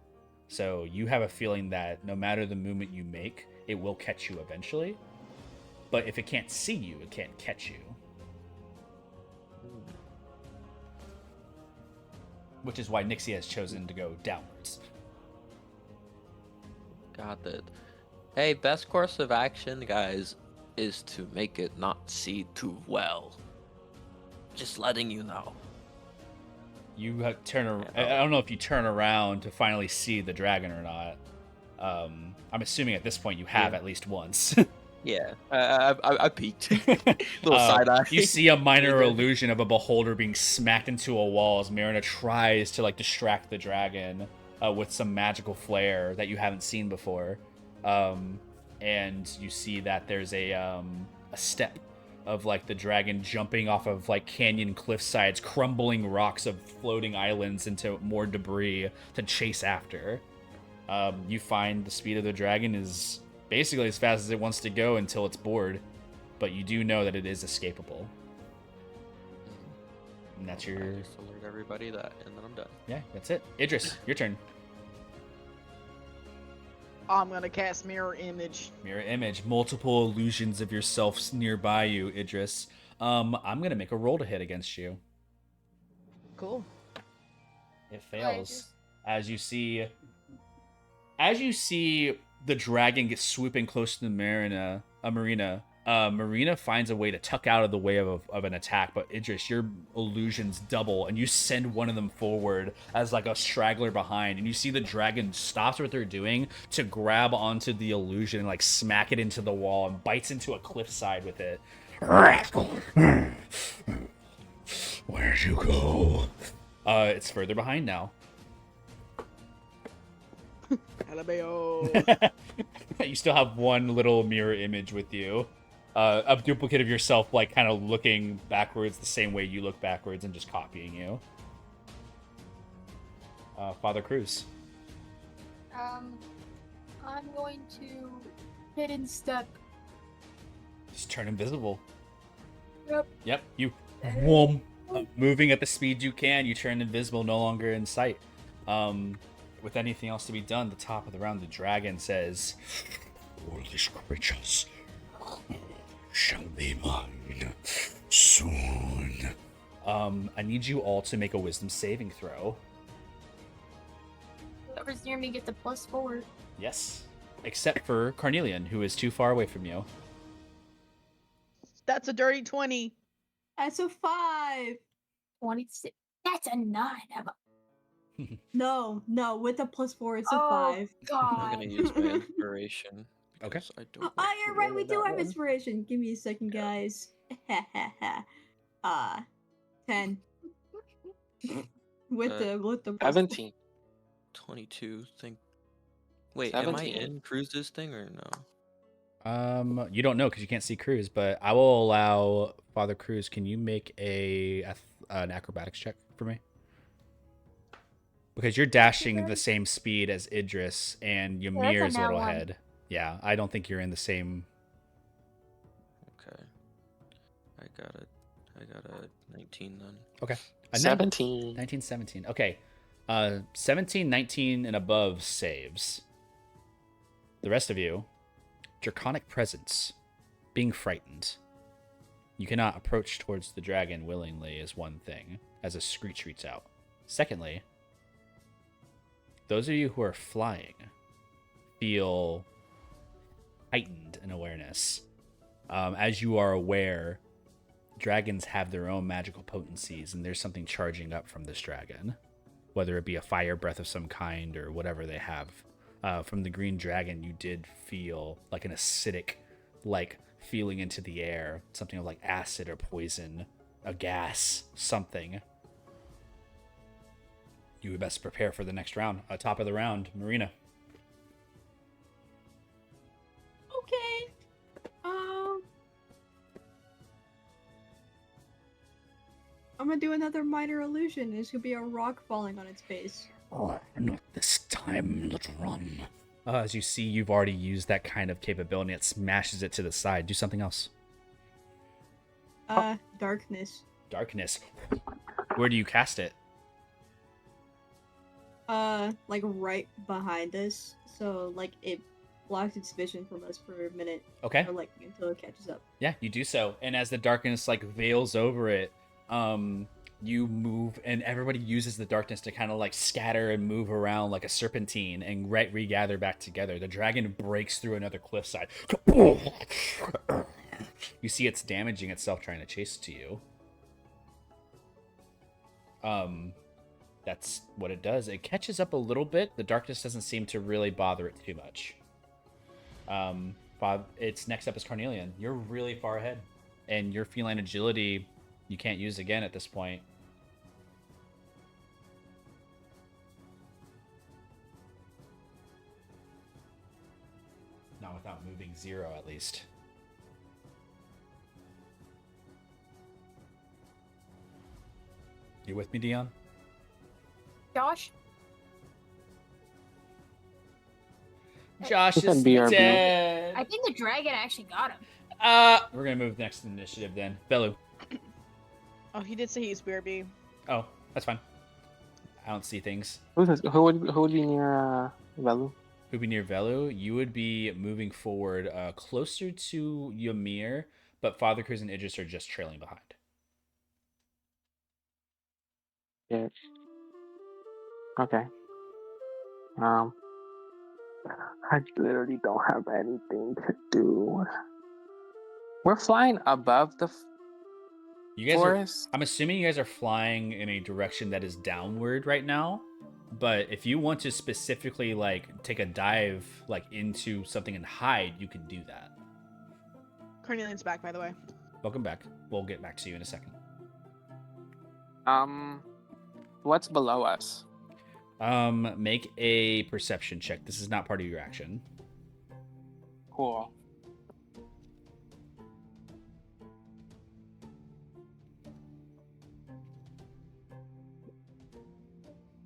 So you have a feeling that no matter the movement you make, it will catch you eventually. But if it can't see you, it can't catch you. Which is why Nixie has chosen to go downwards. Got that. Hey, best course of action, guys, is to make it not see too well. Just letting you know. You turn around. I don't know if you turn around to finally see the dragon or not. I'm assuming at this point you have at least once. Yeah, I peeked. Little side eye. You see a minor illusion of a beholder being smacked into a wall as Marina tries to like distract the dragon with some magical flair that you haven't seen before. And you see that there's a step of like the dragon jumping off of like canyon cliff sides, crumbling rocks of floating islands into more debris to chase after. You find the speed of the dragon is basically as fast as it wants to go until it's bored, but you do know that it is escapable. And that's your... I just alert everybody that, and then I'm done. Yeah, that's it. Idris, your turn. I'm gonna cast Mirror Image. Mirror Image. Multiple illusions of yourself nearby you, Idris. I'm gonna make a roll to hit against you. Cool. It fails. As you see the dragon gets swooping close to the Marina. Marina finds a way to tuck out of the way of an attack, but Idris, your illusions double, and you send one of them forward as like a straggler behind, and you see the dragon stops what they're doing to grab onto the illusion and like smack it into the wall and bites into a cliffside with it. Where'd you go? It's further behind now. Alabeo. You still have one little mirror image with you. a duplicate of yourself, like kind of looking backwards the same way you look backwards and just copying you. Father Cruz. I'm going to hidden step. Just turn invisible. Yep. Yep. You, whoom, moving at the speed you can. You turn invisible, no longer in sight. With anything else to be done, the top of the round, the dragon says, "All these creatures shall be mine soon." I need you all to make a wisdom saving throw. Whoever's near me gets a +4. Yes. Except for Carnelian, who is too far away from you. That's a dirty 20. That's a 5. 26. That's a 9, Emma. No, with a +4, it's a Oh, 5. God. I'm gonna use my inspiration. Okay. because I don't Oh, want you're to right. roll We do that have one. inspiration. Give me a second, guys. 10. with the +4. 17. 22. Wait, am I 17. in Cruise's thing or no? You don't know because you can't see Cruz, but I will allow Father Cruz. Can you make an acrobatics check for me? Because you're dashing the same speed as Idris, and Ymir is a little ahead. Yeah, I don't think you're in the same. Okay. I got a 19 then. Okay. 17. 19, 17. Okay. 17, 19, and above saves. The rest of you, Draconic Presence, being frightened. You cannot approach towards the dragon willingly is one thing, as a screech reaches out. Secondly, those of you who are flying feel heightened in awareness. As you are aware, dragons have their own magical potencies, and there's something charging up from this dragon, whether it be a fire breath of some kind or whatever they have. From the green dragon, you did feel like an acidic, like feeling into the air, something like acid or poison, a gas, something. You would best prepare for the next round. Top of the round, Marina. Okay. I'm gonna do another minor illusion. There's gonna be a rock falling on its face. Oh, not this time, little one. As you see, you've already used that kind of capability. It smashes it to the side. Do something else. Darkness. Darkness. Where do you cast it? Like right behind us. So, like, it blocks its vision from us for a minute. Okay. Or, like, until it catches up. Yeah, you do so. And as the darkness, like, veils over it, you move, and everybody uses the darkness to kind of, like, scatter and move around like a serpentine and regather back together. The dragon breaks through another cliffside. You see it's damaging itself trying to chase to you. That's what it does. It catches up a little bit. The darkness doesn't seem to really bother it too much. Bob, it's next up is Carnelian. You're really far ahead, and your feline agility you can't use again at this point. Not without moving 0, at least. You with me, Dion? Josh? Josh He said is BRB. dead. I think the dragon actually got him. We're gonna move next initiative then. Velu. Oh, he did say he's BRB. Oh, that's fine. I don't see things. Who would be near Velu? Who'd be near Velu? You would be moving forward closer to Ymir, but Father Cruz and Idris are just trailing behind. Yeah. Okay. I literally don't have anything to do. We're flying above the You guys forest. I'm assuming you guys are flying in a direction that is downward right now. But if you want to specifically like take a dive like into something and hide, you can do that. Carnelian's back, by the way. Welcome back. We'll get back to you in a second. What's below us? Make a perception check. This is not part of your action. Cool.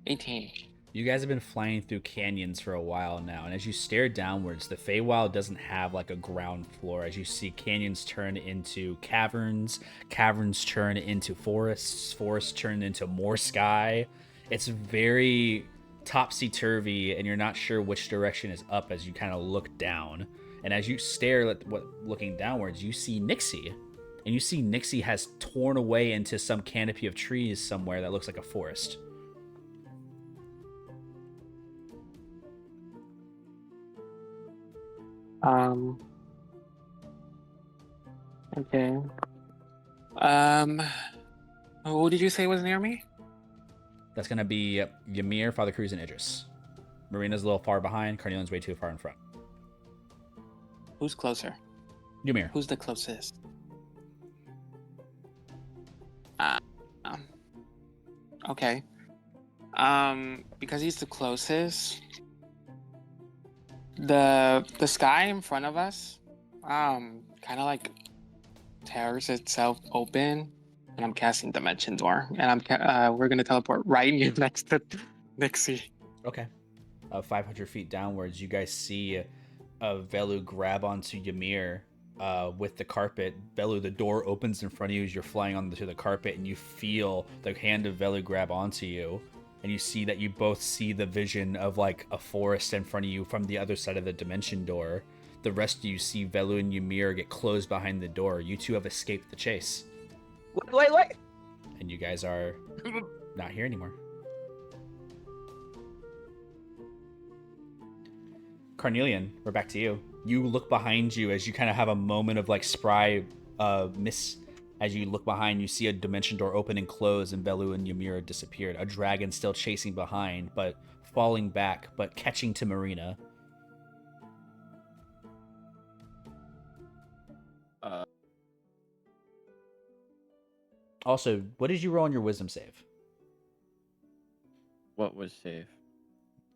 18. You guys have been flying through canyons for a while now, and as you stare downwards, the Feywild doesn't have like a ground floor. As you see canyons turn into caverns, caverns turn into forests, forests turn into more sky. It's very topsy-turvy, and you're not sure which direction is up as you kind of look down. And as you stare at looking downwards, you see Nixie. And you see Nixie has torn away into some canopy of trees somewhere that looks like a forest. Okay. Who did you say was near me? That's going to be Ymir, Father Cruz, and Idris. Marina's a little far behind. Carnelian's way too far in front. Who's closer? Ymir. Who's the closest? Okay. Because he's the closest. The sky in front of us, kind of like tears itself open, and I'm casting Dimension Door, and we're gonna teleport right next to Nixie. Okay. 500 feet downwards, you guys see Velu grab onto Ymir with the carpet. Velu, the door opens in front of you as you're flying onto the carpet, and you feel the hand of Velu grab onto you. And you see that you both see the vision of like a forest in front of you from the other side of the dimension door. The rest of you see Velu and Ymir get closed behind the door. You two have escaped the chase. Wait. And you guys are not here anymore. Carnelian, we're back to you. You look behind you as you kind of have a moment of like spry miss. As you look behind, you see a dimension door open and close, and Velu and Ymir disappeared. A dragon still chasing behind, but falling back, but catching to Marina. Also, what did you roll on your wisdom save? What was safe?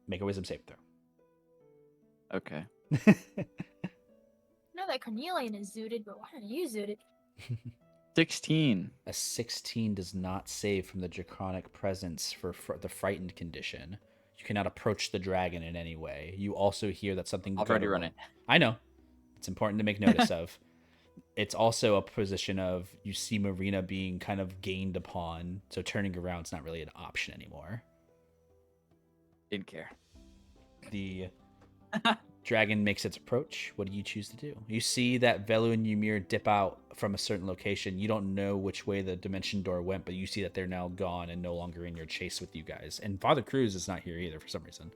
Make a wisdom save throw. Okay. I know that Carnelian is zooted, but why are you zooted? 16. A 16 does not save from the draconic presence for the frightened condition. You cannot approach the dragon in any way. You also hear that something. I've already run it. I know. It's important to make notice of. It's also a position of you see Marina being kind of gained upon, so turning around is not really an option anymore. Didn't care. The dragon makes its approach. What do you choose to do? You see that Velu and Ymir dip out from a certain location. You don't know which way the dimension door went, but you see that they're now gone and no longer in your chase with you guys. And Father Cruz is not here either for some reason.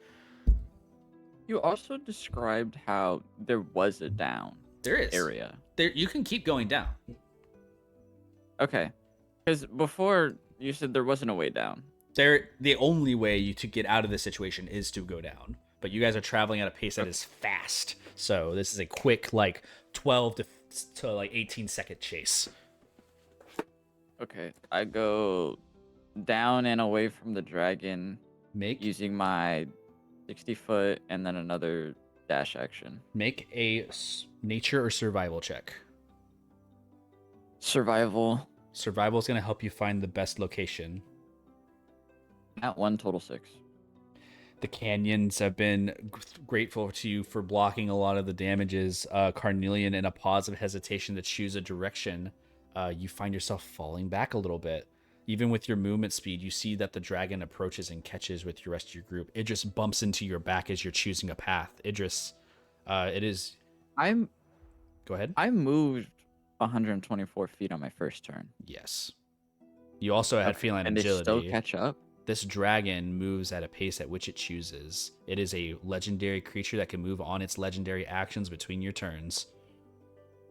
You also described how there was a down There is. area. There, you can keep going down. Okay. Because before you said there wasn't a way down. The only way to get out of this situation is to go down. But you guys are traveling at a pace that is fast. So this is a quick, like, 12 to like 18-second chase. Okay. I go down and away from the dragon. Make using my 60-foot and then another dash action. Make a nature or survival check. Survival. Survival is going to help you find the best location. At 1, total 6. The canyons have been grateful to you for blocking a lot of the damages. Carnelian, in a pause of hesitation to choose a direction, you find yourself falling back a little bit. Even with your movement speed, you see that the dragon approaches and catches with the rest of your group. Idris bumps into your back as you're choosing a path. Idris, it is... Go ahead. I moved 124 feet on my first turn. Yes. You also had feline and agility. And they still catch up? This dragon moves at a pace at which it chooses. It is a legendary creature that can move on its legendary actions between your turns.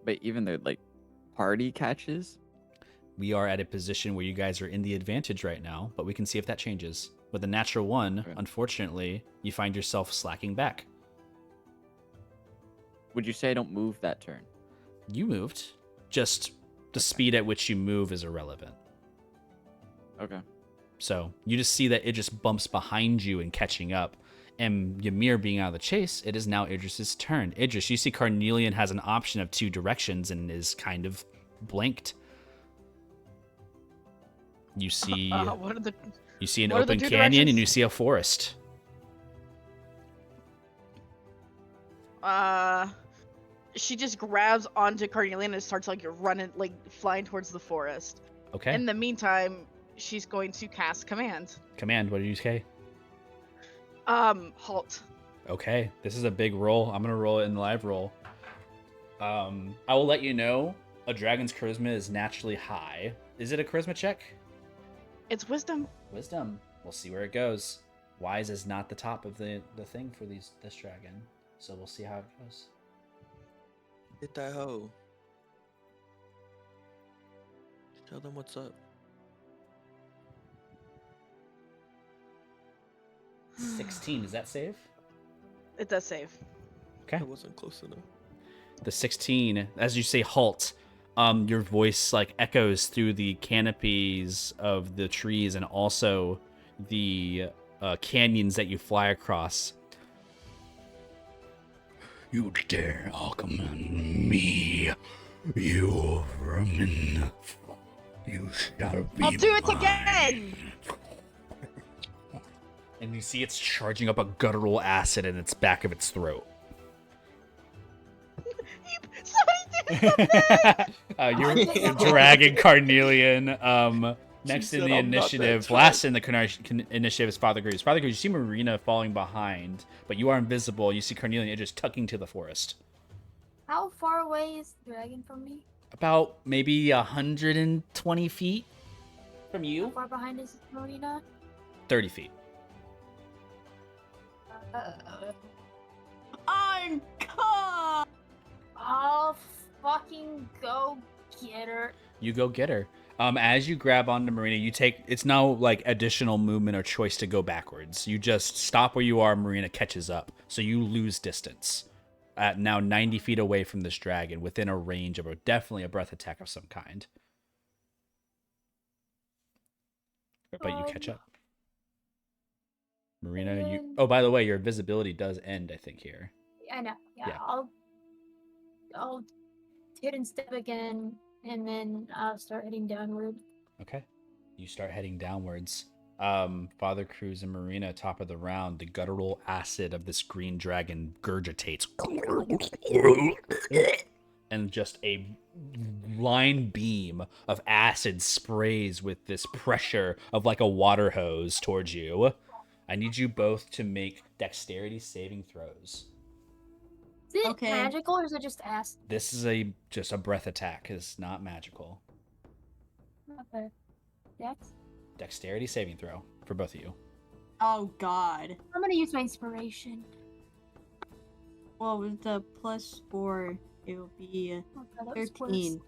But even the, like, party catches? We are at a position where you guys are in the advantage right now, but we can see if that changes. With a natural 1, unfortunately, you find yourself slacking back. Would you say I don't move that turn? You moved. Just the speed at which you move is irrelevant. Okay. So you just see that it just bumps behind you and catching up. And Ymir being out of the chase, it is now Idris's turn. Idris, you see Carnelian has an option of 2 directions and is kind of blanked. You see... You see an What are the open two canyon and directions? you see a forest. She just grabs onto Carnelian and starts like running, like flying towards the forest. Okay. In the meantime, she's going to cast command. Command, what did you say? Halt. Okay, this is a big roll. I'm gonna roll it in the live roll. I will let you know a dragon's charisma is naturally high. Is it a charisma check? It's wisdom. Wisdom. We'll see where it goes. Wise is not the top of the thing for this dragon, so we'll see how it goes. Hit that hoe. Tell them what's up. 16. Does that save? It does save. Okay. I wasn't close enough. The 16, as you say halt, your voice like echoes through the canopies of the trees and also the canyons that you fly across. You dare command me, you vermin. You shall be I'll do it mine. again! And you see it's charging up a guttural acid in its back of its throat. Somebody do something! You're dragging Carnelian. Next She in said, the "I'm not that initiative, last in the initiative is Father Cruz. Father Cruz, you see Marina falling behind, but you are invisible. You see Carnelian just tucking to the forest. How far away is the dragon from me? About maybe 120 feet from How you. far behind is Marina? 30 feet. I'm caught. I'll fucking go get her. You go get her. As you grab onto Marina, you take, it's now like additional movement or choice to go backwards. You just stop where you are, Marina catches up. So you lose distance. At now 90 feet away from this dragon, within a range of definitely a breath attack of some kind. But you catch up. Marina, you, oh, by the way, your invisibility does end, I think, here. I know. Yeah, Yeah. I'll hit and step again, and then I'll start heading downward. Okay. You start heading downwards. Father Cruz and Marina, top of the round, the guttural acid of this green dragon gurgitates. And just a line beam of acid sprays with this pressure of like a water hose towards you. I need you both to make dexterity saving throws. Is it Okay. magical or is it just acid? This is just a breath attack. It's not magical. Okay. Dex? Dexterity saving throw for both of you. Oh God. I'm gonna use my inspiration. Well, with the +4, it will be Okay, that was 13.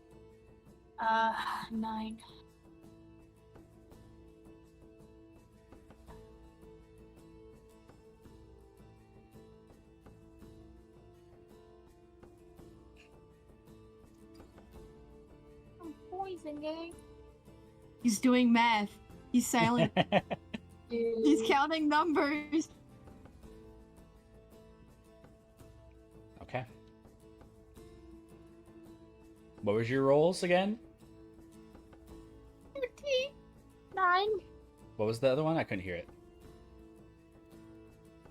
9. I'm poisoning. He's doing math. He's silent. Dude. He's counting numbers. Okay. What was your rolls again? 9. What was the other one? I couldn't hear it.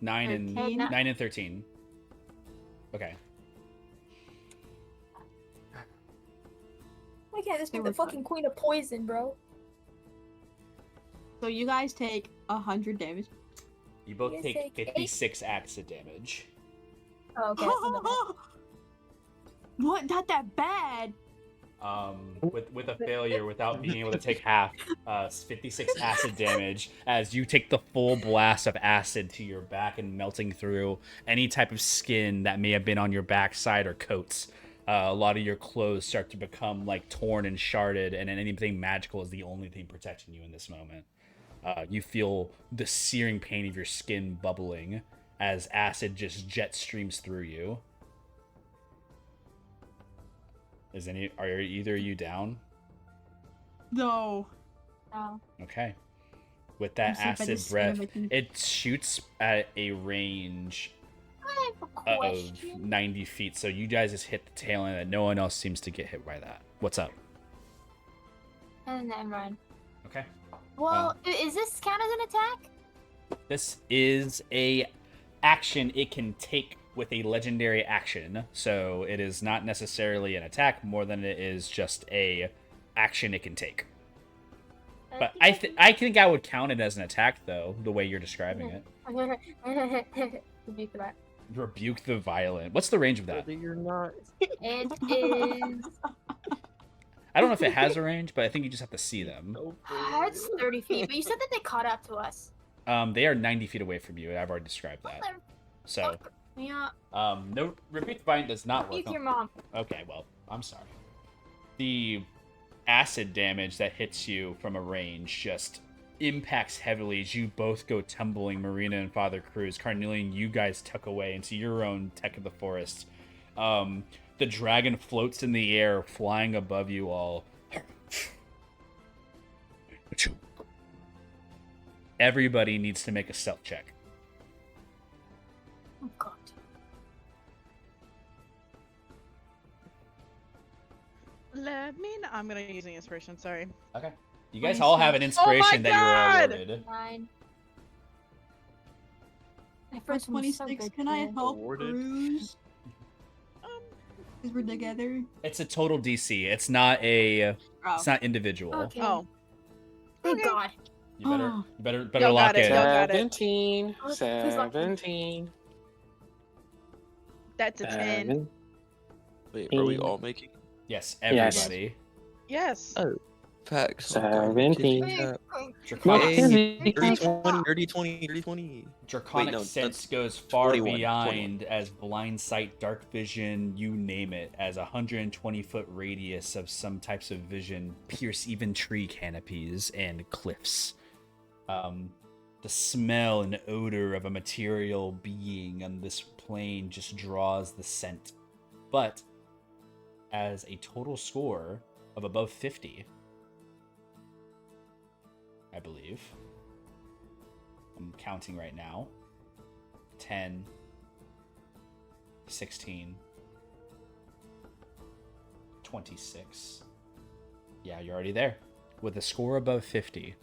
9 and 13. 9 and 13. Okay. Why can't this be They the were fun. fucking queen of poison, bro? So you guys take 100 damage. You both You take take 56 acid damage. Oh, okay. that's not bad. What? Not that bad. With a failure, without being able to take half, 56 acid damage as you take the full blast of acid to your back and melting through any type of skin that may have been on your backside or coats. A lot of your clothes start to become like torn and sharded, and then anything magical is the only thing protecting you in this moment. You feel the searing pain of your skin bubbling as acid just jet streams through you. Are either of you down? No. Oh. Okay. With that I'm sick by the acid skin breath, of my teeth. it shoots at a range I have a of question. 90 feet. So you guys just hit the tail end, and no one else seems to get hit by that. What's up? And then run. Okay. Well, is this count as an attack? This is a action it can take with a legendary action, so it is not necessarily an attack more than it is just a action it can take. But I think I would count it as an attack, though, the way you're describing it. Rebuke that. Rebuke the violent. What's the range of that? Whether you're not. It is. I don't know if it has a range, but I think you just have to see them. It's 30 feet, but you said that they caught up to us. They are 90 feet away from you. I've already described that. So, Yeah. no, rebuke the violent does not work. Rebuke your mom. Okay, well, I'm sorry. The acid damage that hits you from a range just impacts heavily as you both go tumbling. Marina and Father Cruz, Carnelian, you guys tuck away into your own tech of the forest. The dragon floats in the air, flying above you all. Everybody needs to make a stealth check. Oh god. Let me know. I'm gonna use an inspiration. Sorry. Okay. You guys all have an inspiration that you were awarded. 9. My For first one was so 26, good, can I too. help Awarded. Cruz? Because we're together. It's a total DC. It's not a. Oh. It's not individual. Okay. Oh. Thank Okay. god. You better, Oh. better Y'all lock got it, in. y'all got it. 17. Oh, please lock in. 17. That's a 10. 7. Wait, are we all making Yes, Yes. everybody. Yes. Oh. Facts? 17. Draconic, Hey, dirty 20, dirty 20, dirty 20. Draconic Wait, no, sense that's goes far 21, beyond as blind sight, dark vision, you name it, as a 120-foot radius of some types of vision pierce even tree canopies and cliffs. The smell and odor of a material being on this plane just draws the scent. But as a total score of above 50, I believe. I'm counting right now. 10, 16, 26. Yeah, you're already there. With a score above 50,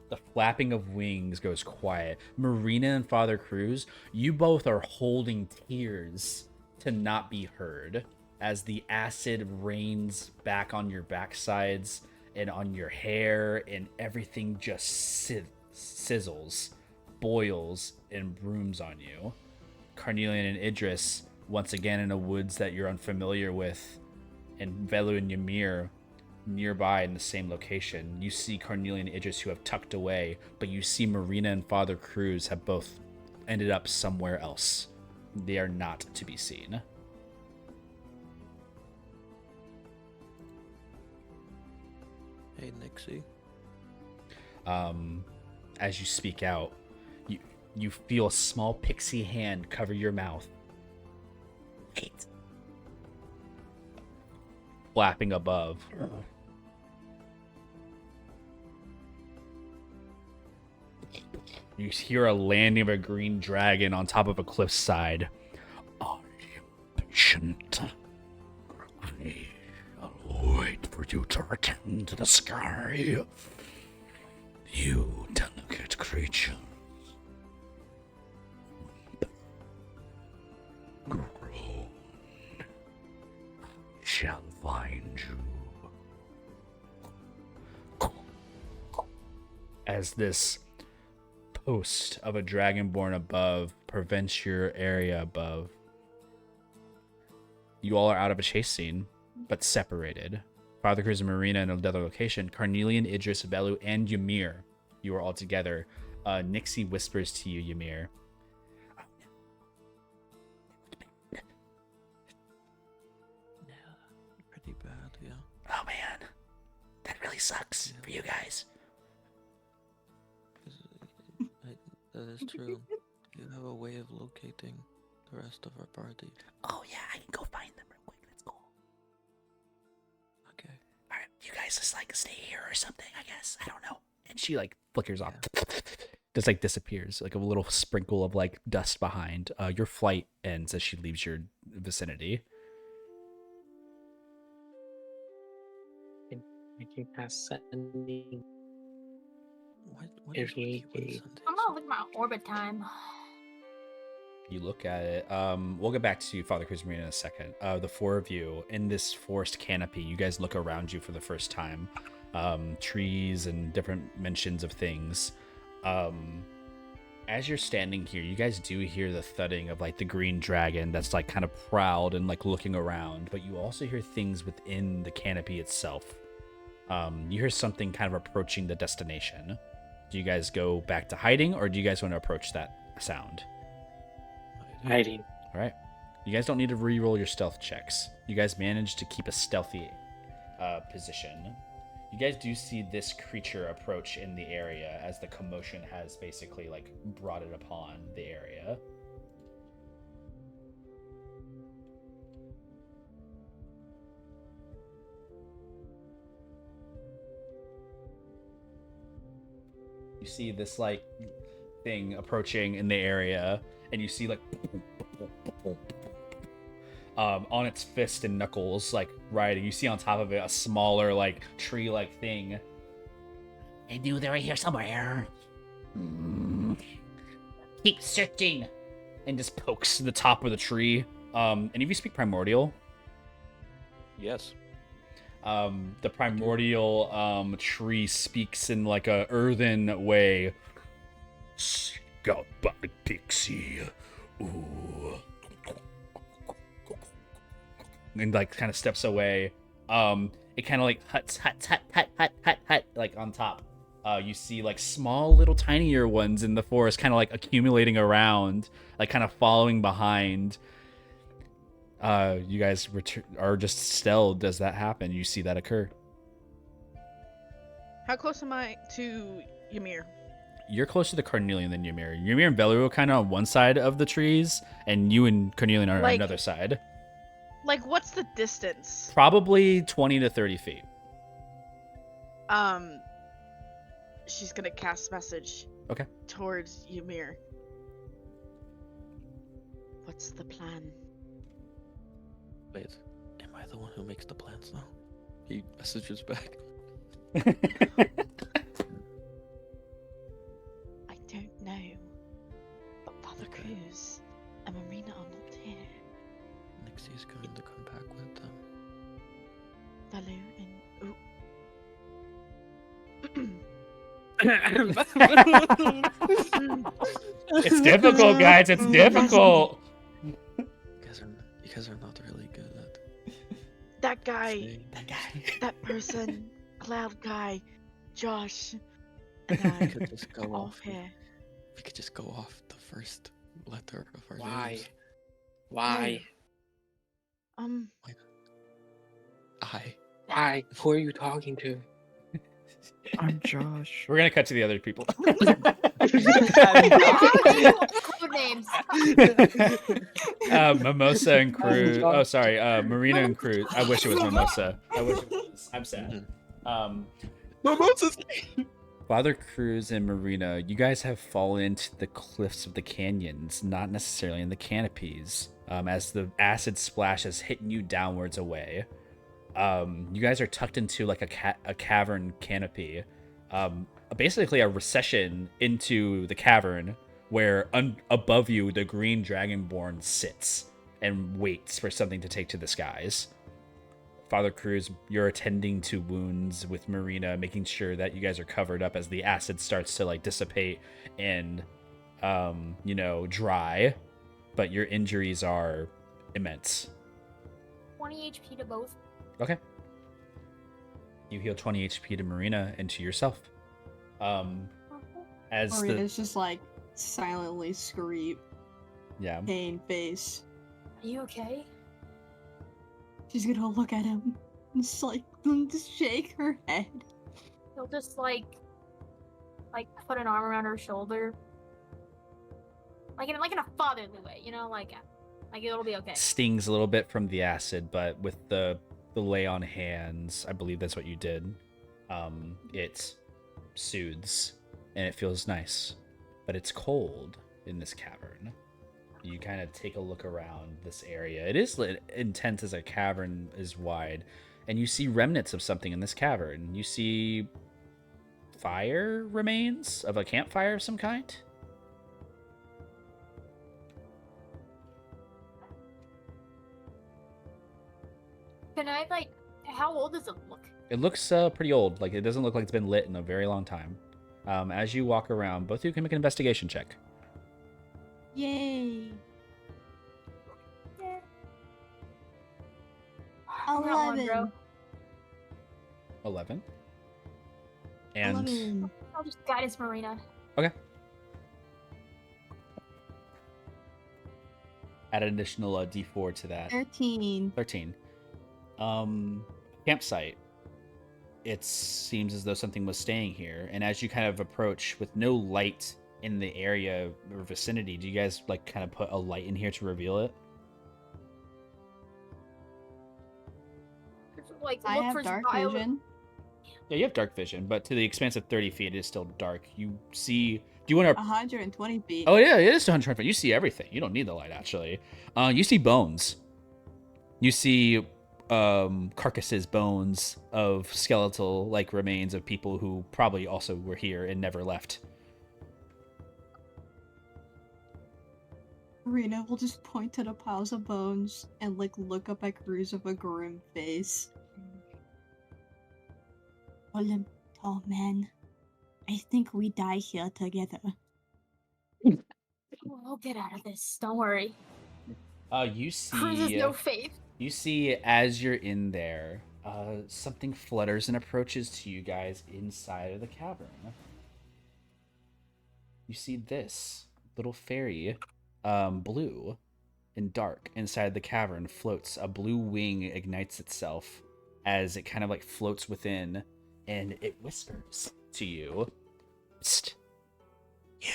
the flapping of wings goes quiet. Marina and Father Cruz, you both are holding tears to not be heard as the acid rains back on your backsides and on your hair, and everything just sizzles, boils, and brooms on you. Carnelian and Idris, once again in a woods that you're unfamiliar with, and Velu and Ymir nearby in the same location. You see Carnelian and Idris who have tucked away, but you see Marina and Father Cruz have both ended up somewhere else. They are not to be seen. Hey, Nixie. As you speak out, you feel a small pixie hand cover your mouth. Wait. Flapping above. You hear a landing of a green dragon on top of a cliffside. I am patient. I'll wait for you to return to the sky. You delicate creatures. Grown. I shall find you. As this post of a dragonborn above prevents your area above, you all are out of a chase scene, but separated. Father Cruz and Marina in another location. Carnelian, Idris, Velu, and Ymir. You are all together. Nixie whispers to you, Ymir. Yeah, pretty bad, yeah. Oh man, that really sucks for you guys. That is true. Do you have a way of locating the rest of our party? Oh yeah, I can go find them real quick. Let's go. Okay. All right, you guys just like stay here or something, I guess. I don't know. And she like flickers off. Just like disappears, like a little sprinkle of like dust behind. Your flight ends as she leaves your vicinity. Making past sending What If is Wiki need be. Sundays? I'm gonna look at my orbit time. You look at it. We'll get back to Father Cruz Marina in a second. The four of you in this forest canopy, you guys look around you for the first time. Trees and different mentions of things. As you're standing here, you guys do hear the thudding of like the green dragon that's like kind of proud and like looking around, but you also hear things within the canopy itself. You hear something kind of approaching the destination. Do you guys go back to hiding, or do you guys want to approach that sound? Hiding. All right. You guys don't need to re-roll your stealth checks. You guys managed to keep a stealthy position. You guys do see this creature approach in the area as the commotion has basically like brought it upon the area. You see this like thing approaching in the area, and you see like on its fist and knuckles, like riding. You see on top of it a smaller, like tree-like thing. I knew they were here somewhere. Keep searching. And just pokes the top of the tree. And if you speak Primordial, Yes. the Primordial tree speaks in like a earthen way. Scout by Pixie. Ooh. And like kind of steps away. It kind of like huts, like on top. You see like small little tinier ones in the forest kind of like accumulating around, like kind of following behind. You guys are just still. Does that happen? You see that occur. How close am I to Ymir? You're closer to Carnelian than Ymir. Ymir and Velu are kind of on one side of the trees, and you and Carnelian are on Like- another side. Like, what's the distance? Probably 20 to 30 feet. She's gonna cast message. Okay. Towards Ymir. What's the plan? Wait, am I the one who makes the plans now? He messages back. I don't know. But Father Cruz and Marina are not here. Nixie's going to come back with them. Valu and It's difficult, guys. It's difficult. You guys are not really good at that guy, saying. that person, Cloud guy, Josh, We and I could just go all off. here. We could just go off the first letter of our Why? names. Why? Why? Who are you talking to? I'm Josh. We're gonna cut to the other people. Code names. Mimosa and Cruz. Oh, sorry. Marina and Cruz. I wish it was Mimosa. I wish it was. I'm sad. Mimosa's Father Cruz and Marina, you guys have fallen into the cliffs of the canyons, not necessarily in the canopies. As the acid splash is hitting you downwards away. You guys are tucked into like a cavern canopy. Basically a recession into the cavern where above you the green dragonborn sits and waits for something to take to the skies. Father Cruz, you're attending to wounds with Marina, making sure that you guys are covered up as the acid starts to like dissipate and dry, but your injuries are immense. 20 HP to both. Okay. You heal 20 HP to Marina and to yourself. As the Marina's just like silently scream, yeah. pain face. Are you okay? She's gonna look at him and just shake her head. He'll just like put an arm around her shoulder, like in a fatherly way, like it'll be okay. Stings a little bit from the acid, but with the lay on hands, I believe that's what you did. It soothes and it feels nice, but it's cold in this cavern. You kind of take a look around this area. It is intense as a cavern is wide, and you see remnants of something in this cavern. You see fire remains of a campfire of some kind. Can I, like, how old does it look? It looks pretty old. Like, it doesn't look like it's been lit in a very long time. As you walk around, both of you can make an investigation check. Yay! Yeah. Come on, bro. 11. And 11. I'll just guidance Marina. okay. Add an additional D4 to that. 13. 13. Campsite. It seems as though something was staying here, and as you kind of approach with no light in the area or vicinity, do you guys like kind of put a light in here to reveal it? Like, I look have for dark violet- vision. Yeah, you have dark vision, but to the expanse of 30 feet, it is still dark. You see. Do you want to? 120 feet. Oh yeah, it is 120 feet. You see everything. You don't need the light actually. You see bones. You see carcasses, bones of skeletal like remains of people who probably also were here and never left. Marina will just point to the piles of bones and like look up at Cruz with a grim face. Olymp, tall man. I think we die here together. We'll get out of this. Don't worry. You Cruz has see. no faith. You see, as you're in there, something flutters and approaches to you guys inside of the cavern. You see this little fairy, blue and dark, inside the cavern floats. A blue wing ignites itself as it kind of like floats within, and it whispers to you, "Psst, you."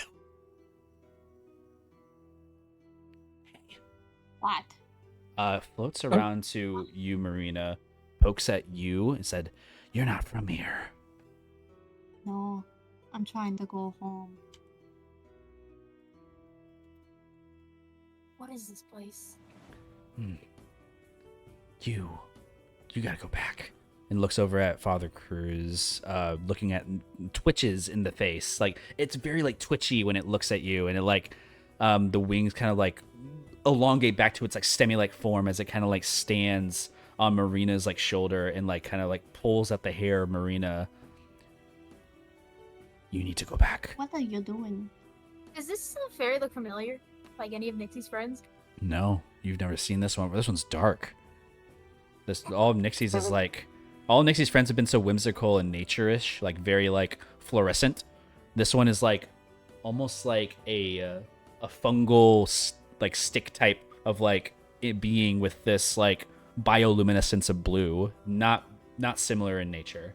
What? Floats around to you, Marina, pokes at you, and said, "You're not from here." No, I'm trying to go home. What is this place? You gotta go back. And looks over at Father Cruz, looking at twitches in the face. Like, it's very like twitchy when it looks at you, and it like the wings kind of like elongate back to its like stemmy-like form as it kind of like stands on Marina's like shoulder and like kind of like pulls at the hair of Marina. You need to go back. What are you doing? Does this fairy look familiar? Like any of Nixie's friends? No, you've never seen this one. This one's dark. All of Nixie's is like, all of Nixie's friends have been so whimsical and nature-ish, like very like fluorescent. This one is like almost like a fungal like stick type of like it being with this like bioluminescence of blue, not similar in nature.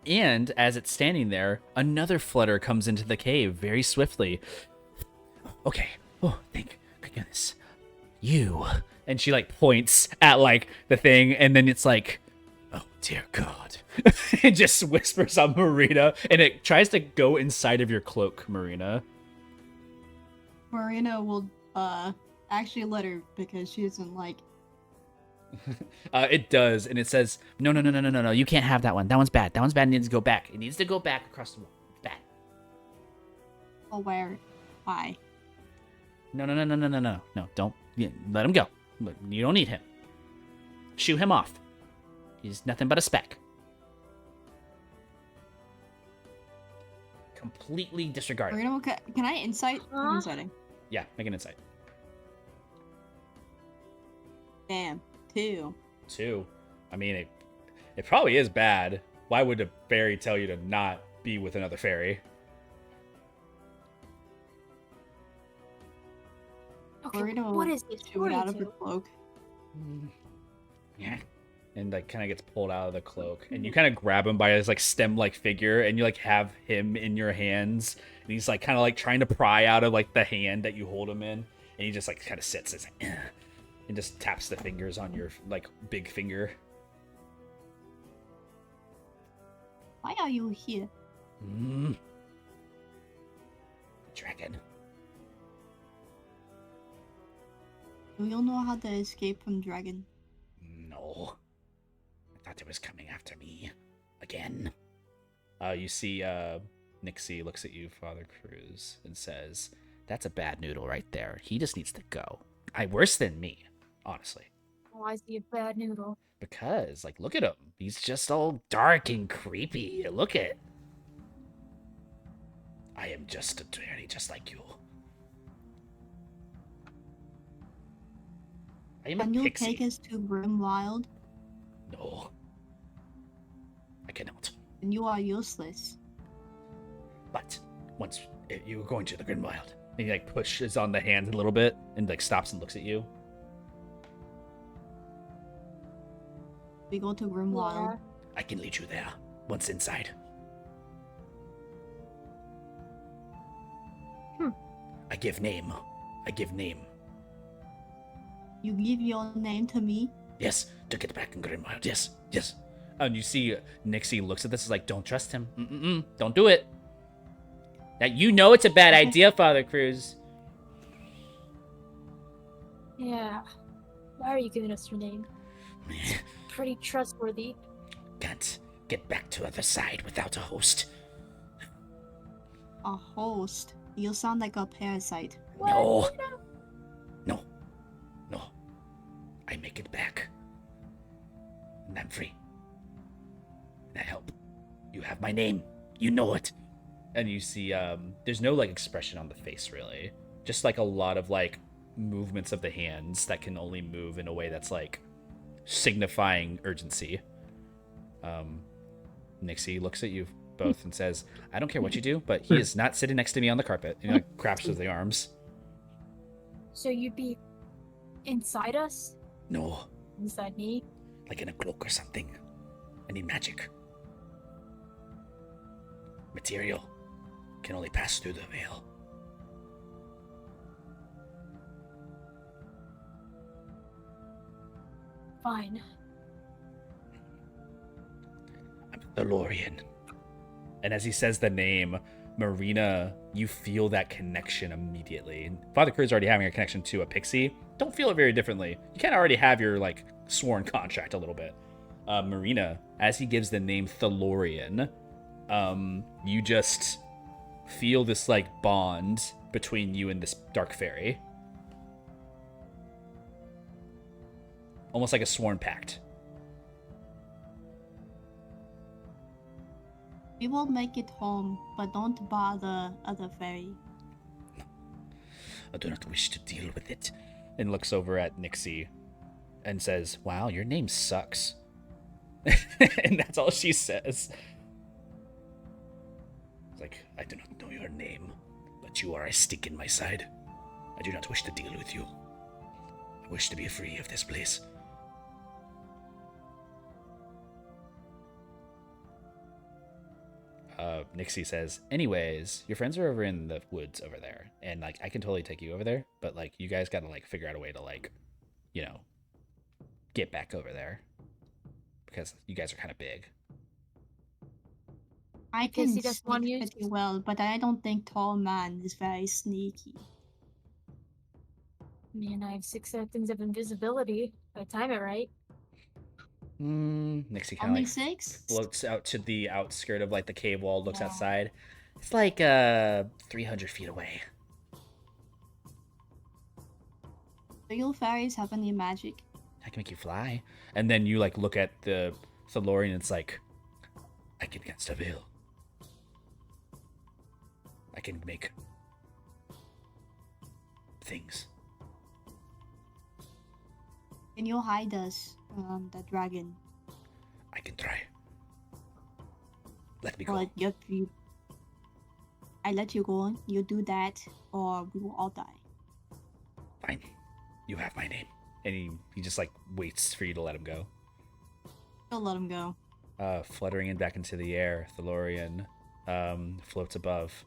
And as it's standing there, another flutter comes into the cave very swiftly. Okay. Oh, thank goodness. You. And she like points at like the thing, and then it's like, oh dear God. It just whispers on Marina, and it tries to go inside of your cloak, Marina. Marina will actually let her because she doesn't like. It does, and it says, no, you can't have that one. That one's bad. That one's bad. It needs to go back. It needs to go back across the wall. It's bad. Oh, where? Why? No, don't. Let him go. You don't need him. Shoo him off. He's nothing but a speck. Completely disregarded. Marina, can I insight? I'm inciting. Yeah, make an insight. Damn. 2. 2. I mean, it probably is bad. Why would a fairy tell you to not be with another fairy? Okay, Marina what is this? Shoot out of her cloak. Yeah. And like kind of gets pulled out of the cloak, and you kind of grab him by his like stem-like figure, and you like have him in your hands, and he's like kind of like trying to pry out of like the hand that you hold him in, and he just like kind of sits and, like, and just taps the fingers on your like big finger. Why are you here? Dragon. Do you know how to escape from dragon? No. I thought it was coming after me. Again. You see, Nixie looks at you, Father Cruz, and says, That's a bad noodle right there. He just needs to go. Worse than me, honestly. Why is he a bad noodle? because, like, look at him. He's just all dark and creepy. Look at. I am just a tranny, just like you. I am Can a you pixie. take us to Grimwild? No. I cannot. And you are useless. But once you're going to the Grimwild. And he, like, pushes on the hand a little bit and, like, stops and looks at you. We go to Grimwild. I can lead you there. Once inside. I give name. I give name. You give your name to me? Yes, to get back in Grimwild. Yes, yes. And you see Nixie looks at this, is like, don't trust him. Don't do it. Now, you know it's a bad idea, Father Cruz. Yeah. Why are you giving us your name? It's pretty trustworthy. Can't get back to other side without a host. A host? You sound like a parasite. No. No. No. I make it back. And I'm free. And I help. You have my name. You know it. And you see, there's no, like, expression on the face, really. Just, like, a lot of, like, movements of the hands that can only move in a way that's, like, signifying urgency. Nixie looks at you both and says, I don't care what you do, but he is not sitting next to me on the carpet. And he, like, grabs with the arms. So you'd be inside us? No. Inside me? Like in a cloak or something. I need magic. Material can only pass through the veil. Fine. I'm Thalorian. And as he says the name, Marina, you feel that connection immediately. And Father Cruz is already having a connection to a pixie. Don't feel it very differently. You kind of already have your, like, sworn contract a little bit. Marina, as he gives the name Thalorian, you just feel this, like, bond between you and this dark fairy. Almost like a sworn pact. We will make it home, but don't bother other fairy. I do not wish to deal with it. And looks over at Nixie and says, wow, your name sucks. And that's all she says. It's like, I do not know your name, but you are a stick in my side. I do not wish to deal with you. I wish to be free of this place. Nixie says, anyways, your friends are over in the woods over there. And, like, I can totally take you over there. But, like, you guys got to, like, figure out a way to, like, you know, get back over there. Because you guys are kind of big. I Because can he doesn't want sneak you pretty well, but I don't think tall man is very sneaky. Man, I have 6 seconds of invisibility. If I time it right. Nixie kind of, Only like, 6? floats out to the outskirt of, like, the cave wall, looks Yeah. outside. It's like 300 feet away. Do you fairies have any magic? I can make you fly. And then you, like, look at the Thalorian and it's like, I can cast a veil. I can make things. Can you hide us from the dragon? I can try. Let me go. But if you... I let you go, you do that, or we will all die. Fine. You have my name. and he just, like, waits for you to let him go. I'll let him go. Fluttering in back into the air, Thalorian floats above.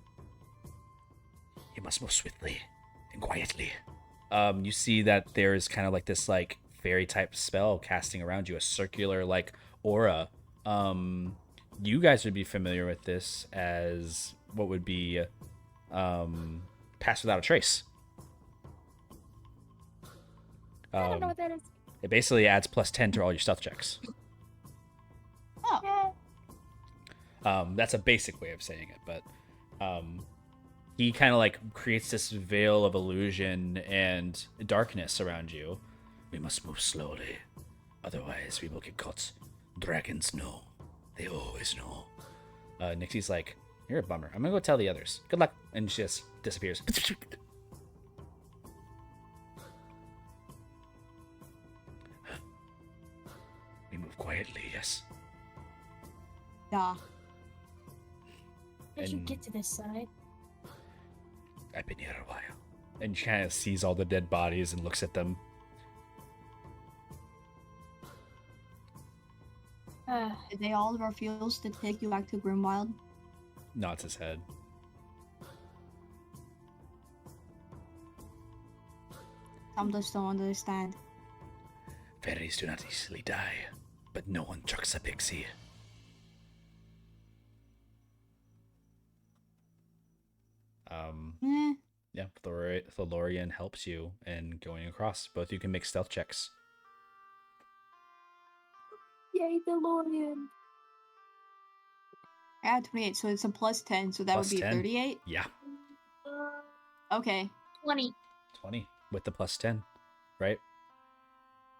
You must move swiftly and quietly. You see that there is kind of like this, like, fairy type spell casting around you, a circular, like, aura. You guys would be familiar with this as what would be Pass Without a Trace. I don't know what that is. It basically adds +10 to all your stealth checks. Oh, Yeah. That's a basic way of saying it, but he kind of like creates this veil of illusion and darkness around you. We must move slowly. Otherwise, we will get caught. Dragons know. They always know. Nixie's like, you're a bummer. I'm gonna go tell the others. Good luck. And she just disappears. We move quietly, yes. yeah. As you And- get to this side, I've been here a while. And she kind of sees all the dead bodies and looks at them. Did they all refuse to take you back to Grimwild? Nods his head. Some just don't understand. Fairies do not easily die, but no one trucks a pixie. Eh, Yeah, Thalorian helps you in going across. Both you can make stealth checks. yay, DeLorean. I had 28, so it's a +10, so that Plus would be 10. 38. Yeah, Okay. 20. 20 with the +10, right?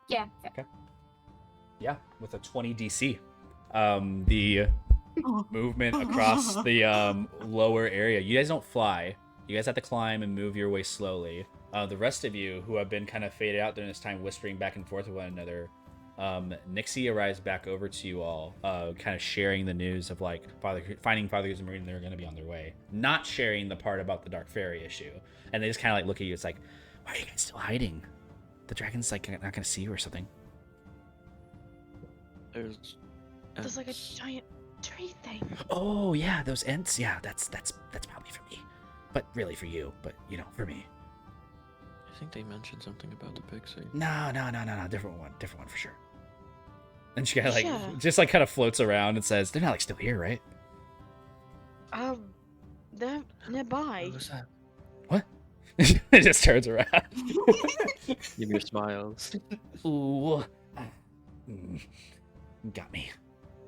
Yeah. Yeah, with a 20 DC. The Oh. movement across the lower area. You guys don't fly. You guys have to climb and move your way slowly. The rest of you who have been kind of faded out during this time, whispering back and forth with one another, Nixie arrives back over to you all, kind of sharing the news of like finding Father Cruz and Marine. They're going to be on their way. Not sharing the part about the Dark Fairy issue. And they just kind of like look at you. It's like, why are you guys still hiding? The dragon's like not going to see you or something. There's like a giant tree thing. Oh yeah, those ents. Yeah, that's probably for me, but really for you. But you know, for me. I think they mentioned something about the pixie. No, different one for sure. And she kind of like Yeah. just like kind of floats around and says, "They're not like still here, right?" They're nearby. What's that? What? It just turns around. Give your smiles. Ooh, got me.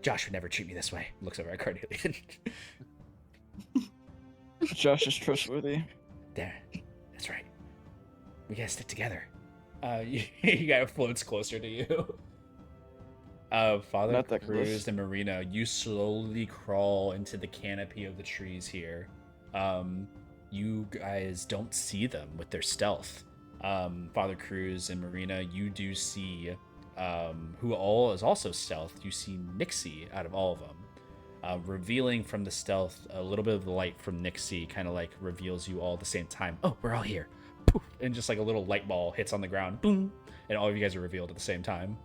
Josh would never treat me this way. Looks over at Carnelian. Josh is trustworthy. There, that's right. We gotta stick together. You guy floats closer to you. Father Not that Cruz close. and Marina, you slowly crawl into the canopy of the trees here. You guys don't see them with their stealth. Father Cruz and Marina, you do see, who all is also stealth. You see Nixie out of all of them, revealing from the stealth a little bit of the light from Nixie, kind of like reveals you all at the same time. Oh, we're all here. Poof, and just like a little light ball hits on the ground. Boom, and all of you guys are revealed at the same time.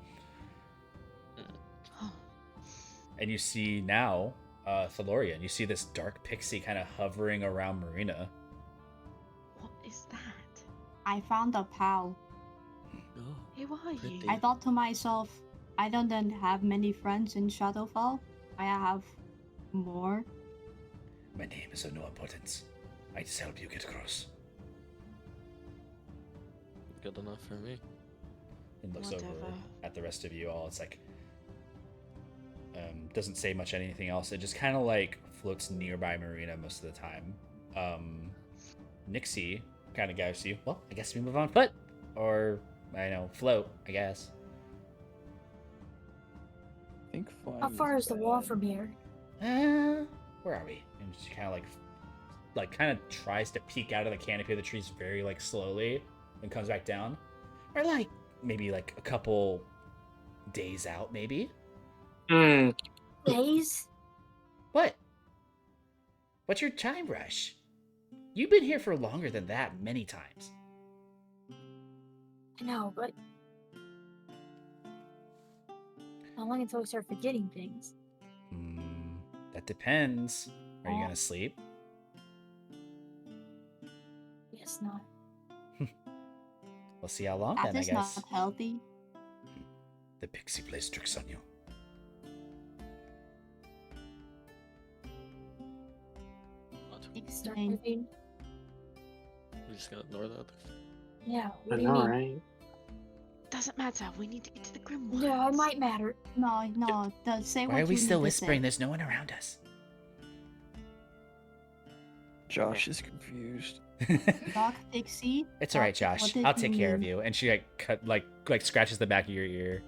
And you see now, Thalorian, you see this dark pixie kind of hovering around Marina. What is that? I found a pal. Oh, Who are you? pretty. I thought to myself, I don't have many friends in Shadowfall. I have more. My name is of no importance. I just help you get across. Good enough for me. And looks over Whatever. at the rest of you all. It's like, doesn't say much anything else. It just kind of like floats nearby Marina most of the time. Nixie kind of guides you. Well, I guess we move on foot, or I know, float. I guess. I think How flying far is the wall bad. from here? Where are we? And she kind of like kind of tries to peek out of the canopy of the trees very like slowly, and comes back down. Or like maybe like a couple days out, maybe. Days? What? What's your time rush? You've been here for longer than that many times. I know, but how long until we start forgetting things? That depends. Are you gonna sleep? Guess not. We'll see how long That then, I is guess. not healthy. The pixie plays tricks on you. Start Explain. moving. We just gotta ignore that. Yeah. I What do you know, mean? right? doesn't matter. We need to get to the Grimoires. Yeah, it might matter. No. Say Why what are we you still need to whispering? say. There's no one around us. Josh is confused. Doc Pixie. It's all right, what Josh. did I'll you take care of mean? you. And she like scratches the back of your ear.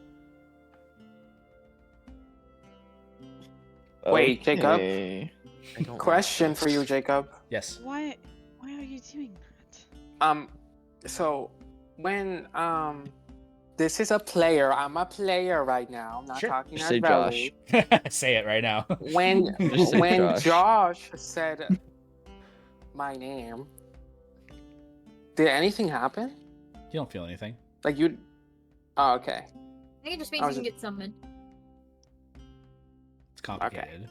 Wait, Jacob? Okay. I don't like Question this. for you, Jacob. Yes. Why are you doing that? So when this is a player. I'm a player right now. I'm not Sure. talking Just as say Velu. Josh. Say it right now. When Just say when Josh. Josh said my name, did anything happen? You don't feel anything. Like you? Oh, okay. I think it just I means you was can get summoned. It's complicated.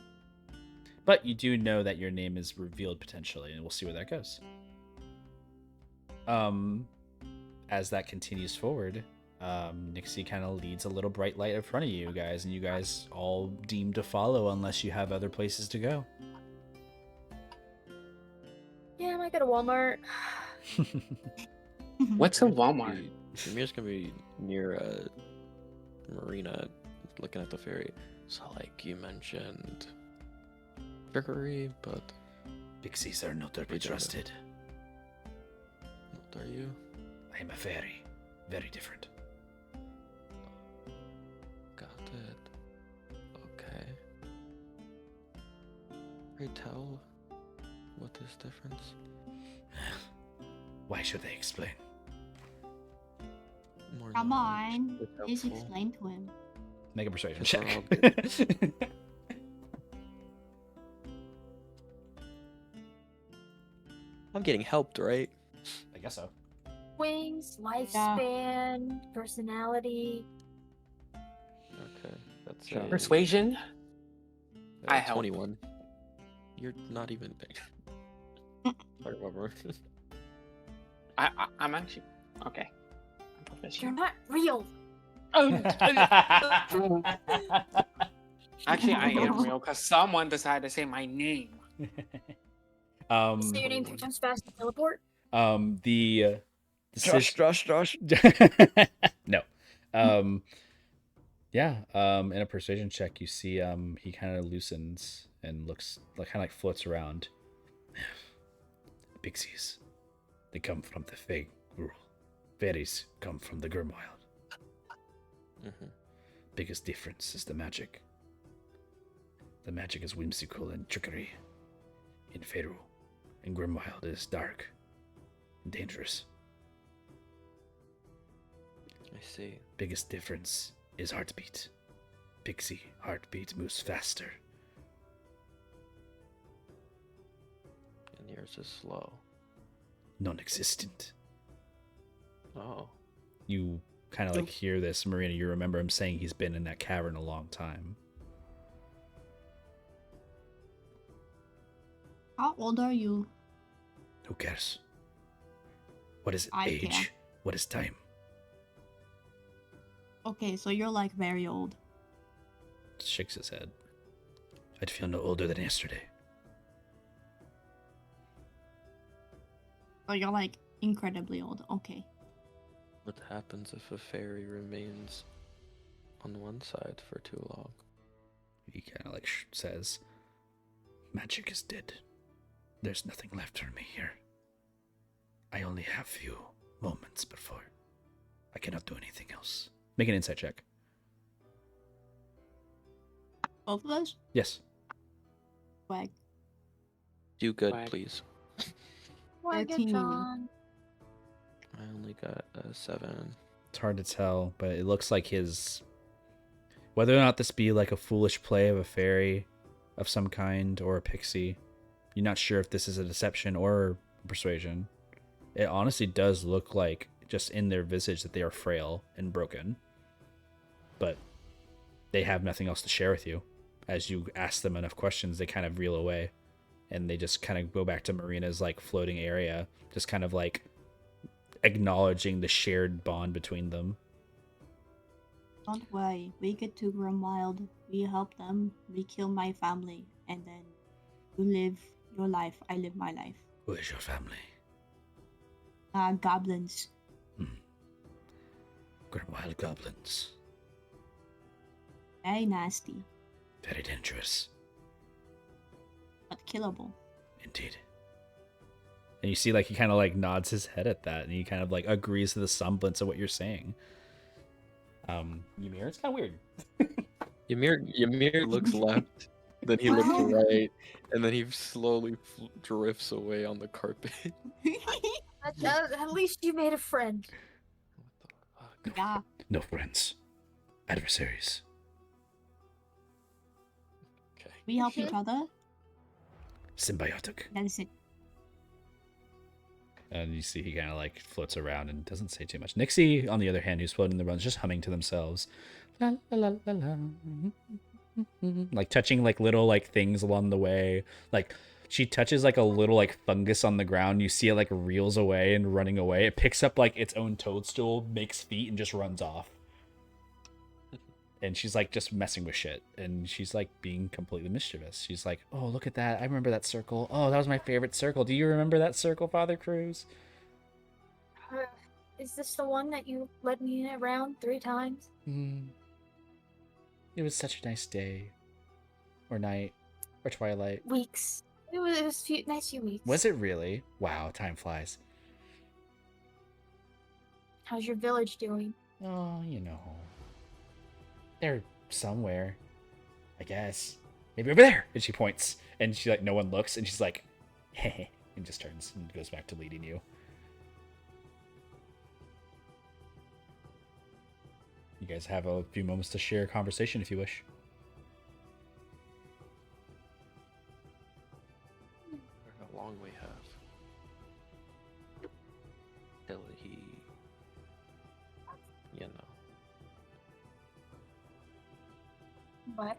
But you do know that your name is revealed potentially, and we'll see where that goes. As that continues forward, Nixie kind of leads a little bright light in front of you guys, and you guys all deem to follow unless you have other places to go. Yeah, I might go to Walmart. What's a Walmart? Jameer's gonna be near Marina, looking at the ferry. So, like you mentioned, trickery, but Pixies are not to be We don't know. trusted. what are you? I am a fairy. Very different. Got it. Okay. Pray tell, what is difference? Why should they explain? More Come knowledge on. is Please helpful. explain to him. Make a persuasion Yes, check. I'm getting helped, right? I guess so. Wings, lifespan, personality. Okay, that's Sure. a Persuasion? I help. 21. You're not even there. I remember. I'm actually okay. I'm You're proficient. not real. Actually, I am real because someone decided to say my name. Say your name 3 times fast and teleport. The Josh. no. Yeah. In a persuasion check, you see he kind of loosens and looks like kind of like floats around. Pixies. They come from the Fey rule. Fairies come from the Grimwild. Mhm. Biggest difference is the magic. The magic is whimsical and trickery. In Feyru, in Grimwild, it is dark and dangerous. I see. Biggest difference is heartbeat. Pixie heartbeat moves faster. And yours is slow. Non-existent. Oh. You kind of like hear this, Marina. You remember him saying he's been in that cavern a long time. How old are you? Who cares? What is I age? care. What is time? Okay, so you're like very old. Shakes his head. I'd feel no older than yesterday. So you're like incredibly old. Okay. What happens if a fairy remains on one side for too long? He kind of like says, Magic is dead. There's nothing left for me here. I only have few moments before. I cannot do anything else. make an insight check. Both of us? Yes. Swag. Do good, Whack. please. Wagon 13. John. I only got a 7. It's hard to tell, but it looks like whether or not this be like a foolish play of a fairy of some kind or a pixie, you're not sure if this is a deception or persuasion. It honestly does look like, just in their visage, that they are frail and broken. But they have nothing else to share with you. As you ask them enough questions, they kind of reel away. And they just kind of go back to Marina's like floating area, just kind of like acknowledging the shared bond between them. Don't worry. We get to Grimwild. We help them. We kill my family. And then you live your life. I live my life. Who is your family? Goblins. Wild goblins. Very nasty, Very dangerous. but killable. Indeed. And you see, like, he kind of like nods his head at that, and he kind of like agrees to the semblance of what you're saying. Ymir, it's kind of weird. Ymir looks left, then he looks right, and then he slowly drifts away on the carpet. At least you made a friend. Yeah. No friends. Adversaries. Okay. We help each other. Symbiotic. That is it. And you see he kind of like floats around and doesn't say too much. Nixie, on the other hand, who's floating the runs, just humming to themselves. La, la, la, la, la. Like touching like little like things along the way. Like she touches like a little like fungus on the ground. You see it like reels away and running away. It picks up like its own toadstool, makes feet, and just runs off. And she's like just messing with shit. And she's like being completely mischievous. She's like, oh, look at that. I remember that circle. Oh, that was my favorite circle. Do you remember that circle, Father Cruz? Is this the one that you led me around 3 times? It was such a nice day. Or night. Or twilight. Weeks. It was nice few weeks. Was it really? Wow, time flies. How's your village doing? Oh, you know. They're somewhere. I guess. Maybe over there. And she points. And she like no one looks and she's like, hey, and just turns and goes back to leading you. You guys have a few moments to share a conversation if you wish. How long we have till he, you know. What?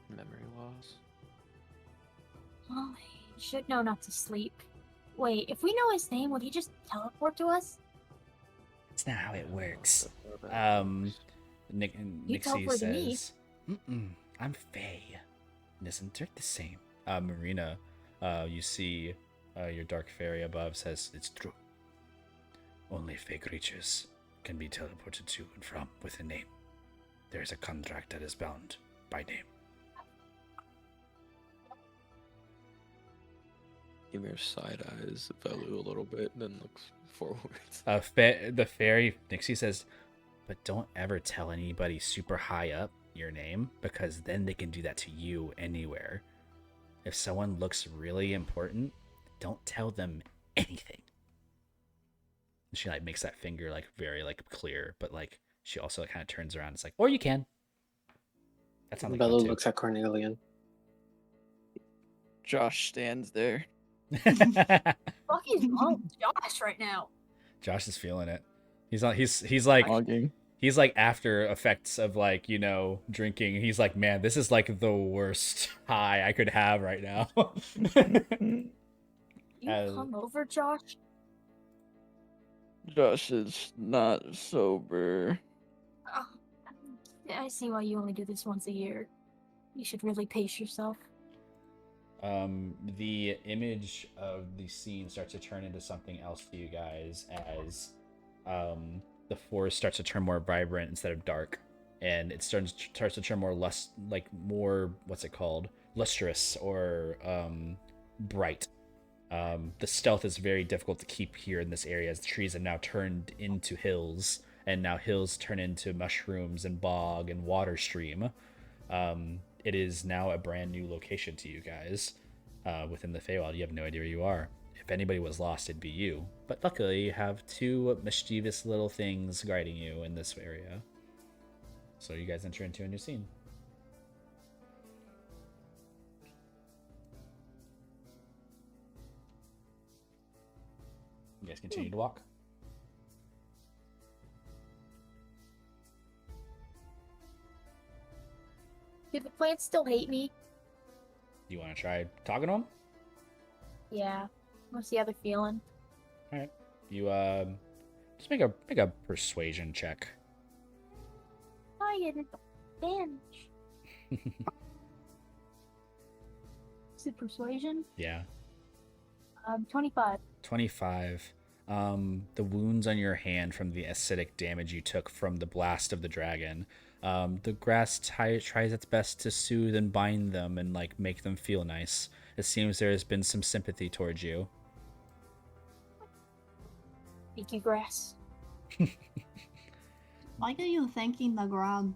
Memory loss. Oh, he should know not to sleep. Wait, if we know his name, would he just teleport to us? That's not how it works. That's not how that works. Nixie teleported me. says, I'm Faye. Isn't it the same? Marina, you see your dark fairy above says, it's true. Only fake creatures can be teleported to and from with a name. There is a contract that is bound by name. Ymir side eyes Velu a little bit, then looks forwards. The fairy, Nixie says, but don't ever tell anybody super high up your name, because then they can do that to you anywhere. If someone looks really important, don't tell them anything. And she like makes that finger like very like clear, but like she also kind of turns around. It's like, or you can. That sounds like Bella fun, too. looks at Cornelian. Josh stands there. Fucking wrong with Josh right now. Josh is feeling it. He's like Logging. he's like after effects of like, you know, drinking. He's like, man, this is like the worst high I could have right now. You As- hung over, Josh? Josh is not sober. Oh, yeah, I see why you only do this once a year. You should really pace yourself. The image of the scene starts to turn into something else to you guys as the forest starts to turn more vibrant instead of dark, and it starts to turn more more what's it called, lustrous or bright. The stealth is very difficult to keep here in this area as the trees have now turned into hills, and now hills turn into mushrooms and bog and water stream. It is now a brand new location to you guys within the Feywild. You have no idea where you are. If anybody was lost, it'd be you. But luckily, you have 2 mischievous little things guiding you in this area. So you guys enter into a new scene. You guys continue to walk. Do the plants still hate me? You want to try talking to them? Yeah. What's the other feeling? All right. You just make a persuasion check. I get advantage. Is it persuasion? Yeah. 25. 25. the wounds on your hand from the acidic damage you took from the blast of the dragon. The grass tries its best to soothe and bind them and like make them feel nice. It seems there has been some sympathy towards you. Thank you, grass. Why are you thanking the ground?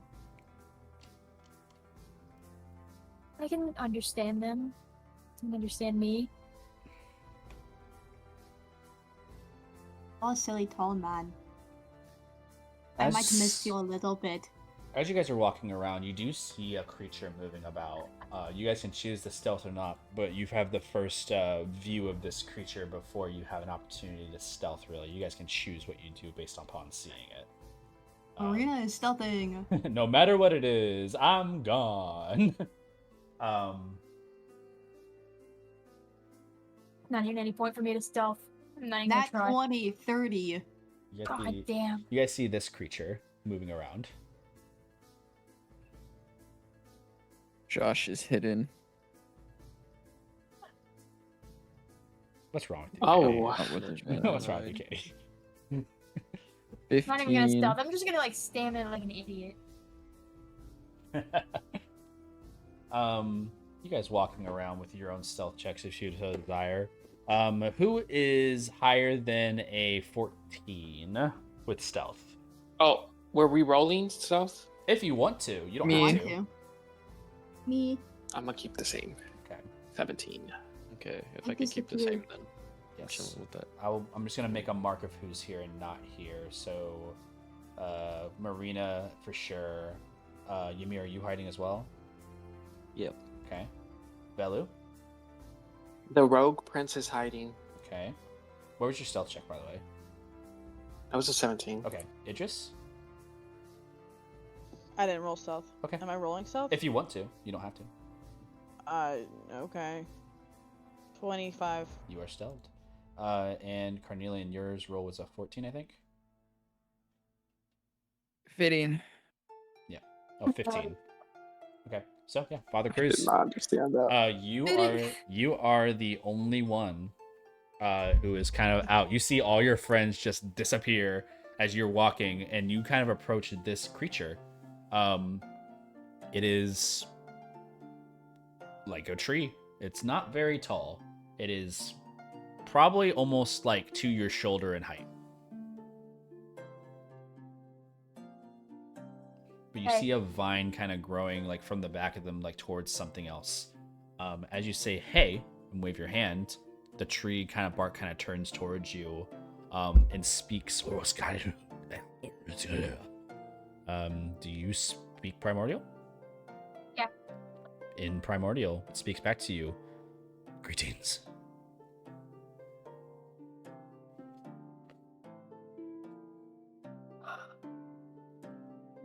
I can understand them. They can understand me. Oh, silly tall man. I might miss you a little bit. As you guys are walking around, you do see a creature moving about. You guys can choose the stealth or not, but you have the first view of this creature before you have an opportunity to stealth, really. You guys can choose what you do based upon seeing it. Marina is stealthing. No matter what it is, I'm gone. Not even any point for me to stealth. I'm not even Nat gonna try. 20, 30. God damn. You guys see this creature moving around. Josh is hidden. What's wrong with you? Oh. Katie? What's wrong with you, Katie? 15. I'm not even gonna stealth. I'm just gonna like stand there like an idiot. You guys walking around with your own stealth checks if you so desire. Who is higher than a 14 with stealth? Oh, were we rolling stealth? If you want to, you don't Me. have to. Me. I'm gonna keep the same. Okay. Okay, 17. if I can keep the same, then I'm Yes. chilling with that. I'm just gonna make a mark of who's here and not here. So, Marina for sure. Ymir, are you hiding as well? Yep. Okay. Velu? The rogue prince is hiding. Okay. What was your stealth check, by the way? That was a 17. Okay. Idris? I didn't roll stealth. Okay. Am I rolling stealth? If you want to, you don't have to. Okay. 25. You are stealthed. And Carnelian, yours roll was a 14, I think. Fitting. Yeah. Oh, 15. Okay. So yeah, Father I Cruz. did not understand that. You are the only one who is kind of out. You see all your friends just disappear as you're walking, and you kind of approach this creature. It is like a tree. It's not very tall. It is probably almost like to your shoulder in height. But you see a vine kind of growing like from the back of them, like towards something else. As you say "hey" and wave your hand, the tree kind of bark kind of turns towards you, and speaks. Do you speak Primordial? Yeah. In Primordial, it speaks back to you. Greetings.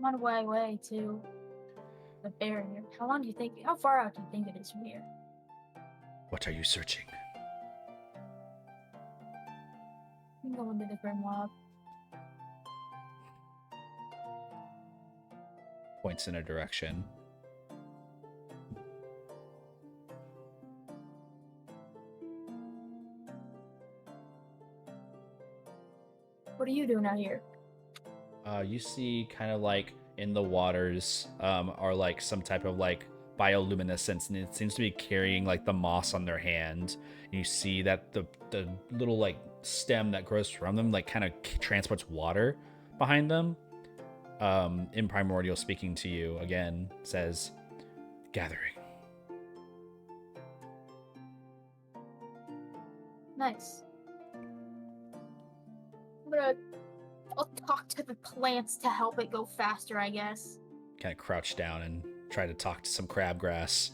I'm on my way to the barrier. How far out do you think it is from here? What are you searching? I'm going to the Grimlock. Points in a direction. What are you doing out here? You see kind of like in the waters are like some type of like bioluminescence, and it seems to be carrying like the moss on their hand. And you see that the little like stem that grows from them like kind of transports water behind them. In Primordial, speaking to you again, says, "Gathering." Nice. I'll talk to the plants to help it go faster, I guess. Kind of crouch down and try to talk to some crabgrass.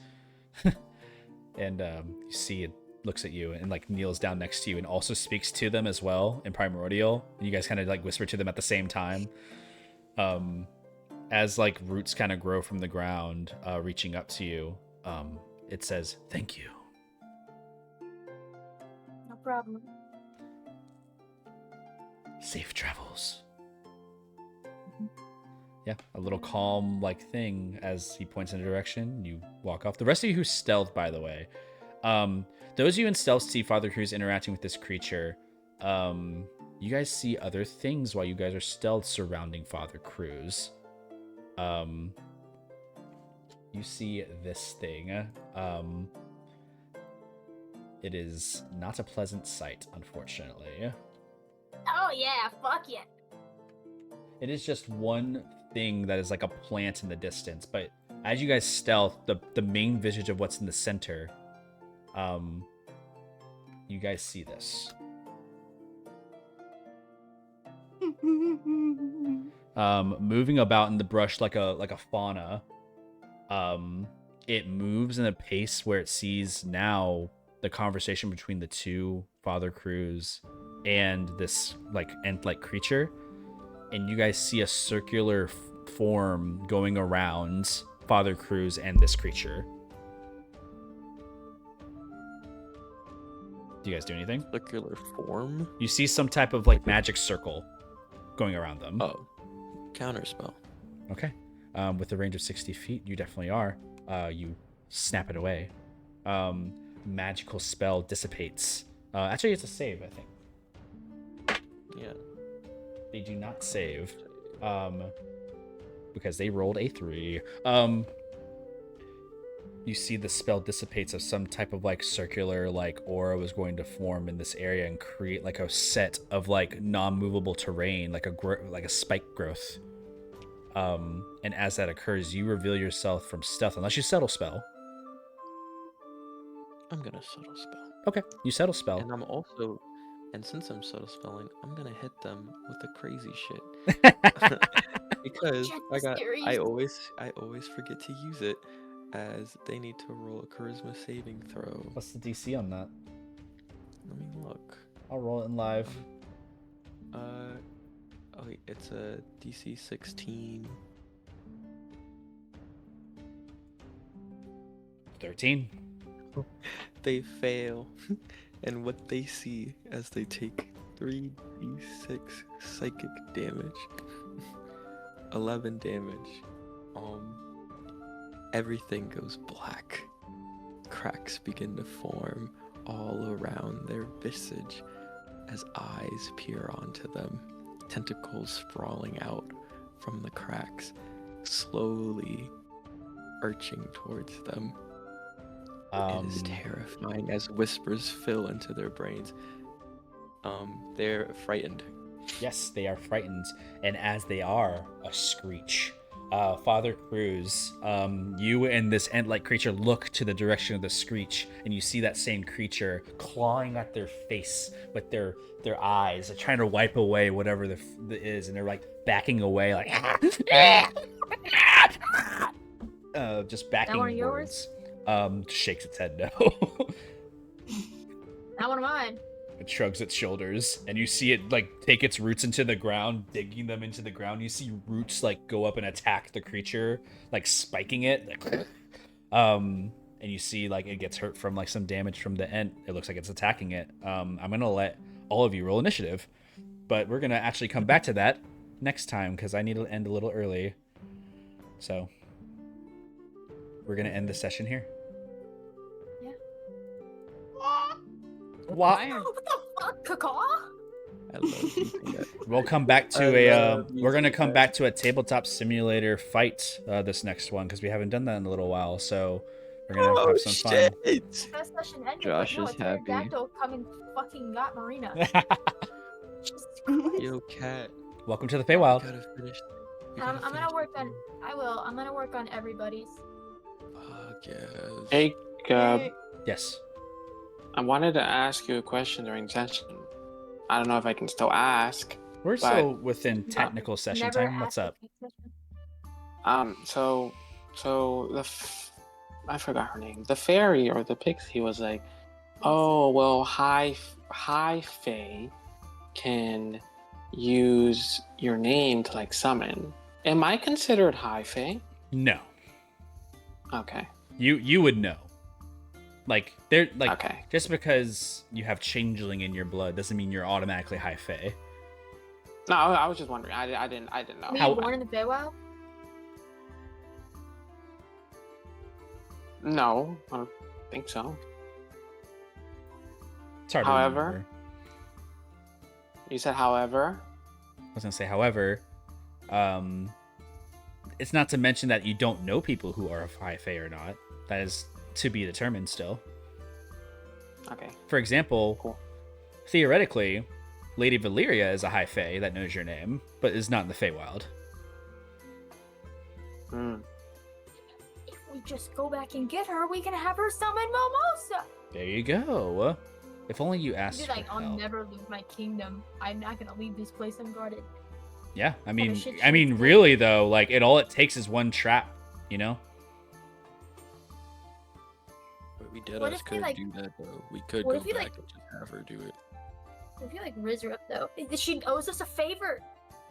And you see it looks at you and like kneels down next to you and also speaks to them as well in Primordial. And you guys kind of like whisper to them at the same time. As like roots kind of grow from the ground, reaching up to you, it says, "Thank you." No problem. Safe travels. Yeah, a little calm like thing as he points in a direction. You walk off. The rest of you who stealth, by the way, those of you in stealth see Father Cruz interacting with this creature. You guys see other things while you guys are stealth surrounding Father Cruz. You see this thing. It is not a pleasant sight, unfortunately. Oh yeah, fuck yeah. It is just one thing that is like a plant in the distance, but as you guys stealth, the main visage of what's in the center, you guys see this. Moving about in the brush like a fauna. It moves in a pace where it sees now the conversation between the two, Father Cruz and this like ant-like creature, and you guys see a circular form going around Father Cruz and this creature. Do you guys do anything? Circular form? You see some type of like magic circle going around them. Oh. Counterspell. Okay. With a range of 60 feet, you definitely are. You snap it away. Magical spell dissipates. Actually, it's a save, I think. Yeah. They do not save. Because they rolled a 3. You see the spell dissipates as some type of like circular like aura was going to form in this area and create like a set of like non-movable terrain, like a spike growth. And as that occurs, you reveal yourself from stealth, unless you settle spell. I'm gonna subtle spell. Okay, you settle spell. And and since I'm subtle spelling, I'm gonna hit them with the crazy shit. Because I always forget to use it, as they need to roll a charisma saving throw. What's the DC on that? Let me look. I'll roll it in live. Okay, it's a DC 16. 13. They fail, and what they see as they take 3d6 psychic damage, 11 damage. Everything goes black. Cracks begin to form all around their visage as eyes peer onto them, tentacles sprawling out from the cracks, slowly arching towards them. It is terrifying as whispers fill into their brains. They're frightened. Yes, they are frightened, and as they are, a screech. Father Cruz, you and this ant-like creature look to the direction of the screech, and you see that same creature clawing at their face with their eyes, trying to wipe away whatever the is, and they're like backing away, like just backing. That one of yours? Shakes its head no. Not one of mine. It shrugs its shoulders, and you see it like take its roots into the ground, digging them into the ground. You see roots like go up and attack the creature, like spiking it. Like, and you see like it gets hurt from like some damage from the ant. It looks like it's attacking it. I'm gonna let all of you roll initiative, but we're gonna actually come back to that next time because I need to end a little early. So we're gonna end the session here. Yeah. Why? What the fuck, Cacaw? I love using that. We'll come back to we're gonna come back to a tabletop simulator fight this next one because we haven't done that in a little while. So we're gonna have some fun. That session ended, Josh but no, is a pterodactyl happy. come and fucking got Marina. Jesus Christ. Yo, cat. Welcome to the Feywild. Gotta finish. I'm gonna work on. I will. I'm gonna work on everybody's. Fuck yes. Jacob, Yes. I wanted to ask you a question during session. I don't know if I can still ask. We're But- still within technical session Never time. What's asked up? a session. So I forgot her name. The fairy or the pixie was like, oh well, high fae can use your name to like summon. Am I considered high fae? No. Okay. You would know. Like they're like Okay. just because you have changeling in your blood doesn't mean you're automatically high fae. No, I was just wondering. I didn't know. Were How- you born in the Feywild? No, I don't think so. It's hard to However, remember. You said, however. I was gonna say, however, it's not to mention that you don't know people who are high fae or not. That is to be determined still. Okay. For example, Cool. theoretically, Lady Valyria is a high fae that knows your name, but is not in the Feywild. Hmm. If we just go back and get her, we can have her summon Mimosa. There you go. If only you asked Be for like, I'll help. never leave my kingdom. I'm not gonna leave this place unguarded. Yeah, I mean, shit I mean, shows really though, like all it takes is one trap, you know. But we did What us if we, could like- do that though. We could what go if we, back like- and just have her do it. I feel like Rizrup though. She owes us a favor.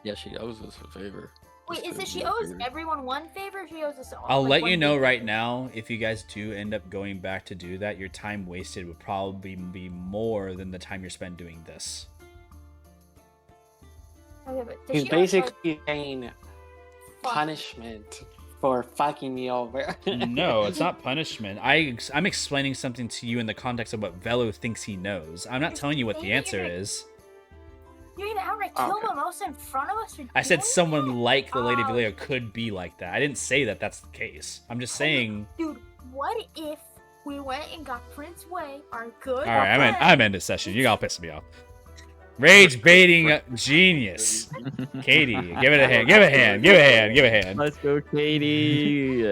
Yeah, she owes us a favor. Wait, Just is to it she be owes fair. everyone one favor? Or she owes us all. I'll like, let one you know big right favor? now, if you guys do end up going back to do that, your time wasted would probably be more than the time you're spent doing this. Okay, but does He's she owe us, like, basically saying fuck? punishment for fucking me over. No, it's not punishment. I'm explaining something to you in the context of what Velo thinks he knows. I'm not You're telling you what the saying answer you're gonna- is. You're gonna outright kill Okay. Mimosa in front of us? For I said doing someone that? like the Lady Oh, Valyria could be like that. I didn't say that that's the case. I'm just saying. Dude, what if we went and got Prince Way, our good All right, friend? I'm end this session. You all pissing me off. Rage baiting genius. Katie, give it a hand. Give a hand. Give a hand. Give a hand. Let's go, Katie.